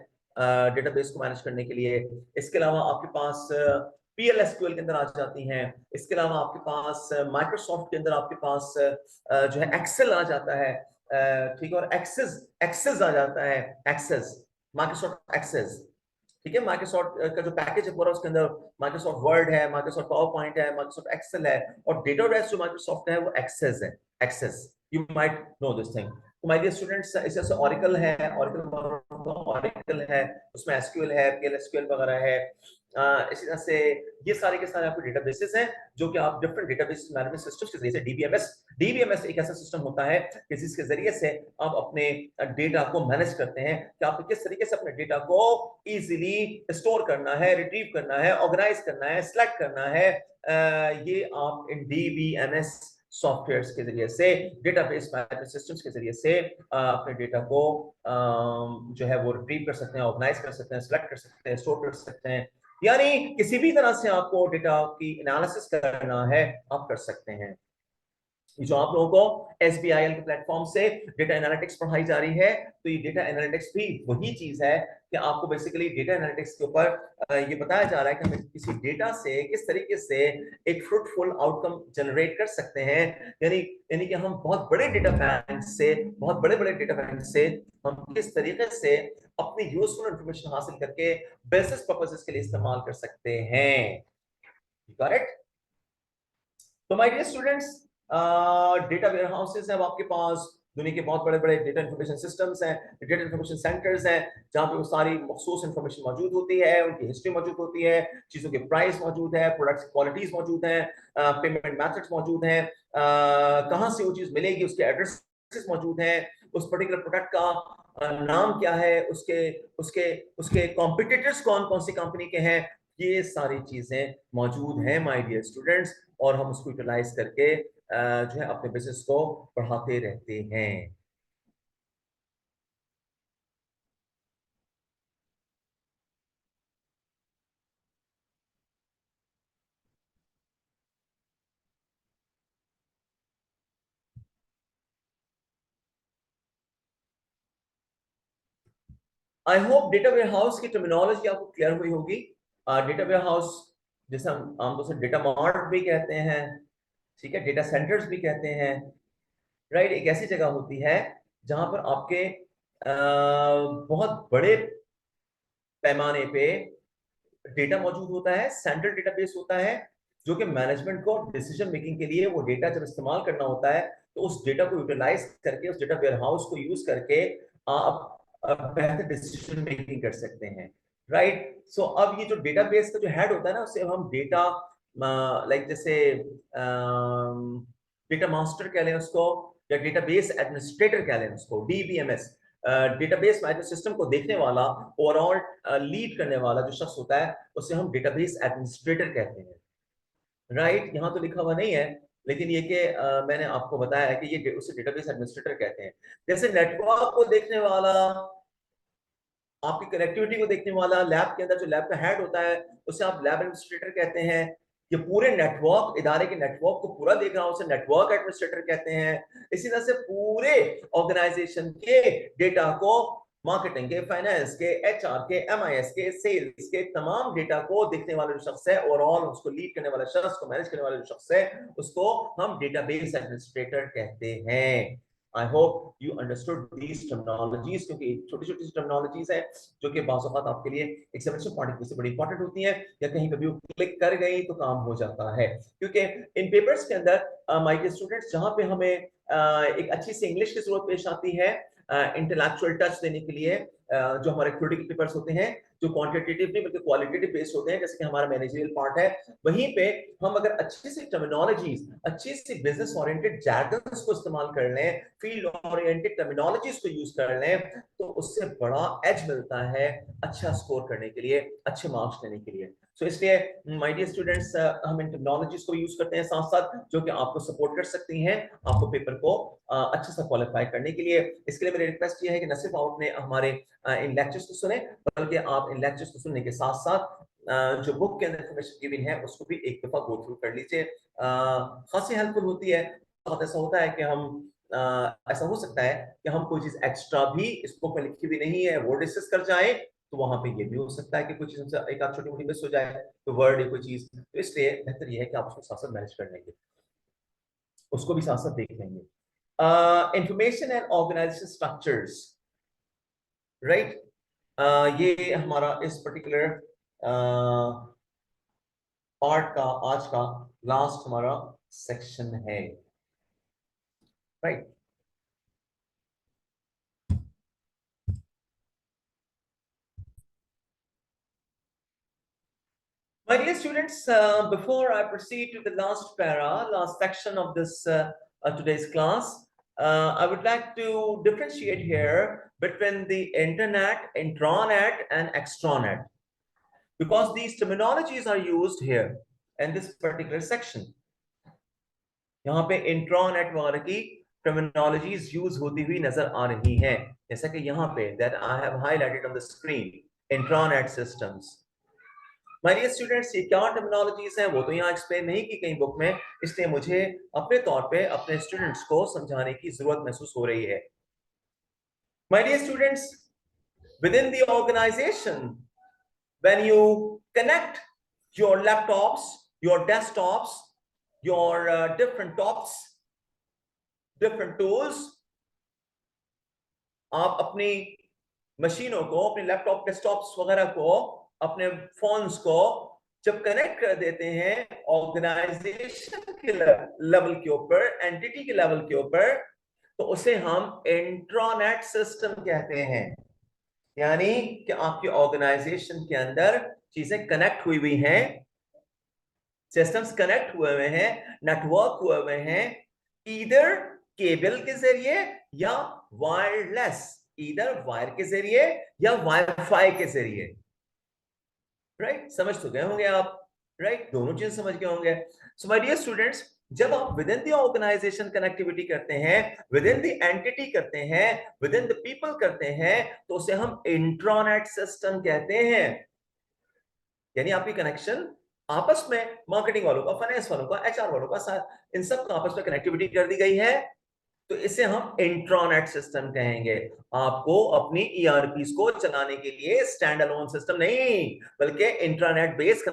डेटाबेस को मैनेज करने के लिए। इसके अलावा आपके पास PLSQL के अंदर आ जाती हैं। इसके अलावा आपके पास माइक्रोसॉफ्ट के अंदर आपके पास जो है एक्सेल आ जाता है, ठीक है, और एक्सेस एक्सेस आ जाता है, एक्सेस, माइक्रोसॉफ्ट एक्सेस, ठीक है। माइक्रोसॉफ्ट का जो पैकेज है पूरा, उसके अंदर माइक्रोसॉफ्ट वर्ड है, माइक्रोसॉफ्ट पावर पॉइंट है, माइक्रोसॉफ्ट एक्सेल है, और डेटाबेस जो माइक्रोसॉफ्ट है वो एक्सेस है, Access. You might know this thing. तो माय डियर स्टूडेंट्स, इसे ओरेकल है, ओरेकल है, उसमें एसक्यूएल है, PLSQL वगैरह है। इसी तरह से ये सारे के सारे आपके डेटाबेसेस हैं जो कि आप डिफरेंट डेटाबेस मैनेजमेंट सिस्टम्स के जरिए से डीबीएमएस एक ऐसा सिस्टम होता है कि जिसके जरिए से आप अपने डेटा को मैनेज करते हैं कि आपको किस तरीके से अपने डेटा को इजीली स्टोर करना है, रिट्रीव करना है, ऑर्गेनाइज करना है, सेलेक्ट करना है। ये आप इन डीबीएमएस सॉफ्टवेयर्स के जरिए से, डेटाबेस मैनेजमेंट सिस्टम्स के जरिए से अपने डेटा को जो है वो रिट्रीव कर सकते हैं, ऑर्गेनाइज कर सकते हैं, सेलेक्ट कर सकते हैं, स्टोर कर सकते हैं। यानी किसी भी तरह से आपको डेटा की एनालिसिस करना है, आप कर सकते हैं। जो आप लोगों को SBIL के प्लेटफॉर्म से डेटा एनालिटिक्स पढ़ाई जा रही है, तो ये डेटा एनालिटिक्स भी वही चीज है कि आपको बेसिकली डेटा एनालिटिक्स के ऊपर ये बताया जा रहा है कि हम किसी डेटा से किस तरीके से एक फ्रूटफुल आउटकम जनरेट कर सकते हैं। यानी यानी कि हम बहुत बड़े डेटा बैंक से, बहुत बड़े बड़े डेटा बैंक से हम किस तरीके से अपनी यूजफुल इंफॉर्मेशन हासिल करके बिजनेस पर्पसेस के लिए इस्तेमाल कर सकते हैं। करेक्ट। तो my dear students, data warehouses है आपके पास, दुनिया के बहुत बड़े बड़े डेटा इंफॉर्मेशन सिस्टम्स हैं, डेटा इंफॉर्मेशन सेंटर्स हैं, जहां पे वो सारी मखसूस इंफॉर्मेशन मौजूद होती है, उनकी हिस्ट्री मौजूद होती है, चीजों के प्राइस मौजूद है, प्रोडक्ट्स क्वालिटीज मौजूद हैं, पेमेंट मेथड्स मौजूद हैं, कहां से वो चीज मिलेगी उसके एड्रेसेस मौजूद हैं, उस पर्टिकुलर प्रोडक्ट का नाम क्या है, उसके उसके उसके कॉम्पिटिटर्स कौन कौन सी कंपनी के हैं, ये सारी चीजें मौजूद हैं माय डियर स्टूडेंट्स, और हम उसको यूटिलाइज करके जो है अपने बिजनेस को बढ़ाते रहते हैं। आई होप डेटा वेयरहाउस की टर्मिनोलॉजी आपको क्लियर हुई होगी। डेटा वेयरहाउस जैसे हम आमतौर से डेटा मार्ट भी कहते हैं, ठीक है, डेटा सेंटर्स भी कहते हैं, राइट। एक ऐसी जगह होती है जहां पर आपके बहुत बड़े पैमाने पे डेटा मौजूद होता है, सेंट्रल डेटाबेस होता है, जो कि मैनेजमेंट को डिसीजन मेकिंग के लिए वो डेटा जब इस्तेमाल करना होता है तो उस डेटा को यूटिलाइज करके, उस डेटा वेयरहाउस को यूज करके आप बेहतर डिसीजन मेकिंग कर सकते हैं, राइट। सो अब ये जो डेटाबेस का जो हेड होता है ना, उससे हम डेटा लाइक जैसे डेटा मास्टर कह लें उसको, या डेटाबेस एडमिनिस्ट्रेटर कह लें उसको, DBMS, डेटाबेस मैनेजमेंट सिस्टम को देखने वाला, ओवरऑल लीड करने वाला जो शख्स होता है, उसे हम डेटाबेस एडमिनिस्ट्रेटर कहते हैं, राइट, यहाँ तो लिखा हुआ नहीं है, लेकिन ये कि मैंने आपको बताया है कि ये उसे डेटाबेस एडमिनिस्ट्रेटर कहते हैं। जैसे नेटवर्क को देखने वाला, आपकी कनेक्टिविटी को देखने वाला, लैब के अंदर जो लैब का हेड होता है उसे आप लैब एडमिनिस्ट्रेटर कहते हैं। ये पूरे नेटवर्क, इदारे के नेटवर्क को पूरा देख रहा हूं उसे नेटवर्क एडमिनिस्ट्रेटर कहते हैं। इसी तरह से पूरे ऑर्गेनाइजेशन के डेटा को, मार्केटिंग के, फाइनेंस के, एचआर के, एमआईएस के, सेल्स के तमाम डेटा को देखने वाला जो शख्स है, ओवरऑल उसको लीड करने वाला शख्स, को मैनेज करने वाला जो शख्स है, उसको हम डेटाबेस एडमिनिस्ट्रेटर कहते हैं। I hope you understood these terminologies, क्योंकि छोटी छोटी सी टर्मिनोलॉजीज है जो कि बाज़ औक़ात आपके लिए एग्जामिनेशन पॉइंट ऑफ व्यू से बड़ी इंपॉर्टेंट होती है, या कहीं पे भी क्लिक कर गई तो काम हो जाता है। क्योंकि इन पेपर्स के अंदर माय डियर स्टूडेंट्स, जहां पे हमें एक अच्छी सी इंग्लिश की जरूरत पेश आती है, इंटेलेक्चुअल टच देने के लिए, जो हमारे थ्योरेटिकल पेपर्स होते हैं जो क्वांटिटेटिव नहीं बल्कि क्वालिटेटिव बेस्ड होते हैं, जैसे कि हमारा मैनेजरियल पार्ट है, वहीं पे हम अगर अच्छी सी टर्मिनोलॉजीज, अच्छी सी बिजनेस ओरिएंटेड जैर्गन्स को इस्तेमाल कर लें, फील्ड ओरिएंटेड टर्मिनोलॉजीज को यूज कर लें, तो उससे बड़ा एज मिलता है अच्छा स्कोर करने के लिए, अच्छे मार्क्स लेने के लिए। सो इसलिए माय डियर स्टूडेंट्स, हम इन टेक्नोलॉजीज को यूज करते हैं साथ साथ, जो कि आपको सपोर्ट कर सकती हैं आपको पेपर को अच्छे से क्वालिफाई करने के लिए। इसके लिए मेरी रिक्वेस्ट ये है कि न सिर्फ आपने हमारे इन लेक्चर्स को सुने, बल्कि आप इन लेक्चर्स को सुनने के साथ साथ जो बुक के अंदर इंफॉर्मेशन गिवन है उसको भी एक दफा गो थ्रू कर लीजिए। खासी हेल्पफुल होती है। बहुत ऐसा होता है कि हम ऐसा हो सकता है कि हम कोई चीज एक्स्ट्रा भी इस बुक में लिखी हुई नहीं है वो डिस्कस कर जाए, तो वहां पे ये भी हो सकता है कि कुछ चीज एक आध छोटी मोटी मिस हो जाए, तो वर्ड या कोई चीज, तो इसलिए बेहतर ये है कि आप उसको साथ साथ मैनेज कर लेंगे, उसको भी साथ साथ देख लेंगे। Information and organization structures, right, ये हमारा इस पर्टिकुलर पार्ट का आज का लास्ट हमारा सेक्शन है, right. My dear students, before I proceed to the last section of this today's class, I would like to differentiate here between the internet, intranet, and extranet, because these terminologies are used here in this particular section. यहाँ पे इंट्रानेट वगैरह की टर्मिनोलॉजीज यूज होती हुई नजर आ रही हैं, जैसा कि यहाँ पे that I have highlighted on the screen, intranet systems. My dear students, ये क्या टर्मिनोलॉजीज हैं वो तो यहाँ एक्सप्लेन नहीं की गई बुक में, इसलिए मुझे अपने तौर पे अपने स्टूडेंट्स को समझाने की जरूरत महसूस हो रही है। My dear students, within the organization, when you connect your laptops, your desktops, your different tops, different tools, आप अपनी मशीनों को, अपने लैपटॉप, डेस्कटॉप्स वगैरह को, अपने फोन्स को जब कनेक्ट कर देते हैं ऑर्गेनाइजेशन के लेवल के ऊपर, एंटिटी के लेवल के ऊपर, तो उसे हम इंट्रानेट सिस्टम कहते हैं। यानी कि आपके ऑर्गेनाइजेशन के अंदर चीजें कनेक्ट हुई हुई हैं, सिस्टम्स कनेक्ट हुए हुए हैं, नेटवर्क हुए हुए हैं, इधर केबल के जरिए या वायरलेस, इधर वायर के जरिए या वाईफाई के जरिए, राइट। समझ तो गए होंगे आप, राइट, दोनों चीज समझ गए होंगे। सो माय डियर स्टूडेंट्स, जब आप within the organization connectivity करते हैं, विद इन द एंटिटी करते हैं, विद इन द पीपल करते हैं, तो उसे हम इंट्रानेट सिस्टम कहते हैं। यानी आपकी कनेक्शन आपस में मार्केटिंग वालों का, फाइनेंस वालों का, एचआर वालों का, इन सब का आपस में कनेक्टिविटी कर दी गई है, तो इसे हम इंट्रानेट सिस्टम कहेंगे। आपको अपनी ईआरपीस को चलाने के लिए स्टैंड अलोन सिस्टम नहीं, बल्कि इंट्रानेट बेस्ड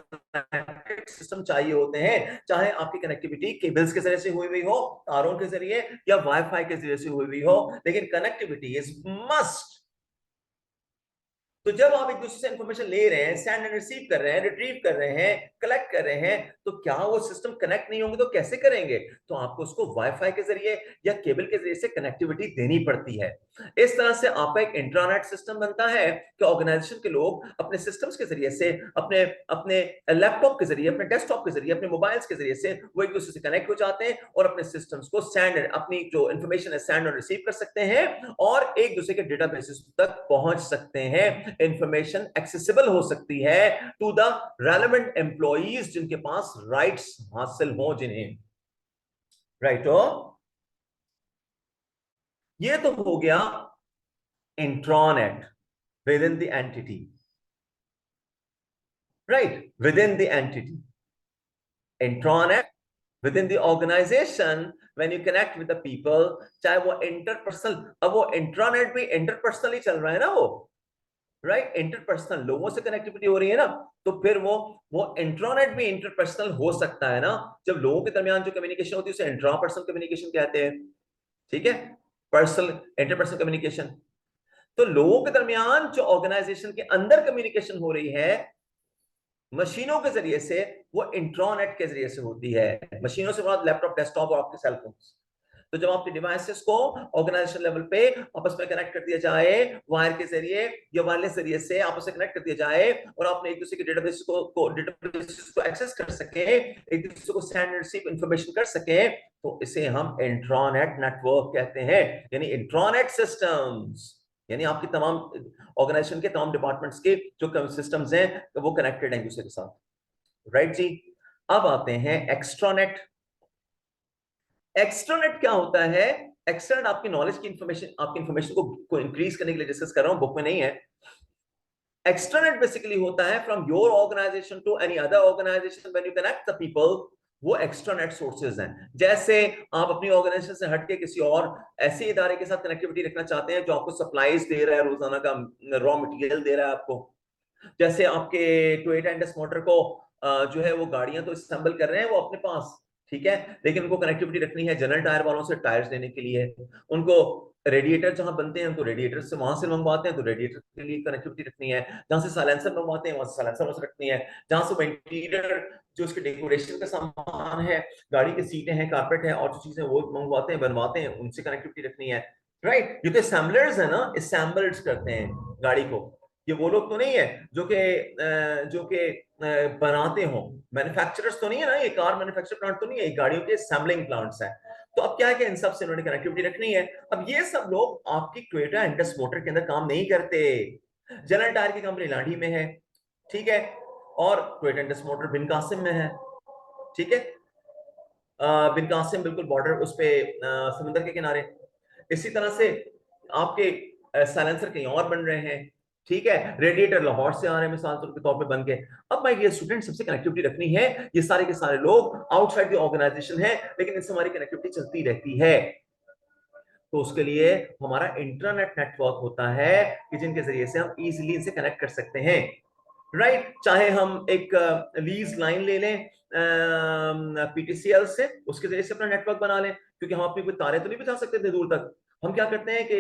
सिस्टम चाहिए होते हैं, चाहे आपकी कनेक्टिविटी केबल्स के जरिए से हुई हुई हो, तारों के जरिए या वाईफाई के जरिए से हुई हुई हो, लेकिन कनेक्टिविटी इज मस्ट। तो जब आप एक दूसरे से इंफॉर्मेशन ले रहे हैं, सेंड एंड रिसीव कर रहे हैं, रिट्रीव कर रहे हैं, कलेक्ट कर रहे हैं, तो क्या वो सिस्टम कनेक्ट नहीं होंगे तो कैसे करेंगे? तो आपको उसको वाईफाई के जरिए या केबल के जरिए से कनेक्टिविटी देनी पड़ती है। इस तरह से आपका एक इंट्रानेट सिस्टम बनता है कि ऑर्गेनाइजेशन के लोग अपने सिस्टम्स के जरिए से, अपने अपने लैपटॉप के जरिए, अपने डेस्कटॉप के जरिए, अपने मोबाइल्स के जरिए से वो एक दूसरे से कनेक्ट हो जाते हैं और अपने सिस्टम्स को सेंड, अपनी जो इंफॉर्मेशन है सेंड और रिसीव कर सकते हैं और एक दूसरे के डेटाबेसेस तक पहुंच सकते हैं। इंफॉर्मेशन एक्सेसिबल हो सकती है टू द रेलेवेंट एम्प्लॉइज जिनके पास राइट्स हासिल हो जिन्हें, राइट हो। ये तो हो गया intranet within the entity, right, within the entity, intranet within the organization when you connect with the people, चाहे वो इंटरपर्सनल, अब वो इंट्रानेट भी इंटरपर्सनल ही चल रहा है ना वो, राइट, इंटरपर्सनल लोगों से कनेक्टिविटी हो रही है ना, तो फिर वो इंट्रानेट भी इंटरपर्सनल हो सकता है ना, जब लोगों के दरमियान जो कम्युनिकेशन होती है उसे इंट्रापर्सनल कम्युनिकेशन कहते हैं, ठीक है, पर्सनल इंटरपर्सनल कम्युनिकेशन। तो लोगों के दरमियान जो ऑर्गेनाइजेशन के अंदर कम्युनिकेशन हो रही है मशीनों के जरिए से, वो इंट्रानेट के जरिए से होती है। मशीनों से बाद लैपटॉप, डेस्कटॉप और आपके सेलफोन। तो जब आपके डिवाइसेस को ऑर्गेनाइजेशन लेवल पे आपस में कनेक्ट कर दिया जाए वायर के जरिए या वायरलेस जरिए से आपस में कनेक्ट कर दिया जाए और आपने एक दूसरे के डेटाबेस को एक्सेस कर सके, एक दूसरे को सेंड रिसीव इंफॉर्मेशन कर सके, तो इसे हम इंट्रानेट नेटवर्क कहते हैं, यानी इंट्रानेट सिस्टम्स, यानी आपकी तमाम ऑर्गेनाइजेशन के तमाम डिपार्टमेंट्स के जो सिस्टम्स हैं वो कनेक्टेड हैं एक दूसरे के साथ, राइट जी। अब आते हैं एक्स्ट्रानेट। एक्स्ट्रानेट क्या होता है? एक्स्ट्रानेट आपकी नॉलेज की इंफॉर्मेशन, आपकी इंफॉर्मेशन को इंक्रीज करने के लिए डिस्कस कर रहा हूं, बुक में नहीं है। एक्स्ट्रानेट बेसिकली होता है from your organization to any other organization when you connect the people, वो एक्स्ट्रानेट सोर्सेज हैं। जैसे आप अपनी ऑर्गेनाइजेशन से हटके किसी और ऐसे इदारे के साथ कनेक्टिविटी रखना चाहते हैं जो आपको सप्लाईज दे रहा है, रोजाना का रॉ मटेरियल दे रहा है आपको। जैसे आपके टोयोटा इंडस मोटर को जो है वो गाड़ियां तो असेंबल कर रहे हैं वो अपने पास, ठीक है, लेकिन उनको कनेक्टिविटी रखनी है जनरल टायर वालों से टायर्स देने के लिए, उनको रेडिएटर जहां बनते हैं उनको रेडिएटर से वहां से मंगवाते हैं तो रेडिएटर के लिए कनेक्टिविटी रखनी है, जहां से साइलेंसर मंगवाते हैं वहां से साइलेंसर से रखनी है, जहां से इंटीरियर जो उसके डेकोरेशन का सामान है, गाड़ी की सीटें हैं, कारपेट है और जो चीजें वो मंगवाते हैं बनवाते हैं उनसे कनेक्टिविटी रखनी है, राइट। ये तो असेंबलर्स है ना, असेंबल्ड करते हैं गाड़ी को, ये वो लोग तो नहीं है जो कि बनाते हो, मैन्युफैक्चरर्स तो नहीं है ना, ये कार मैन्युफैक्चर प्लांट तो नहीं है, ये गाड़ियों के असेंबलिंग प्लांट्स हैं। तो अब क्या है कि इन सब से उन्होंने कनेक्टिविटी रखनी है। अब ये सब लोग आपकी टोयोटा इंडस मोटर के अंदर काम नहीं करते, जनरल टायर की कंपनी लाठी में है, ठीक है, और टोयोटा इंडस मोटर बिन कासिम में है, ठीक है, बिन कासिम बिल्कुल बॉर्डर उस पे समुद्र के किनारे। इसी तरह से आपके साइलेंसर कहीं और बन रहे हैं, ठीक है, रेडिएटर लाहौर से आ रहे हैं मिसाल के तौर पे बन के। अब माय डियर स्टूडेंट, सबसे कनेक्टिविटी रखनी है, ये सारे के सारे लोग आउटसाइड द ऑर्गेनाइजेशन है लेकिन इनसे हमारी कनेक्टिविटी चलती रहती है, तो उसके लिए हमारा इंटरनेट नेटवर्क होता है कि जिनके जरिए से हम इजीली इनसे कनेक्ट कर सकते हैं, राइट। चाहे हम एक लीज लाइन ले लें पीटीसीएल से, उसके जरिए से अपना नेटवर्क बना लें, क्योंकि हम अपनी कोई तारे तो नहीं बिछा सकते थे दूर तक। हम क्या करते हैं कि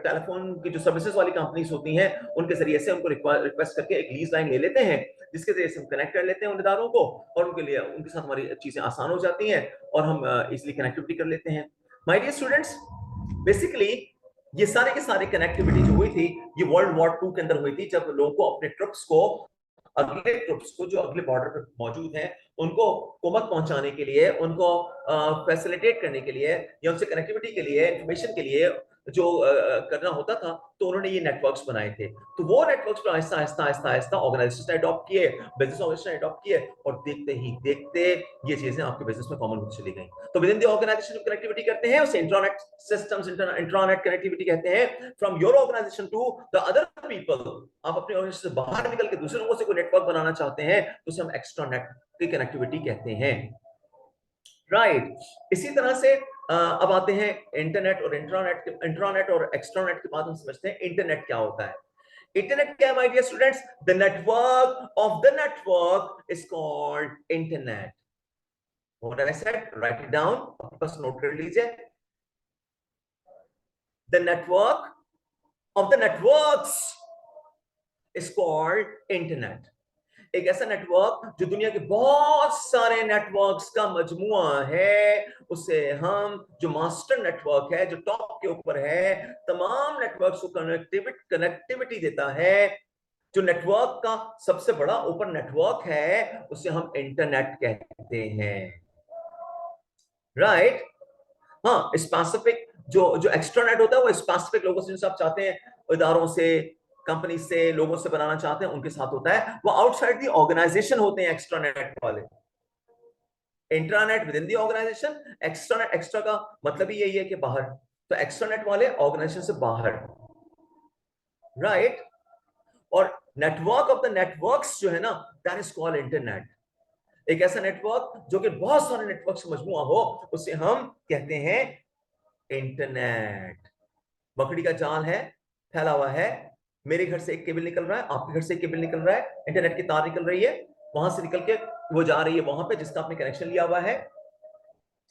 टेलीफोन की जो सर्विसेज वाली कंपनीज होती हैं उनके जरिए से उनको रिक्वेस्ट करके एक लीज लाइन ले लेते हैं, जिसके जरिए से हम कनेक्ट कर लेते हैं उन इदारों को और उनके लिए उनके साथ हमारी चीजें आसान हो जाती हैं और हम इजिली कनेक्टिविटी कर लेते हैं। माय डियर स्टूडेंट्स, बेसिकली ये सारे के सारे कनेक्टिविटी जो हुई थी ये वर्ल्ड वॉर 2 के अंदर हुई थी, जब लोगों को अपने ट्रुप्स को, अगले ट्रुप्स को जो अगले बॉर्डर पर मौजूद हैं उनको कुमक पहुंचाने के लिए, उनको फैसिलिटेट करने के लिए या उनसे कनेक्टिविटी के लिए, इंफॉर्मेशन के लिए जो करना होता था, तो उन्होंने ये नेटवर्क्स बनाए थे। तो वो नेटवर्क्स पर आहिस्ता आहिस्ता आहिस्ता आहिस्ता ऑर्गेनाइजेशन ने अडॉप्ट किए, बिजनेस ऑर्गेनाइजेशन ने अडॉप्ट किए और देखते ही देखते ये चीजें आपके बिजनेस में कॉमन होती चली गई। तो विद इन द ऑर्गेनाइजेशन जो कनेक्टिविटी करते हैं उसे इंट्रानेट सिस्टम्स, इंट्रानेट कनेक्टिविटी कहते हैं। From your organization to the other people, आप अपने ऑर्गेनाइजेशन से बाहर निकल के दूसरे लोगों से कोई नेटवर्क बनाना चाहते हैं तो उसे हम एक्स्ट्रानेट की कनेक्टिविटी कहते हैं, राइट। इसी तरह से अब आते हैं इंटरनेट और इंट्रानेट, इंट्रानेट और एक्स्ट्रानेट के बाद हम समझते हैं इंटरनेट क्या होता है। इंटरनेट क्या है my dear students? The network of the network is called internet. What I said, right it down, बस नोट कर लीजिए। The network of the networks is called internet. एक ऐसा नेटवर्क जो दुनिया के बहुत सारे नेटवर्क्स का मजमुआ है, उसे हम, जो मास्टर नेटवर्क है, जो टॉप के ऊपर है, तमाम नेटवर्क्स को कनेक्टिविटी देता है, जो नेटवर्क का सबसे बड़ा ऊपर नेटवर्क है, उसे हम इंटरनेट कहते हैं, राइट। हाँ, स्पेसिफिक जो जो एक्स्ट्रानेट होता है वो स्पेसिफिक लोगों से, आप चाहते हैं इदारों से, कंपनी से, लोगों से बनाना चाहते हैं, उनके साथ होता है। वो आउटसाइड दी ऑर्गेनाइजेशन होते हैं एक्स्ट्रानेट वाले। Intranet within the organization, extranet, extra का मतलब ही यही है कि बाहर, तो एक्स्ट्रानेट वाले ऑर्गेनाइजेशन से बाहर, राइट। और नेटवर्क ऑफ द नेटवर्क्स जो है ना, दैट इज कॉल्ड इंटरनेट। एक ऐसा नेटवर्क जो कि बहुत सारे नेटवर्क से मजमुआ हो, उसे हम कहते हैं इंटरनेट। मकड़ी का जाल है, फैला हुआ है, मेरे घर से एक केबल निकल रहा है, आपके घर से एक केबल निकल रहा है, इंटरनेट की तार निकल रही है, वहां से निकल के वो जा रही है वहां पे जिसका आपने कनेक्शन लिया हुआ है,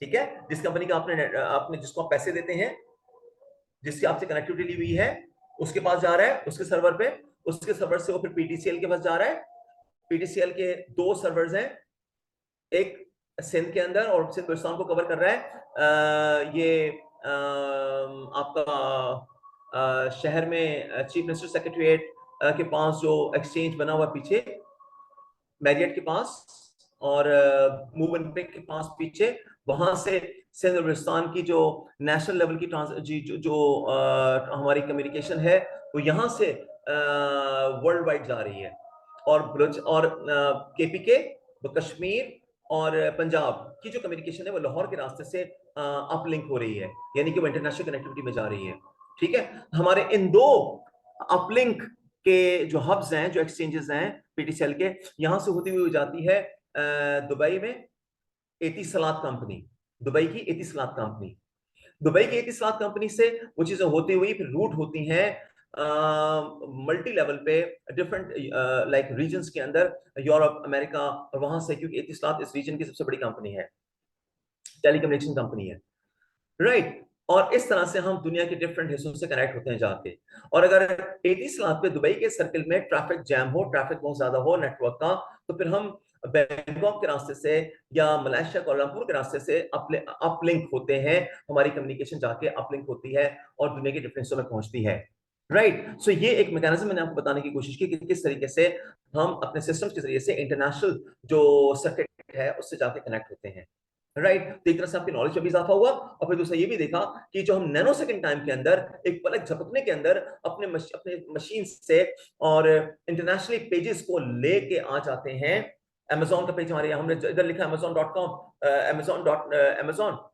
ठीक है, जिस कंपनी का आपने जिसको आप पैसे देते हैं, जिसकी आपसे कनेक्टिविटी ली हुई है, उसके पास जा रहा है, उसके सर्वर पे, उसके सर्वर से वो फिर पीटीसीएल के पास जा रहा है। पीटीसीएल के दो सर्वर्स हैं, एक सिंध के अंदर और सिंध बलूचिस्तान को कवर कर रहा है। ये आपका शहर में चीफ मिनिस्टर सेक्रेटरीट के पास जो एक्सचेंज बना हुआ पीछे, मैरियट के पास और मूवमेंट के पास पीछे, वहां से सिंध बलूचिस्तान की जो नेशनल लेवल की हमारी कम्युनिकेशन है, वो यहाँ से वर्ल्ड वाइड जा रही है। और केपीके, कश्मीर और पंजाब की जो कम्युनिकेशन है वो लाहौर के रास्ते से अपलिंक हो रही है, यानी कि वो इंटरनेशनल कनेक्टिविटी में जा रही है, ठीक है। हमारे इन दो अपलिंक के जो हब्स हैं, जो एक्सचेंजेस हैं पीटीसीएल के, यहां से होती हुई जाती है दुबई में एतिसलात कंपनी, दुबई की एतिसलात कंपनी, दुबई की एतिसलात कंपनी से वो चीजें होती हुई फिर रूट होती हैं मल्टी लेवल पे, डिफरेंट लाइक रीजन्स के अंदर, यूरोप, अमेरिका, और वहां से, क्योंकि एतिसलात इस रीजन की सबसे बड़ी कंपनी है, टेलीकम्युनिकेशन कंपनी है, राइट। और इस तरह से हम दुनिया के डिफरेंट हिस्सों से कनेक्ट होते हैं जाके। और अगर एतिसलात पे दुबई के सर्किल में ट्रैफिक जैम हो, ट्रैफिक बहुत ज्यादा हो नेटवर्क का, तो फिर हम बैंकॉक के रास्ते से या मलेशिया कोलंबो के रास्ते से अपलिंक होते हैं, हमारी कम्युनिकेशन जाके अपलिंक होती है और दुनिया के डिफरेंट हिस्सों में पहुंचती है, राइट। सो ये एक मैकेनिज्म मैंने आपको बताने की कोशिश की कि किस तरीके से हम अपने सिस्टम्स के जरिए से इंटरनेशनल जो सर्किट है उससे जाके कनेक्ट होते हैं, राइट। तो एक तरह से आपकी नॉलेज में भी इजाफा हुआ, और फिर दूसरा ये भी देखा कि जो हम नैनो सेकंड टाइम के अंदर, एक पलक झपकने के अंदर अपने मशीन से और इंटरनेशनली पेजेस को लेके आ जाते हैं। अमेजोन का पेज हमारे, हमने इधर लिखा amazon.com, amazon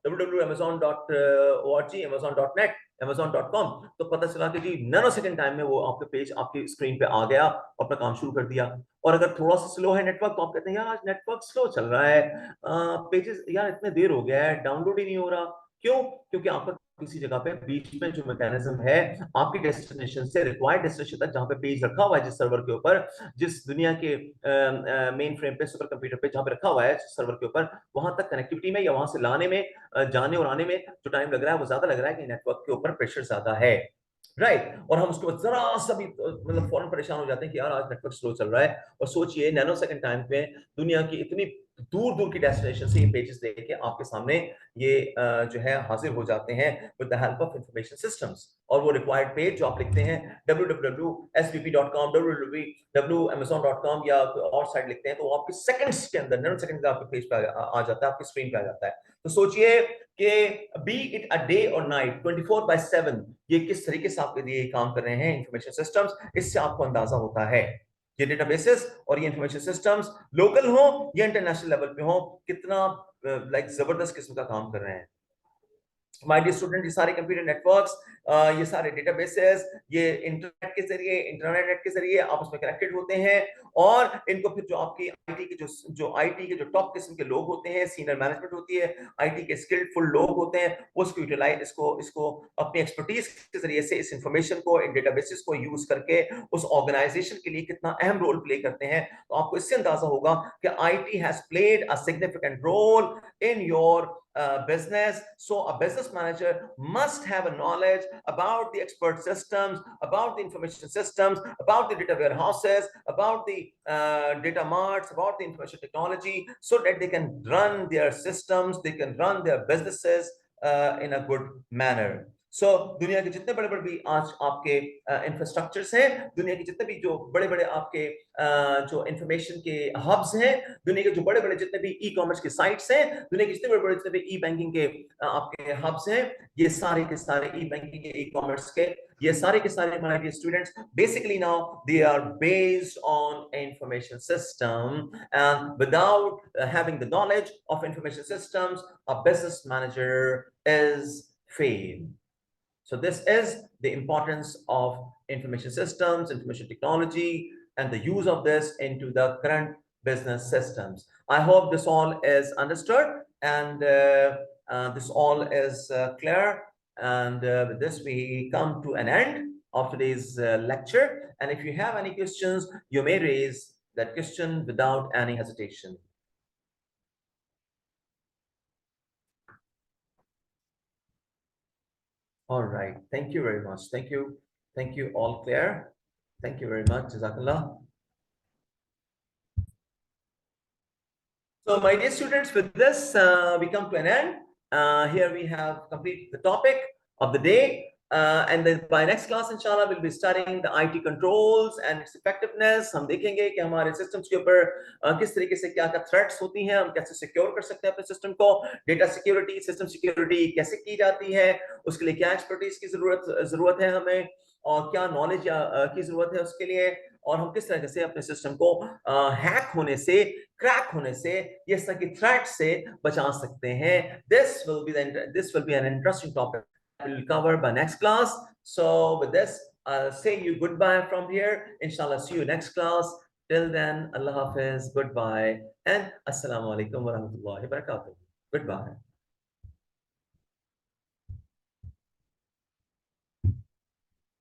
www.amazon.org, amazon.net, amazon.com, तो पता चला कि जी नैनो सेकंड टाइम में वो आपके पेज आपकी स्क्रीन पे आ गया और अपना काम शुरू कर दिया। और अगर थोड़ा सा स्लो है नेटवर्क, तो आप कहते हैं यार आज नेटवर्क स्लो चल रहा है, पेजेस यार इतने देर हो गया है, डाउनलोड ही नहीं हो रहा। क्यों? क्योंकि आपका किसी जगह पे बीच में जो मैकेनिज्म है, आपकी डेस्टिनेशन से रिक्वायर्ड डेस्टिनेशन तक जहां पे पेज रखा हुआ है, जिस सर्वर के ऊपर, जिस दुनिया के मेन फ्रेम पे, सुपर कंप्यूटर पे जहां पे रखा हुआ है सर्वर के ऊपर, वहां तक कनेक्टिविटी में या वहां से लाने में, जाने और आने में जो टाइम लग रहा है वो ज्यादा लग रहा है कि नेटवर्क के ऊपर प्रेशर ज्यादा है, राइट। और हम उसके बाद जरा सा भी मतलब फौरन परेशान हो जाते हैं कि यार आज नेटवर्क स्लो चल रहा है। और सोचिए नैनो सेकंड टाइम पे दुनिया की इतनी दूर दूर की डेस्टिनेशन से ये पेजेस लेके आपके सामने ये जो है हाजिर हो जाते हैं with the help of information systems. और वो रिक्वायर्ड पेज जो आप लिखते हैं www.svp.com, www.amazon.com या और साइट लिखते हैं, तो वो आपके सेकंड्स के अंदर, नैनो सेकंड आपके पेज पे आ जाता है, आपकी स्क्रीन पे आ जाता है। तो सोचिए कि बी इट अ डे और नाइट 24/7 ये किस तरीके से आपके लिए काम कर रहे हैं इंफॉर्मेशन सिस्टम्स, इससे आपको अंदाजा होता है ये डेटाबेसेस और ये इंफॉर्मेशन सिस्टम्स लोकल हो या इंटरनेशनल लेवल पे हो, कितना लाइक जबरदस्त किस्म का काम कर रहे हैं। माय डियर स्टूडेंट, ये सारे कंप्यूटर नेटवर्क्स, ये सारे डेटाबेसेस, ये इंटरनेट के जरिए आपस में कनेक्टेड होते हैं। और इनको फिर जो आपकी आईटी के जो टॉप किस्म के लोग होते हैं, सीनियर मैनेजमेंट होती है, आईटी के स्किल्डफुल लोग होते हैं, वो इसको यूटिलाइज इसको अपनी एक्सपर्टीज के जरिए से इस इंफॉर्मेशन को, इन डेटाबेसेस को यूज करके उस ऑर्गेनाइजेशन के लिए कितना अहम रोल प्ले करते हैं। तो आपको इससे अंदाजा होगा कि IT has played a significant role in your business. So a business manager must have a knowledge about the expert systems, about the information systems, about the data warehouses, about the data marts, about the information technology, so that they can run their systems, they can run their businesses in a good manner. सो दुनिया के जितने बड़े बड़े भी आज आपके इंफ्रास्ट्रक्चर्स हैं, दुनिया के जितने भी जो बड़े बड़े आपके जो इंफॉर्मेशन के हब्स हैं, दुनिया के जो बड़े बड़े जितने भी ई कॉमर्स के साइट्स हैं, दुनिया के जितने बड़े बड़े जितने भी ई बैंकिंग के आपके हब्स हैं, ये सारे के सारे ई बैंकिंग के ई कॉमर्स के ये सारे के सारे my dear students basically now they are based on information system, and without having the knowledge of information systems a business manager is failed. So this is the importance of information systems, information technology, and the use of this into the current business systems. I hope this all is understood, and this all is clear. And with this, we come to an end of today's lecture. And if you have any questions, you may raise that question without any hesitation. All right. Thank you very much. Thank you. Thank you, all clear. Thank you very much. Jazakallah. So, my dear students, with this, we come to an end. Here we have completed the topic of the day. And then by next class, inshallah, we'll be studying the IT controls and its effectiveness. हम देखेंगे कि हमारे systems के ऊपर किस तरीके से क्या क्या threats होती हैं, हम कैसे secure कर सकते हैं अपने system को, data security, system security कैसे की जाती है, उसके लिए क्या expertise की जरूरत है हमें, और क्या knowledge की जरूरत है उसके लिए, और हम किस तरह से अपने सिस्टम को हैक होने से, क्रैक होने से, ये तरह की थ्रेट से बचा सकते हैं. This will be an interesting topic we'll cover by next class. So with this, I'll say you goodbye from here. Inshallah, see you next class. Till then, Allah Hafiz, goodbye, and Assalamu alaikum wa rahmatullahi wa barakatuh. Goodbye.